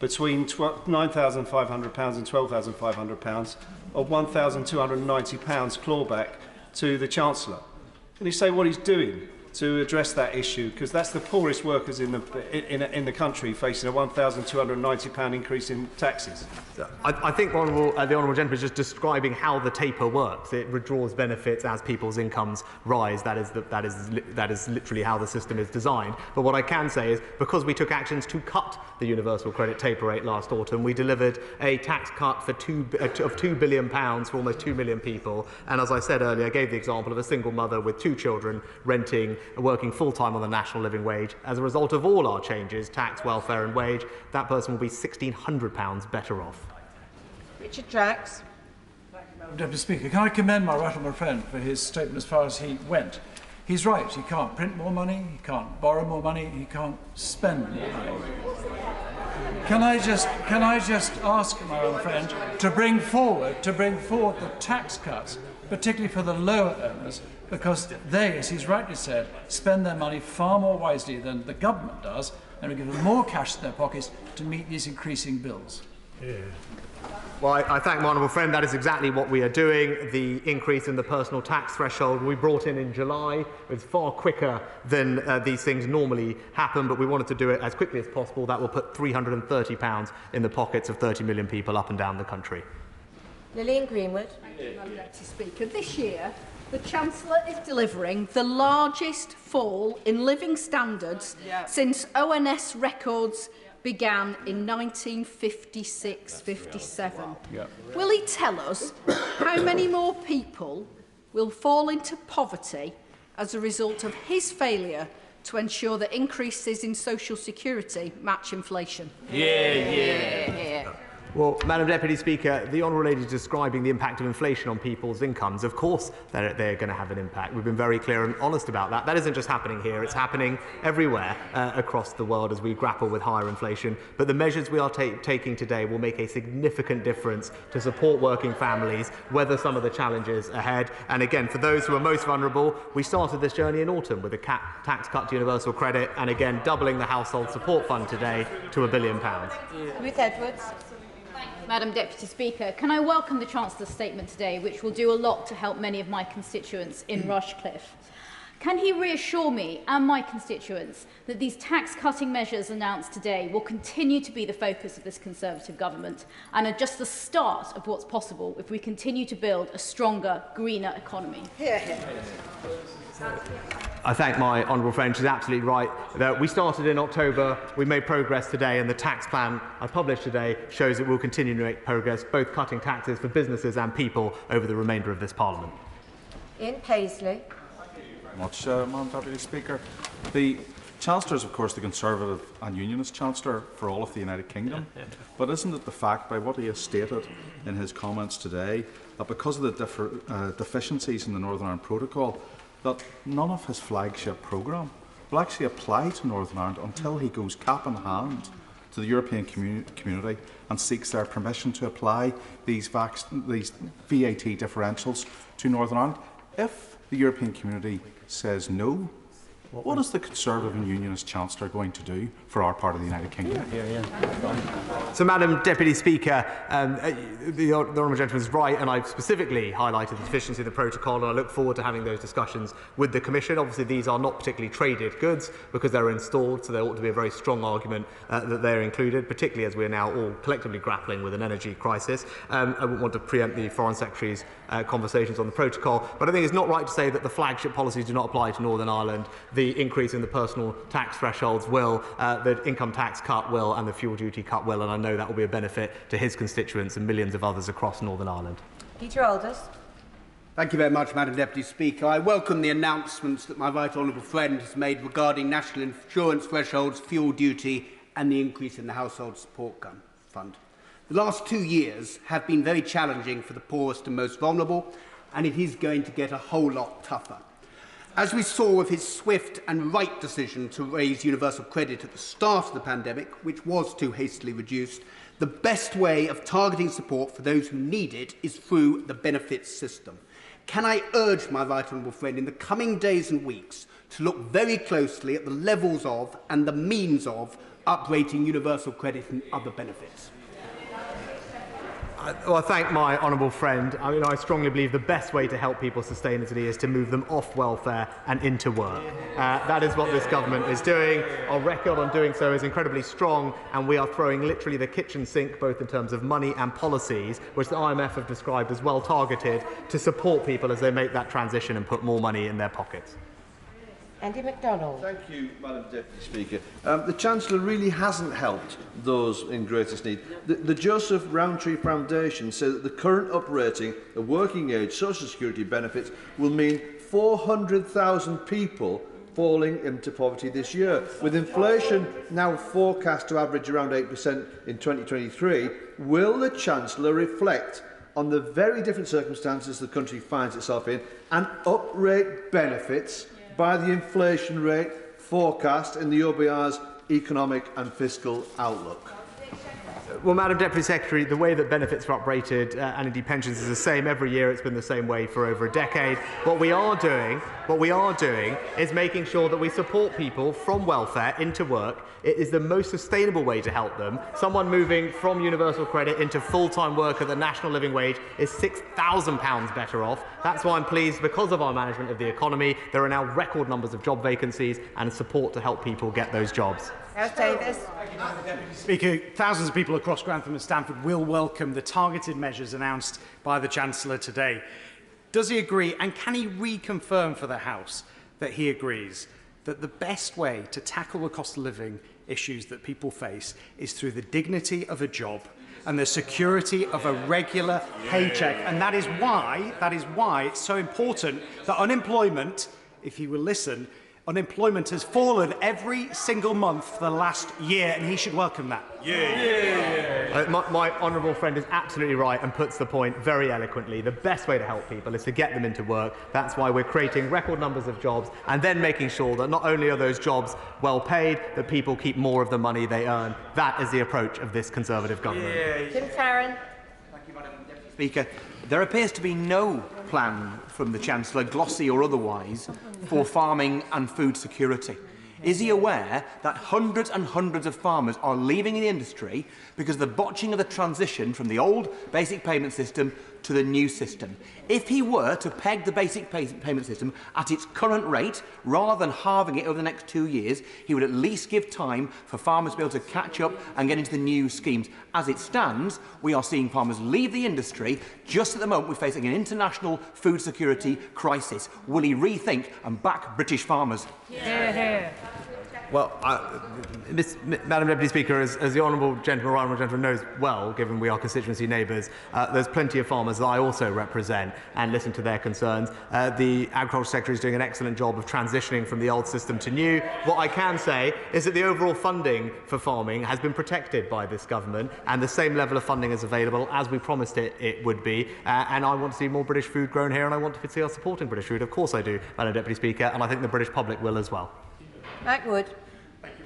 between £9,500 and £12,500 of £1,290 clawback to the Chancellor? Can he say what he's doing to address that issue? Because that's the poorest workers in the country facing a £1,290 increase in taxes. I think the Honourable Gentleman is just describing how the taper works. It withdraws benefits as people's incomes rise. That is literally how the system is designed. But what I can say is, because we took actions to cut the universal credit taper rate last autumn, we delivered a tax cut of £2 billion for almost 2 million people. And as I said earlier, I gave the example of a single mother with 2 children working full-time on the national living wage. As a result of all our changes, tax, welfare and wage, that person will be £1,600 better off. Richard Drax. Madam Deputy Speaker, can I commend my right honourable friend for his statement as far as he went? He's right, he can't print more money, he can't borrow more money, he can't spend more money. Can I just ask my own friend to bring forward the tax cuts particularly for the lower earners, because they, as he's rightly said, spend their money far more wisely than the government does, and will give them more cash in their pockets to meet these increasing bills. Well, I thank my honourable friend. That is exactly what we are doing. The increase in the personal tax threshold we brought in July. It's far quicker than these things normally happen, but we wanted to do it as quickly as possible. That will put £330 in the pockets of 30 million people up and down the country. Lillian Greenwood. Thank you, Madam Deputy Speaker. This year, the Chancellor is delivering the largest fall in living standards since ONS records began in 1956-57. Will he tell us how many more people will fall into poverty as a result of his failure to ensure that increases in social security match inflation? Well, Madam Deputy Speaker, the Honourable Lady is describing the impact of inflation on people's incomes. Of course they're going to have an impact. We've been very clear and honest about that. That isn't just happening here, it's happening everywhere across the world as we grapple with higher inflation. But the measures we are taking today will make a significant difference to support working families, weather some of the challenges ahead. And again, for those who are most vulnerable, we started this journey in autumn with a tax cut to universal credit and again doubling the household support fund today to £1 billion. Ruth Edwards. Madam Deputy Speaker, can I welcome the Chancellor's statement today, which will do a lot to help many of my constituents in Rushcliffe. Can he reassure me and my constituents that these tax-cutting measures announced today will continue to be the focus of this Conservative government and are just the start of what's possible if we continue to build a stronger, greener economy? I thank my honourable friend. She's absolutely right. We started in October, we made progress today, and the tax plan I published today shows that we'll continue to make progress, both cutting taxes for businesses and people over the remainder of this Parliament. Ian Paisley. Much, Madam Deputy Speaker. The Chancellor is, of course, the Conservative and Unionist Chancellor for all of the United Kingdom. But isn't it the fact, by what he has stated in his comments today, that because of the deficiencies in the Northern Ireland Protocol, that none of his flagship programme will actually apply to Northern Ireland until he goes cap in hand to the European community and seeks their permission to apply these VAT differentials to Northern Ireland? If the European community says no, what is the Conservative and Unionist Chancellor going to do for our part of the United Kingdom? So, Madam Deputy Speaker, the Honourable Gentleman is right, and I've specifically highlighted the deficiency of the protocol, and I look forward to having those discussions with the Commission. Obviously, these are not particularly traded goods because they're installed, so there ought to be a very strong argument that they're included, particularly as we're now all collectively grappling with an energy crisis. I wouldn't want to preempt the Foreign Secretary's conversations on the protocol, but I think it's not right to say that the flagship policies do not apply to Northern Ireland. The increase in the personal tax thresholds will, the income tax cut will, and the fuel duty cut will, and I know that will be a benefit to his constituents and millions of others across Northern Ireland. Peter Alders. Thank you very much, Madam Deputy Speaker. I welcome the announcements that my right honourable friend has made regarding national insurance thresholds, fuel duty and the increase in the household support fund. The last 2 years have been very challenging for the poorest and most vulnerable, and it is going to get a whole lot tougher. As we saw with his swift and right decision to raise universal credit at the start of the pandemic, which was too hastily reduced, the best way of targeting support for those who need it is through the benefits system. Can I urge my right honourable friend in the coming days and weeks to look very closely at the levels of and the means of uprating universal credit and other benefits? Well, I thank my honourable friend. I strongly believe the best way to help people sustainably is to move them off welfare and into work. That is what this government is doing. Our record on doing so is incredibly strong, and we are throwing literally the kitchen sink, both in terms of money and policies, which the IMF have described as well targeted, to support people as they make that transition and put more money in their pockets. Andy MacDonald. Thank you, Madam Deputy Speaker. The Chancellor really hasn't helped those in greatest need. The Joseph Rowntree Foundation says that the current uprating of working age social security benefits will mean 400,000 people falling into poverty this year. With inflation now forecast to average around 8% in 2023, will the Chancellor reflect on the very different circumstances the country finds itself in and uprate benefits by the inflation rate forecast in the OBR's economic and fiscal outlook? Well, Madam Deputy Secretary, the way that benefits are uprated and indeed pensions is the same every year. It's been the same way for over a decade. What we are doing is making sure that we support people from welfare into work. It is the most sustainable way to help them. Someone moving from universal credit into full-time work at the national living wage is £6,000 better off. That's why I'm pleased, because of our management of the economy, there are now record numbers of job vacancies and support to help people get those jobs. Davis. Speaker, thousands of people across Grantham and Stamford will welcome the targeted measures announced by the Chancellor today. Does he agree, and can he reconfirm for the House that he agrees that the best way to tackle the cost of living issues that people face is through the dignity of a job and the security of a regular paycheck? And that is why it's so important that unemployment, if he will listen, unemployment has fallen every single month for the last year, and he should welcome that. My honourable friend is absolutely right and puts the point very eloquently. The best way to help people is to get them into work. That's why we're creating record numbers of jobs and then making sure that not only are those jobs well paid, that people keep more of the money they earn. That is the approach of this Conservative government. Tim Farron. Speaker, there appears to be no plan from the Chancellor, glossy or otherwise, for farming and food security. Is he aware that hundreds and hundreds of farmers are leaving the industry because of the botching of the transition from the old basic payment system to the new system? If he were to peg the basic payment system at its current rate, rather than halving it over the next 2 years, he would at least give time for farmers to be able to catch up and get into the new schemes. As it stands, we are seeing farmers leave the industry just at the moment we're facing an international food security crisis. Will he rethink and back British farmers? Well, Madam Deputy Speaker, as the honourable gentleman knows well, given we are constituency neighbours, there's plenty of farmers that I also represent and listen to their concerns. The Agriculture Secretary is doing an excellent job of transitioning from the old system to new. What I can say is that the overall funding for farming has been protected by this government, and the same level of funding is available as we promised it would be. And I want to see more British food grown here, and I want to see us supporting British food. Of course I do, Madam Deputy Speaker, and I think the British public will as well. Mike Wood.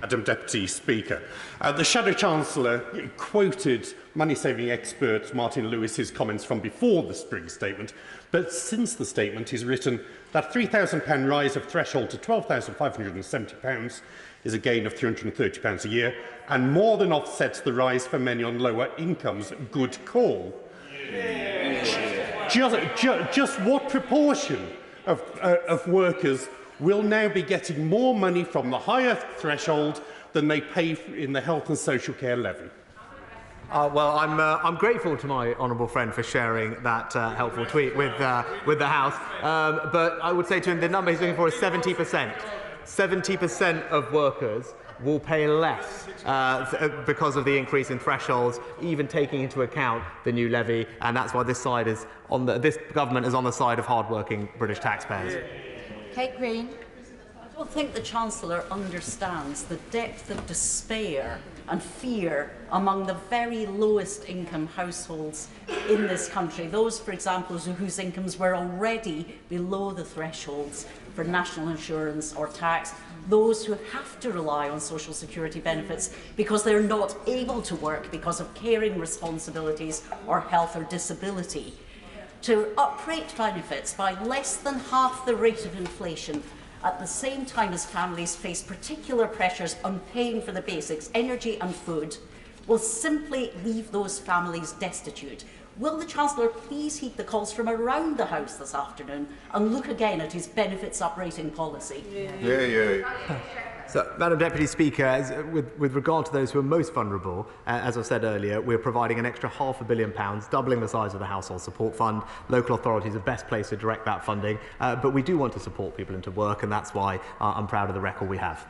Madam Deputy Speaker, the Shadow Chancellor quoted money-saving expert Martin Lewis's comments from before the spring statement, but since the statement he's written that £3,000 rise of threshold to £12,570 is a gain of £330 a year and more than offsets the rise for many on lower incomes. Good call. Just what proportion of workers will now be getting more money from the higher threshold than they pay in the health and social care levy? Well, I'm grateful to my honourable friend for sharing that helpful tweet with the House. But I would say to him the number he's looking for is 70%. 70% of workers will pay less because of the increase in thresholds, even taking into account the new levy, and that's why this government is on the side of hard-working British taxpayers. Kate Green. I don't think the Chancellor understands the depth of despair and fear among the very lowest income households in this country. Those, for example, whose incomes were already below the thresholds for national insurance or tax. Those who have to rely on social security benefits because they're not able to work because of caring responsibilities or health or disability. To uprate benefits by less than half the rate of inflation at the same time as families face particular pressures on paying for the basics, energy and food, will simply leave those families destitute. Will the Chancellor please heed the calls from around the House this afternoon and look again at his benefits uprating policy? So, Madam Deputy Speaker, with regard to those who are most vulnerable, as I said earlier, we're providing an extra £500 million, doubling the size of the Household Support Fund. Local authorities are best placed to direct that funding, but we do want to support people into work, and that's why I'm proud of the record we have.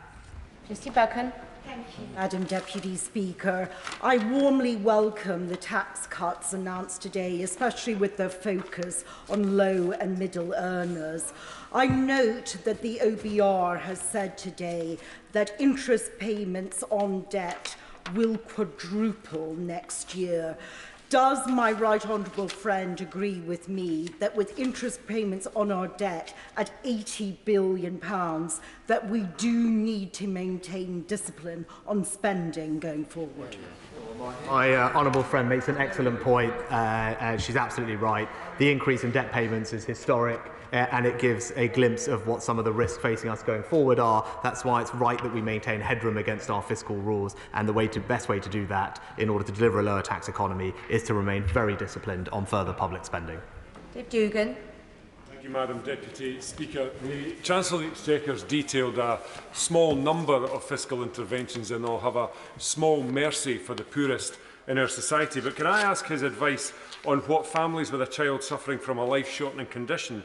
Christy Buchan. Thank you, Madam Deputy Speaker. I warmly welcome the tax cuts announced today, especially with the focus on low and middle earners. I note that the OBR has said today that interest payments on debt will quadruple next year. Does my right honourable friend agree with me that with interest payments on our debt at £80 billion, that we do need to maintain discipline on spending going forward? My honourable friend makes an excellent point. She's absolutely right. The increase in debt payments is historic. And it gives a glimpse of what some of the risks facing us going forward are. That's why it's right that we maintain headroom against our fiscal rules, and the best way to do that in order to deliver a lower tax economy is to remain very disciplined on further public spending. Dave Dugan. Thank you, Madam Deputy Speaker. The Chancellor of the Exchequer has detailed a small number of fiscal interventions, and they'll have a small mercy for the poorest in our society. But can I ask his advice on what families with a child suffering from a life-shortening condition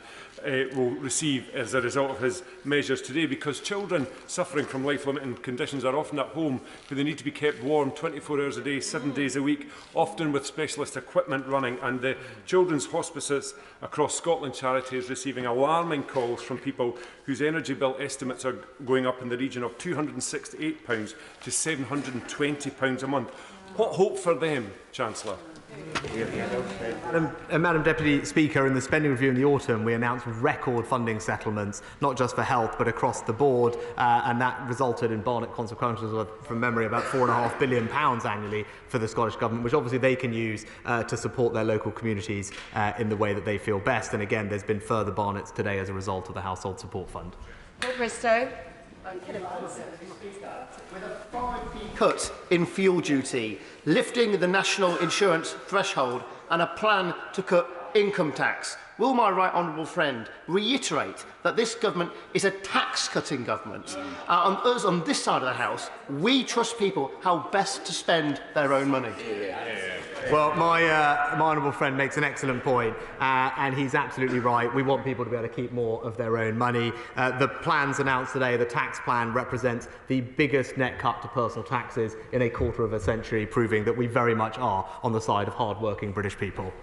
will receive as a result of his measures today? Because children suffering from life-limiting conditions are often at home, where they need to be kept warm 24 hours a day, 7 days a week, often with specialist equipment running. And the children's hospices across Scotland Charity is receiving alarming calls from people whose energy bill estimates are going up in the region of £268 to £720 a month. What hope for them, Chancellor? Madam Deputy Speaker, in the spending review in the autumn, we announced record funding settlements, not just for health, but across the board, and that resulted in Barnett consequences of, from memory, about £4.5 billion annually for the Scottish Government, which obviously they can use to support their local communities in the way that they feel best. And again, there's been further Barnetts today as a result of the Household Support Fund. Paul Bristow. With a 5p cut in fuel duty, lifting the national insurance threshold and a plan to cut income tax, will my right honourable friend reiterate that this government is a tax-cutting government? On us, on this side of the House, we trust people how best to spend their own money. Well, my honourable friend makes an excellent point, and he's absolutely right. We want people to be able to keep more of their own money. The plans announced today, the tax plan, represents the biggest net cut to personal taxes in a quarter of a century, proving that we very much are on the side of hard-working British people.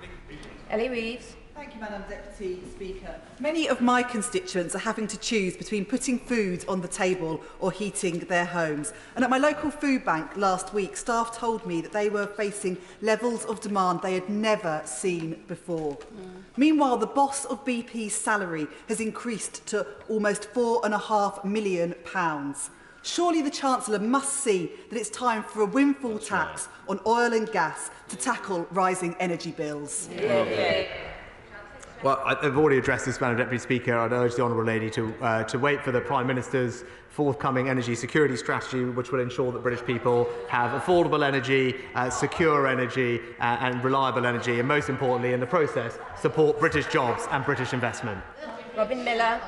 Ellie Reeves. Thank you, Madam Deputy Speaker. Many of my constituents are having to choose between putting food on the table or heating their homes. And at my local food bank last week, staff told me that they were facing levels of demand they had never seen before. Meanwhile, the boss of BP's salary has increased to almost £4.5 million. Surely the Chancellor must see that it's time for a windfall tax on oil and gas to tackle rising energy bills. Well, I've already addressed this, Madam Deputy Speaker. I'd urge the Honourable Lady to wait for the Prime Minister's forthcoming energy security strategy, which will ensure that British people have affordable energy, secure energy and reliable energy, and most importantly, in the process, support British jobs and British investment. Robin Miller.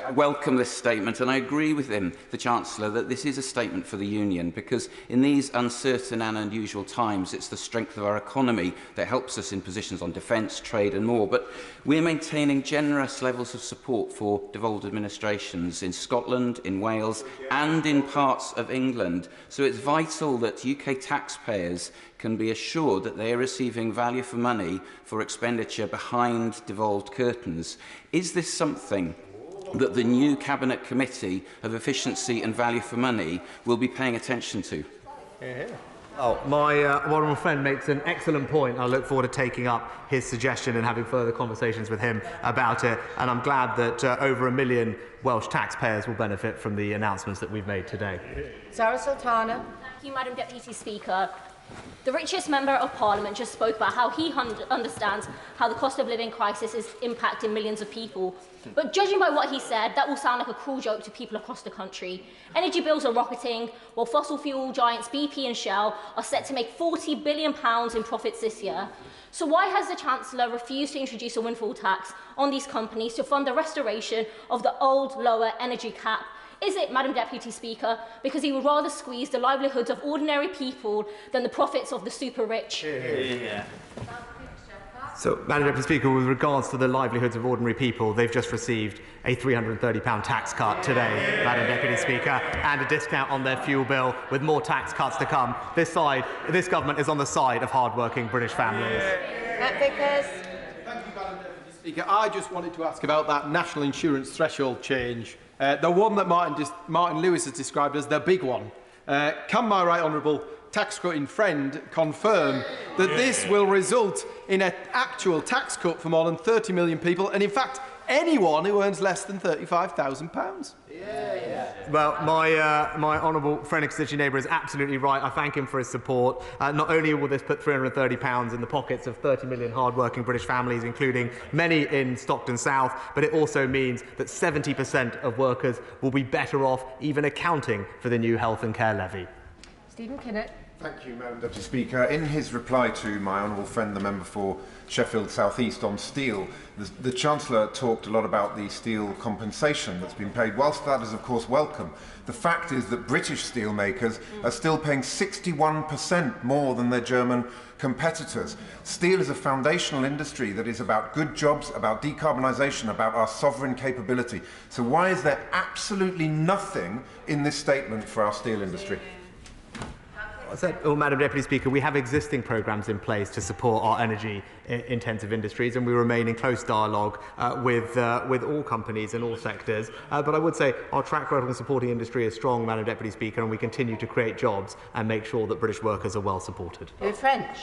I welcome this statement, and I agree with him, the Chancellor, that this is a statement for the Union, because in these uncertain and unusual times, it's the strength of our economy that helps us in positions on defence, trade and more. But we're maintaining generous levels of support for devolved administrations in Scotland, in Wales and in parts of England. So it's vital that UK taxpayers can be assured that they are receiving value for money for expenditure behind devolved curtains. Is this something that the new Cabinet Committee of Efficiency and Value for Money will be paying attention to? Oh, my honourable friend makes an excellent point. I look forward to taking up his suggestion and having further conversations with him about it. And I'm glad that over 1 million Welsh taxpayers will benefit from the announcements that we've made today. Zara Sultana. Thank you, Madam Deputy Speaker. The richest member of Parliament just spoke about how he understands how the cost of living crisis is impacting millions of people. But judging by what he said, that will sound like a cruel joke to people across the country. Energy bills are rocketing, while fossil fuel giants BP and Shell are set to make £40 billion in profits this year. So why has the Chancellor refused to introduce a windfall tax on these companies to fund the restoration of the old, lower energy cap? Is it, Madam Deputy Speaker, because he would rather squeeze the livelihoods of ordinary people than the profits of the super rich? So, Madam Deputy Speaker, with regards to the livelihoods of ordinary people, they've just received a £330 tax cut today, Madam Deputy Speaker, and a discount on their fuel bill, with more tax cuts to come. This government is on the side of hard-working British families. Matt Vickers. Thank you, Madam Deputy Speaker. I just wanted to ask about that national insurance threshold change. The one that Martin Lewis has described as the big one. Can my right honourable tax-cutting friend confirm that this will result in an actual tax cut for more than 30 million people, and in fact anyone who earns less than £35,000. Well, my honourable friend and constituent neighbour is absolutely right. I thank him for his support. Not only will this put £330 in the pockets of 30 million hard-working British families, including many in Stockton South, but it also means that 70% of workers will be better off even accounting for the new health and care levy. Stephen Kinnett. Thank you, Madam Deputy Speaker. In his reply to my honourable friend, the member for Sheffield South East on steel, the Chancellor talked a lot about the steel compensation that's been paid. Whilst that is of course welcome, the fact is that British steelmakers are still paying 61% more than their German competitors. Steel is a foundational industry that is about good jobs, about decarbonisation, about our sovereign capability. So why is there absolutely nothing in this statement for our steel industry? Well, Madam Deputy Speaker, we have existing programmes in place to support our energy-intensive industries, and we remain in close dialogue with all companies in all sectors. But I would say our track record in supporting industry is strong, Madam Deputy Speaker, and we continue to create jobs and make sure that British workers are well supported. French.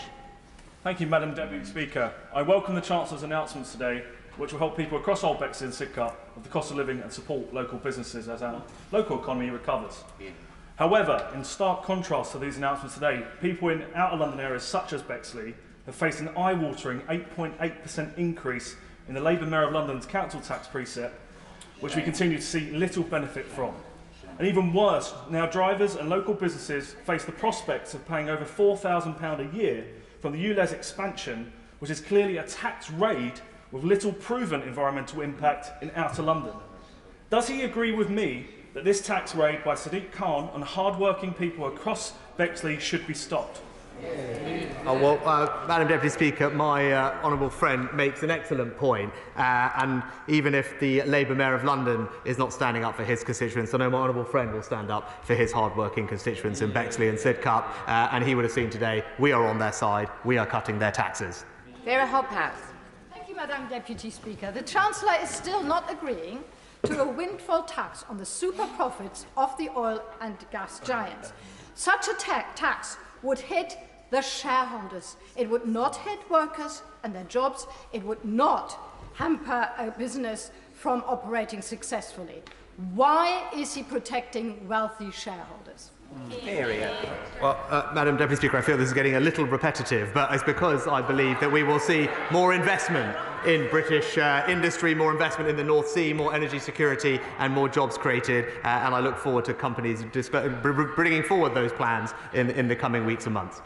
Thank you, Madam Deputy Speaker. I welcome the Chancellor's announcements today, which will help people across Old Bexley and Sidcup with the cost of living and support local businesses as our local economy recovers. However, in stark contrast to these announcements today, people in outer London areas such as Bexley have faced an eye-watering 8.8% increase in the Labour Mayor of London's council tax precept, which we continue to see little benefit from. And even worse, now drivers and local businesses face the prospects of paying over £4,000 a year from the ULEZ expansion, which is clearly a tax raid with little proven environmental impact in outer London. Does he agree with me that this tax raid by Sadiq Khan on hard-working people across Bexley should be stopped? Madam Deputy Speaker, my honourable friend makes an excellent point, and even if the Labour Mayor of London is not standing up for his constituents, I know my honourable friend will stand up for his hard-working constituents in Bexley and Sidcup, and he would have seen today we are on their side, we are cutting their taxes. Vera Hobhouse. Thank you, Madam Deputy Speaker. The Chancellor is still not agreeing to a windfall tax on the super profits of the oil and gas giants. Such a tax would hit the shareholders. It would not hit workers and their jobs. It would not hamper a business from operating successfully. Why is he protecting wealthy shareholders? Well, Madam Deputy Speaker, I feel this is getting a little repetitive, but it's because I believe that we will see more investment in British industry, more investment in the North Sea, more energy security and more jobs created, and I look forward to companies bringing forward those plans in the coming weeks and months.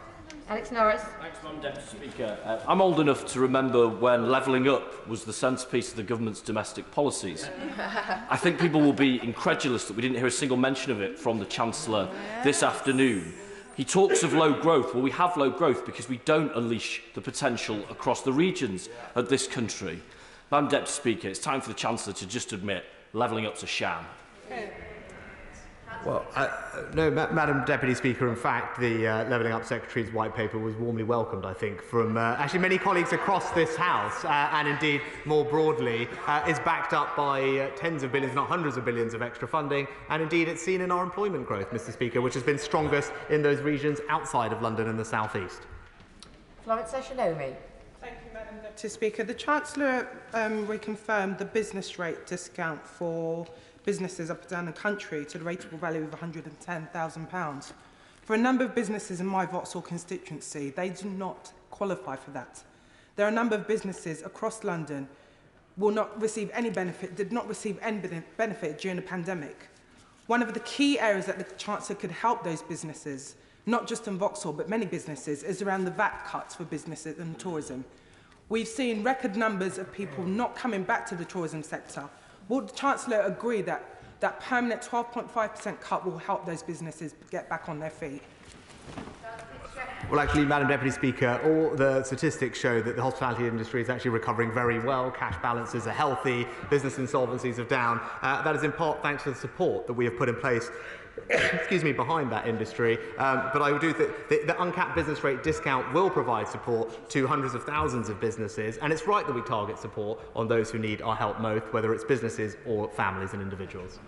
Alex Norris. Thanks, Madam Deputy Speaker. I'm old enough to remember when levelling up was the centrepiece of the government's domestic policies. I think people will be incredulous that we didn't hear a single mention of it from the Chancellor this afternoon. He talks of low growth. Well, we have low growth because we don't unleash the potential across the regions of this country. Madam Deputy Speaker, it's time for the Chancellor to just admit levelling up's a sham. Well, no, Madam Deputy Speaker, in fact, the Levelling Up Secretary's white paper was warmly welcomed, I think, from actually many colleagues across this House, and indeed more broadly, is backed up by tens of billions, not hundreds of billions of extra funding, and indeed it's seen in our employment growth, Mr. Speaker, which has been strongest in those regions outside of London and the South East. Florence Eshalomi. Thank you, Madam Deputy Speaker. The Chancellor reconfirmed the business rate discount for businesses up and down the country to the rateable value of £110,000. For a number of businesses in my Vauxhall constituency, they do not qualify for that. There are a number of businesses across London will not receive any benefit, did not receive any benefit during the pandemic. One of the key areas that the Chancellor could help those businesses, not just in Vauxhall, but many businesses, is around the VAT cuts for businesses and tourism. We've seen record numbers of people not coming back to the tourism sector. Will the Chancellor agree that that permanent 12.5% cut will help those businesses get back on their feet? Well, actually, Madam Deputy Speaker, all the statistics show that the hospitality industry is actually recovering very well. Cash balances are healthy, business insolvencies are down. That is in part thanks to the support that we have put in place excuse me, behind that industry. But I do think the uncapped business rate discount will provide support to hundreds of thousands of businesses, and it's right that we target support on those who need our help most, whether it's businesses or families and individuals.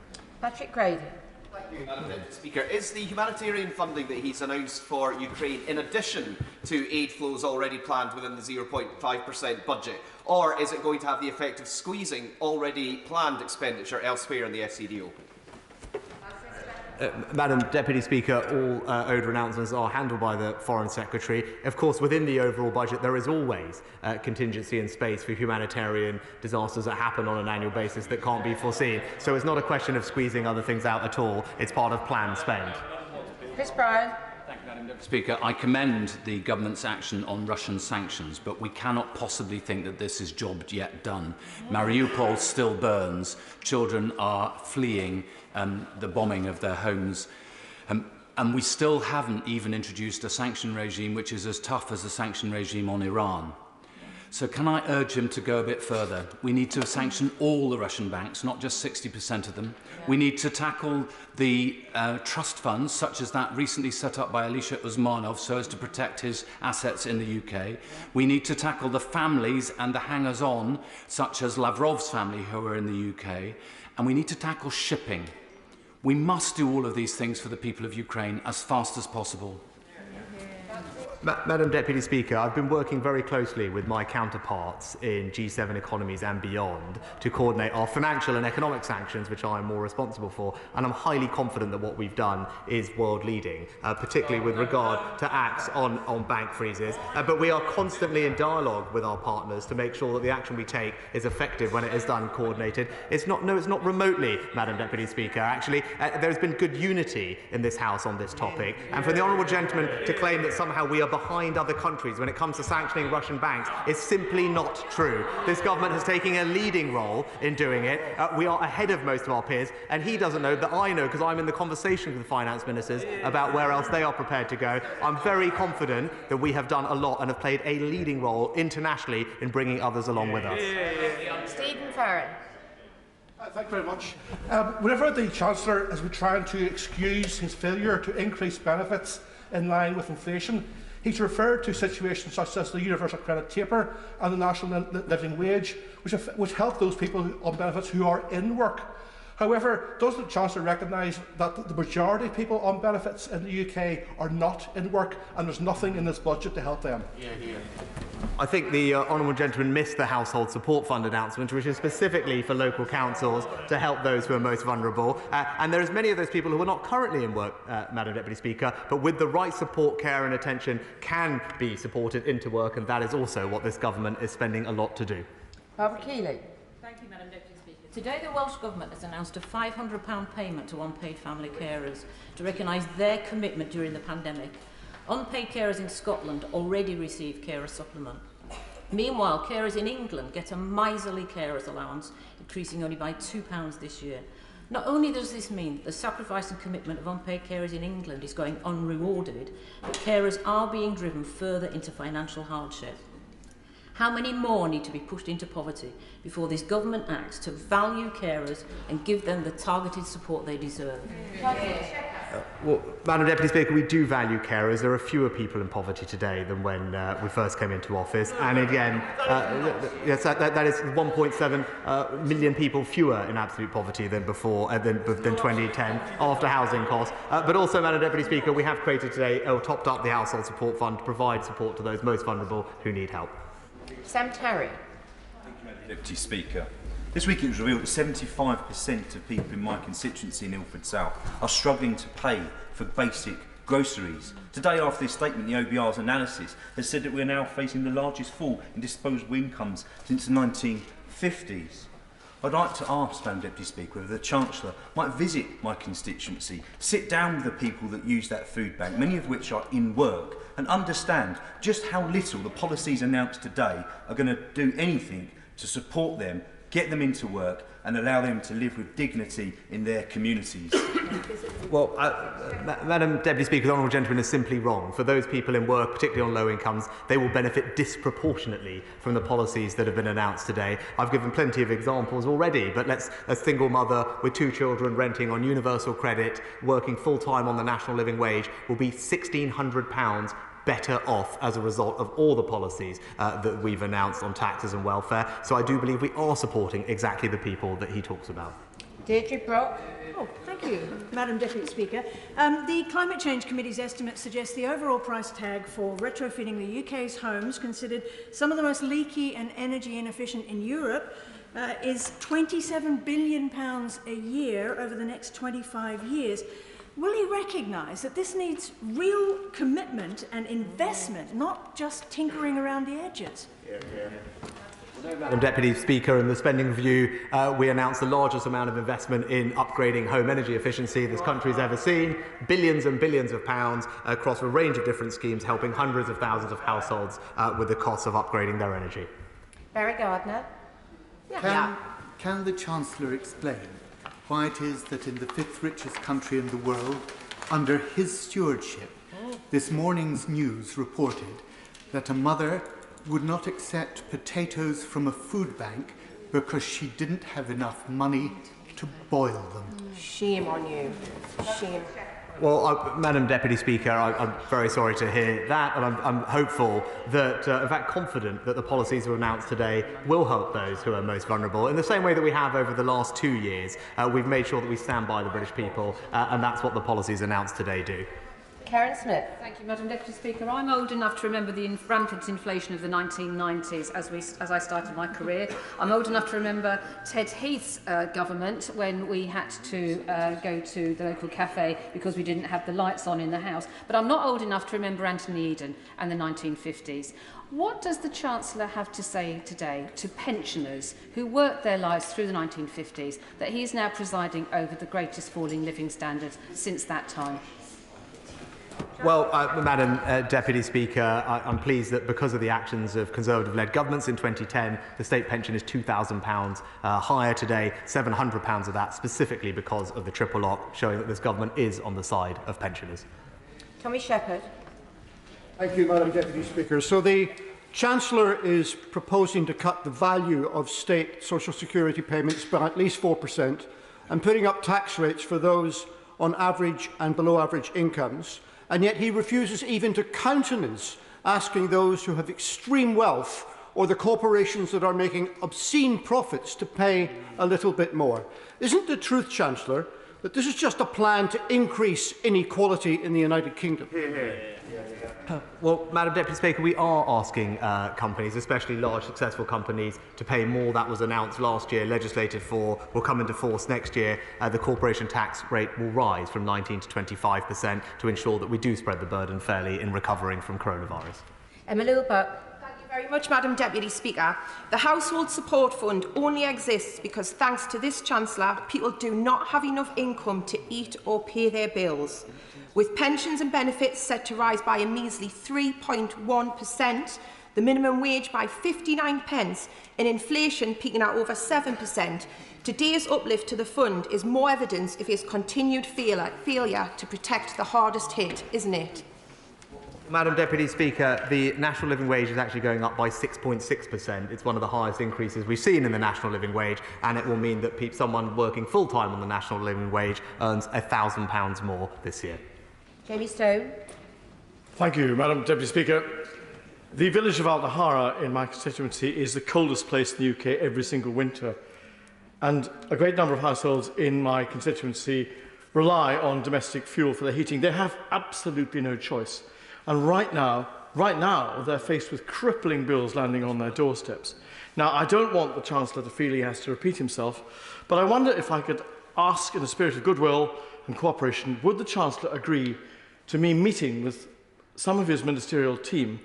Patrick Grady. Madam Deputy Speaker, is the humanitarian funding that he's announced for Ukraine in addition to aid flows already planned within the 0.5% budget, or is it going to have the effect of squeezing already planned expenditure elsewhere in the FCDO? Madam Deputy Speaker, all ODA announcements are handled by the Foreign Secretary. Of course, within the overall budget, there is always contingency and space for humanitarian disasters that happen on an annual basis that can't be foreseen. So it's not a question of squeezing other things out at all. It's part of planned spend. Chris Bryan. Thank you, Madam Deputy Speaker. I commend the government's action on Russian sanctions, but we cannot possibly think that this is job yet done. Mariupol still burns. Children are fleeing the bombing of their homes. And we still haven't even introduced a sanction regime which is as tough as the sanction regime on Iran. So can I urge him to go a bit further? We need to sanction all the Russian banks, not just 60% of them. We need to tackle the trust funds, such as that recently set up by Alisher Usmanov, so as to protect his assets in the UK. We need to tackle the families and the hangers-on, such as Lavrov's family, who are in the UK. And we need to tackle shipping. We must do all of these things for the people of Ukraine as fast as possible. Madam Deputy Speaker, I've been working very closely with my counterparts in G7 economies and beyond to coordinate our financial and economic sanctions, which I am more responsible for, and I'm highly confident that what we've done is world-leading, particularly with regard to acts on bank freezes. But we are constantly in dialogue with our partners to make sure that the action we take is effective when it is done coordinated. It's not remotely, Madam Deputy Speaker. Actually, there's been good unity in this House on this topic, and for the honourable gentleman to claim that somehow we are behind other countries when it comes to sanctioning Russian banks is simply not true. This government has taken a leading role in doing it. We are ahead of most of our peers, and he doesn't know that I know because I'm in the conversation with the finance ministers about where else they are prepared to go. I'm very confident that we have done a lot and have played a leading role internationally in bringing others along with us. Stephen Farron. Thank you very much. Whenever the Chancellor has been trying to excuse his failure to increase benefits in line with inflation, he's referred to situations such as the universal credit taper and the national living wage, which help those people on benefits who are in work. However, does the Chancellor recognise that the majority of people on benefits in the UK are not in work, and there's nothing in this budget to help them? I think the honourable gentleman missed the Household Support Fund announcement, which is specifically for local councils to help those who are most vulnerable. And there are many of those people who are not currently in work, Madam Deputy Speaker, but with the right support, care and attention can be supported into work, and that is also what this government is spending a lot to do. Barbara Keeley. Thank you, Madam Deputy Speaker. Today the Welsh Government has announced a £500 payment to unpaid family carers to recognise their commitment during the pandemic. Unpaid carers in Scotland already receive carer supplement. Meanwhile, carers in England get a miserly carers allowance, increasing only by £2 this year. Not only does this mean that the sacrifice and commitment of unpaid carers in England is going unrewarded, but carers are being driven further into financial hardship. How many more need to be pushed into poverty before this government acts to value carers and give them the targeted support they deserve? Well, Madam Deputy Speaker, we do value carers. There are fewer people in poverty today than when we first came into office. And again, yes, that is 1.7 million people fewer in absolute poverty than before, than 2010, after housing costs. But also, Madam Deputy Speaker, we have created today, or topped up the Household Support Fund to provide support to those most vulnerable who need help. Sam Terry. Thank you, Madam Deputy Speaker. This week it was revealed that 75% of people in my constituency in Ilford South are struggling to pay for basic groceries. Today, after this statement, the OBR's analysis has said that we're now facing the largest fall in disposable incomes since the 1950s. I'd like to ask, Madam Deputy Speaker, whether the Chancellor might visit my constituency, sit down with the people that use that food bank, many of which are in work, and understand just how little the policies announced today are going to do anything to support them, get them into work and allow them to live with dignity in their communities. Well, Madam Deputy Speaker, the honourable gentleman is simply wrong. For those people in work, particularly on low incomes, they will benefit disproportionately from the policies that have been announced today. I've given plenty of examples already, but a single mother with 2 children renting on universal credit, working full-time on the national living wage, will be £1,600 better off as a result of all the policies that we've announced on taxes and welfare. So I do believe we are supporting exactly the people that he talks about. Deirdre Brock. Thank you, Madam Deputy Speaker. The Climate Change Committee's estimates suggest the overall price tag for retrofitting the UK's homes, considered some of the most leaky and energy inefficient in Europe, is £27 billion a year over the next 25 years. Will he recognise that this needs real commitment and investment, not just tinkering around the edges? Madam Deputy Speaker, in the spending review, we announced the largest amount of investment in upgrading home energy efficiency this country has ever seen. Billions and billions of pounds across a range of different schemes, helping hundreds of thousands of households with the costs of upgrading their energy. Barry Gardner. Can the Chancellor explain why it is that in the fifth richest country in the world, under his stewardship, this morning's news reported that a mother would not accept potatoes from a food bank because she didn't have enough money to boil them? Shame on you. Shame. Well, Madam Deputy Speaker, I'm very sorry to hear that, and I'm hopeful that, in fact confident, that the policies we announced today will help those who are most vulnerable. In the same way that we have over the last 2 years, we've made sure that we stand by the British people, and that's what the policies announced today do. Karen Smith. Thank you, Madam Deputy Speaker. I'm old enough to remember the rampant inflation of the 1990s as I started my career. I'm old enough to remember Ted Heath's government when we had to go to the local cafe because we didn't have the lights on in the house. But I'm not old enough to remember Anthony Eden and the 1950s. What does the Chancellor have to say today to pensioners who worked their lives through the 1950s that he is now presiding over the greatest falling living standards since that time? Well, Madam Deputy Speaker, I'm pleased that because of the actions of Conservative-led governments in 2010, the state pension is £2,000 higher today, £700 of that specifically because of the triple lock, showing that this government is on the side of pensioners. Tommy Shepherd. Thank you, Madam Deputy Speaker. So the Chancellor is proposing to cut the value of state social security payments by at least 4% and putting up tax rates for those on average and below average incomes. And yet he refuses even to countenance asking those who have extreme wealth or the corporations that are making obscene profits to pay a little bit more. Isn't the truth, Chancellor, that this is just a plan to increase inequality in the United Kingdom? Well, Madam Deputy Speaker, we are asking companies, especially large successful companies, to pay more. That was announced last year, legislated for, will come into force next year. The corporation tax rate will rise from 19% to 25% to ensure that we do spread the burden fairly in recovering from coronavirus. Emma Lilbuck. Thank you very much, Madam Deputy Speaker. The Household Support Fund only exists because, thanks to this Chancellor, people do not have enough income to eat or pay their bills. With pensions and benefits set to rise by a measly 3.1%, the minimum wage by 59 pence, and inflation peaking at over 7%, today's uplift to the fund is more evidence of his continued failure to protect the hardest hit, isn't it? Madam Deputy Speaker, the national living wage is actually going up by 6.6%. It's one of the highest increases we've seen in the national living wage, and it will mean that someone working full-time on the national living wage earns £1,000 more this year. Jamie Stone. Thank you, Madam Deputy Speaker. The village of Altahara in my constituency is the coldest place in the UK every single winter, and a great number of households in my constituency rely on domestic fuel for their heating. They have absolutely no choice, and right now they're faced with crippling bills landing on their doorsteps. Now, I don't want the Chancellor to feel he has to repeat himself, but I wonder if I could ask, in a spirit of goodwill and cooperation, would the Chancellor agree to me meeting with some of his ministerial team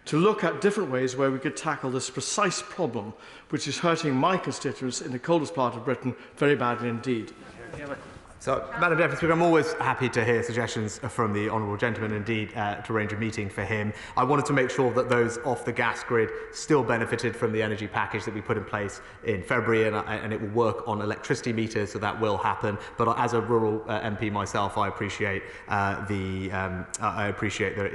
to look at different ways where we could tackle this precise problem, which is hurting my constituents in the coldest part of Britain very badly indeed. So, Madam Deputy Speaker, I'm always happy to hear suggestions from the Honourable Gentleman, indeed, to arrange a meeting for him. I wanted to make sure that those off the gas grid still benefited from the energy package that we put in place in February, and it will work on electricity meters, so that will happen. But as a rural MP myself, I appreciate the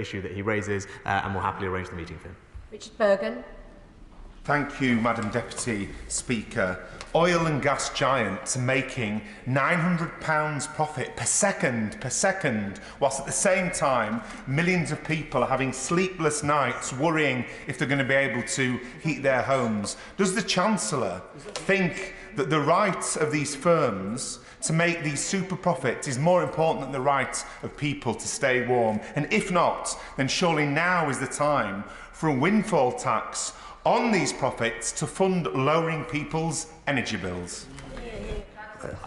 issue that he raises, and will happily arrange the meeting for him. Richard Bergen. Thank you, Madam Deputy Speaker. Oil and gas giants are making £900 profit per second, whilst at the same time millions of people are having sleepless nights worrying if they're going to be able to heat their homes. Does the Chancellor think that the right of these firms to make these super profits is more important than the right of people to stay warm? And if not, then surely now is the time for a windfall tax on these profits to fund lowering people's energy bills.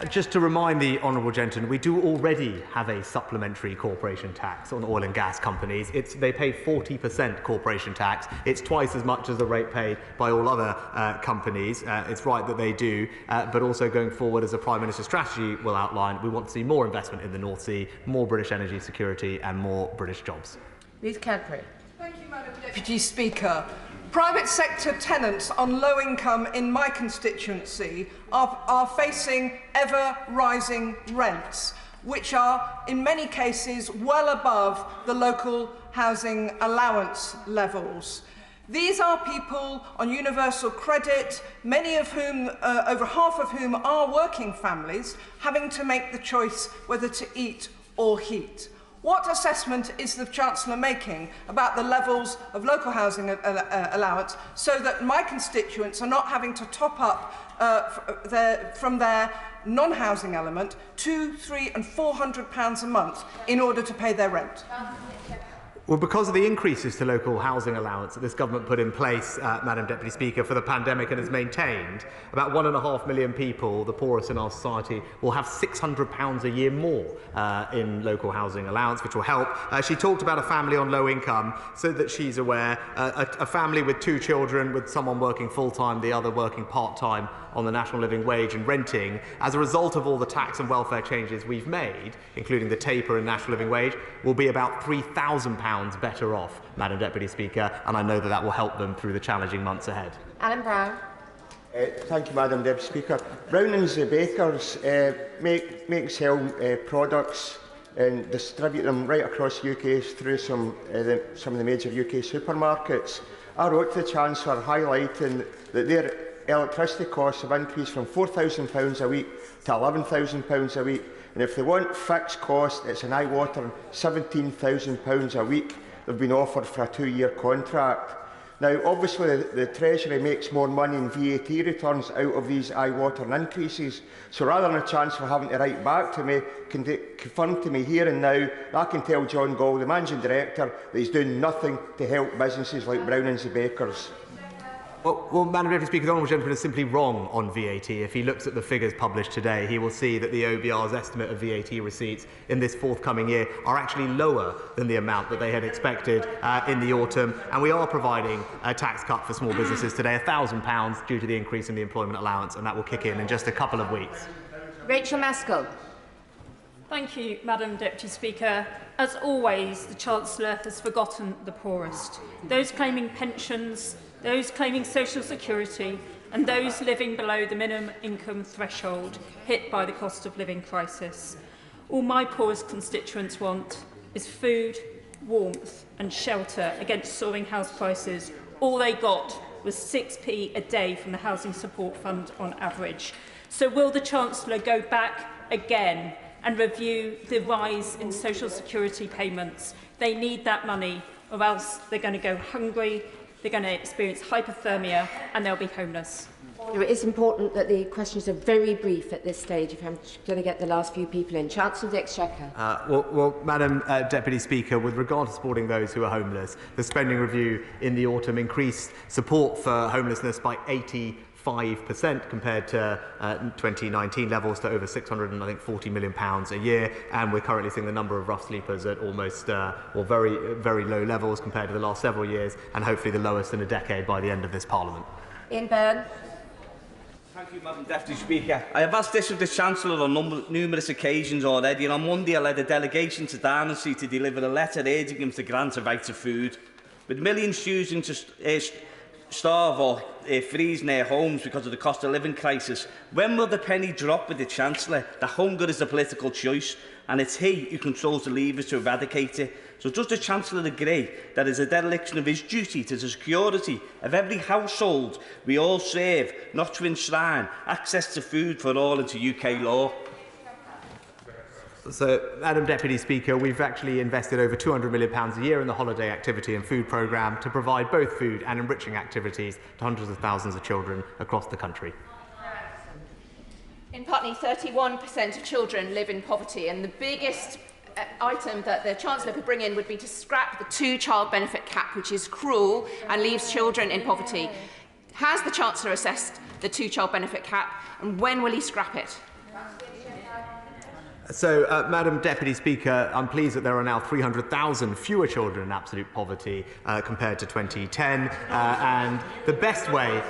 Just to remind the honourable gentleman, we do already have a supplementary corporation tax on oil and gas companies. They pay 40% corporation tax. It's twice as much as the rate paid by all other companies. It's right that they do, but also going forward, as the Prime Minister's strategy will outline, we want to see more investment in the North Sea, more British energy security and more British jobs. Ruth Cadbury. Thank you, Madam Deputy Speaker. Private sector tenants on low income in my constituency are facing ever-rising rents, which are, in many cases, well above the local housing allowance levels. These are people on universal credit, many of whom, over half of whom are working families, having to make the choice whether to eat or heat. What assessment is the Chancellor making about the levels of local housing allowance so that my constituents are not having to top up from their non-housing element £200, £300 and £400 a month in order to pay their rent? Well, because of the increases to local housing allowance that this government put in place, Madam Deputy Speaker, for the pandemic and has maintained, about 1.5 million people, the poorest in our society, will have £600 a year more in local housing allowance, which will help. She talked about a family on low income, so that she's aware, a family with 2 children, with someone working full-time, the other working part-time on the national living wage and renting. As a result of all the tax and welfare changes we've made, including the taper and national living wage, will be about £3,000 better off, Madam Deputy Speaker, and I know that that will help them through the challenging months ahead. Alan Brown. Thank you, Madam Deputy Speaker. Brownings the bakers make sell products and distribute them right across the UK through some of the major UK supermarkets. I wrote to the Chancellor highlighting that their electricity costs have increased from £4,000 a week to £11,000 a week, and if they want fixed cost, it's an eye-watering £17,000 a week they've been offered for a 2-year contract. Now, obviously, the Treasury makes more money in VAT returns out of these eye-watering increases, so rather than a Chancellor having to write back to me, confirm to me here and now, I can tell John Gall, the Managing Director, that he's doing nothing to help businesses like Brownings the bakers. Well, Madam Deputy Speaker, the honourable gentleman is simply wrong on VAT. If he looks at the figures published today, he will see that the OBR's estimate of VAT receipts in this forthcoming year are actually lower than the amount that they had expected in the autumn. And we are providing a tax cut for small businesses today, £1,000 due to the increase in the employment allowance, and that will kick in just a couple of weeks. Rachel Maskell. Thank you, Madam Deputy Speaker. As always, the Chancellor has forgotten the poorest, those claiming pensions, those claiming social security and those living below the minimum income threshold hit by the cost of living crisis. All my poorest constituents want is food, warmth and shelter against soaring house prices. All they got was 6p a day from the Housing Support Fund on average. So will the Chancellor go back again and review the rise in social security payments? They need that money, or else they're going to go hungry, they're going to experience hypothermia and they'll be homeless. It is important that the questions are very brief at this stage if I'm going to get the last few people in. Chancellor of the Exchequer. Well, Madam Deputy Speaker, with regard to supporting those who are homeless, the spending review in the autumn increased support for homelessness by 85% compared to 2019 levels to over £640 million a year, and we're currently seeing the number of rough sleepers at almost very, very low levels compared to the last several years, and hopefully the lowest in a decade by the end of this Parliament. Ian Byrne. Thank you, Madam Deputy Speaker. I have asked this of the Chancellor on numerous occasions already, and on Monday I led a delegation to Darnasea to deliver a letter urging him to grant a right to food. With millions choosing to starve or freeze in their homes because of the cost of living crisis. When will the penny drop with the Chancellor that hunger is a political choice and it's he who controls the levers to eradicate it? So does the Chancellor agree that it is a dereliction of his duty to the security of every household we all serve not to enshrine access to food for all into UK law? So, Madam Deputy Speaker, we've actually invested over £200 million a year in the Holiday Activity and Food Programme to provide both food and enriching activities to hundreds of thousands of children across the country. In Putney, 31% of children live in poverty, and the biggest item that the Chancellor could bring in would be to scrap the two-child benefit cap, which is cruel and leaves children in poverty. Has the Chancellor assessed the two-child benefit cap, and when will he scrap it? So, Madam Deputy Speaker, I'm pleased that there are now 300,000 fewer children in absolute poverty compared to 2010. And the best way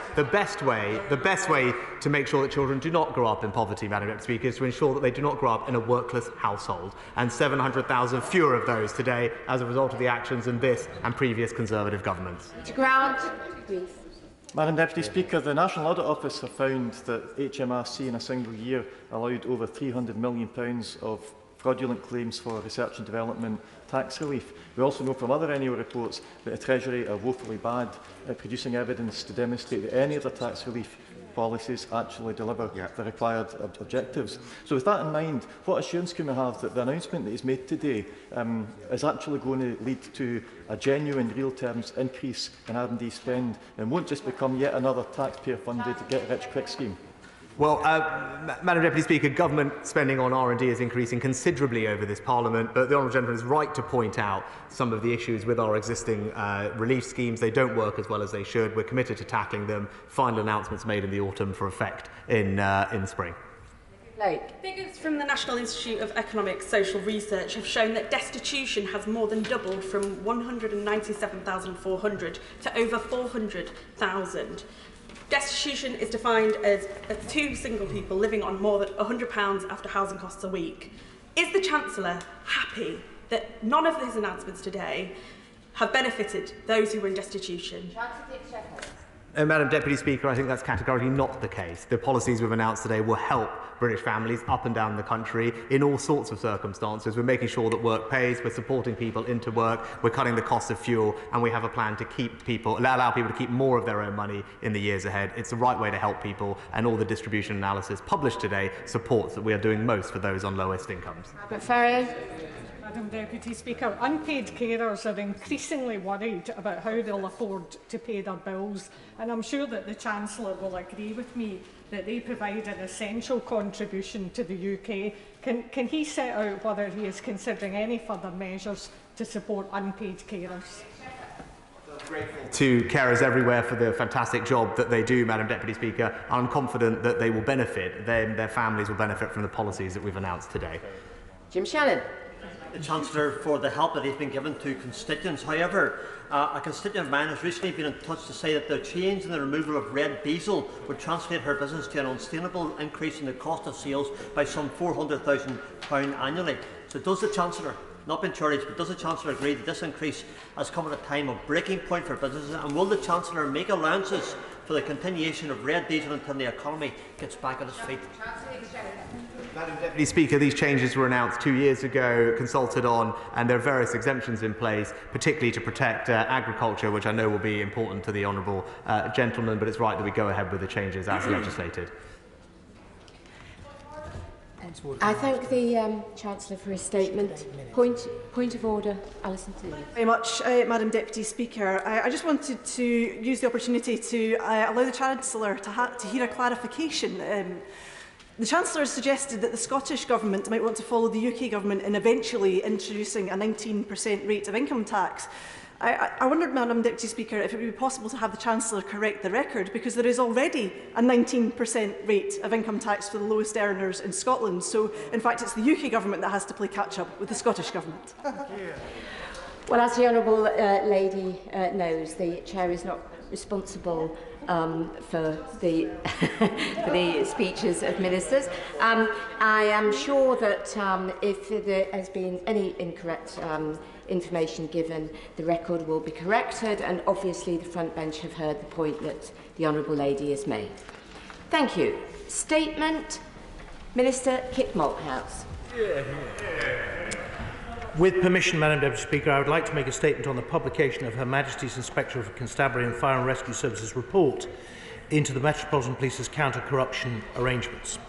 to make sure that children do not grow up in poverty, Madam Deputy Speaker, is to ensure that they do not grow up in a workless household. And 700,000 fewer of those today as a result of the actions in this and previous Conservative governments. To ground, please. Madam Deputy Speaker, the National Audit Office have found that HMRC in a single year allowed over £300 million of fraudulent claims for research and development tax relief. We also know from other annual reports that the Treasury are woefully bad at producing evidence to demonstrate that any of the tax relief policies actually deliver the required objectives. So with that in mind, what assurance can we have that the announcement that is made today is actually going to lead to a genuine, real terms increase in R&D spend and won't just become yet another taxpayer-funded get-rich-quick scheme? Well, Madam Deputy Speaker, government spending on R&D is increasing considerably over this Parliament, but the Honourable Gentleman is right to point out some of the issues with our existing relief schemes. They don't work as well as they should. We're committed to tackling them. Final announcements made in the autumn for effect in spring. Figures from the National Institute of Economic Social Research have shown that destitution has more than doubled from 197,400 to over 400,000. Destitution is defined as two single people living on more than £100 after housing costs a week. Is the Chancellor happy that none of his announcements today have benefited those who were in destitution? Madam Deputy Speaker, I think that's categorically not the case. The policies we've announced today will help British families up and down the country in all sorts of circumstances. We're making sure that work pays, we're supporting people into work, we're cutting the cost of fuel, and we have a plan to allow people to keep more of their own money in the years ahead. It's the right way to help people, and all the distribution analysis published today supports that we are doing most for those on lowest incomes. Madam Deputy Speaker, unpaid carers are increasingly worried about how they'll afford to pay their bills, and I'm sure that the Chancellor will agree with me that they provide an essential contribution to the UK. Can he set out whether he is considering any further measures to support unpaid carers? To carers everywhere for the fantastic job that they do, Madam Deputy Speaker. I'm confident that they will benefit, their families will benefit from the policies that we've announced today. Jim Shannon. The Chancellor for the help that he's been given to constituents. However, a constituent of mine has recently been in touch to say that the change in the removal of red diesel would translate her business to an unsustainable increase in the cost of sales by some £400,000 annually. So does the Chancellor, not been challenged, but does the Chancellor agree that this increase has come at a time of breaking point for businesses, and will the Chancellor make allowances for the continuation of red diesel until the economy gets back on its feet? Madam Deputy Speaker, these changes were announced 2 years ago, consulted on, and there are various exemptions in place, particularly to protect agriculture, which I know will be important to the honourable gentleman, but it's right that we go ahead with the changes as legislated. I thank the Chancellor for his statement. Point of order, Alison Tooley. Very much, Madam Deputy Speaker. I just wanted to use the opportunity to allow the Chancellor to hear a clarification. The Chancellor has suggested that the Scottish Government might want to follow the UK Government in eventually introducing a 19% rate of income tax. I wondered, Madam Deputy Speaker, if it would be possible to have the Chancellor correct the record, because there is already a 19% rate of income tax for the lowest earners in Scotland. So, in fact, it's the UK Government that has to play catch-up with the Scottish Government. Well, as the Honourable Lady knows, the Chair is not responsible for the speeches of ministers. I am sure that if there has been any incorrect information given, the record will be corrected, and obviously the front bench have heard the point that the Honourable Lady has made. Thank you. Statement, Minister Kit Malthouse. With permission, Madam Deputy Speaker, I would like to make a statement on the publication of Her Majesty's Inspector of Constabulary and Fire and Rescue Services report into the Metropolitan Police's counter-corruption arrangements.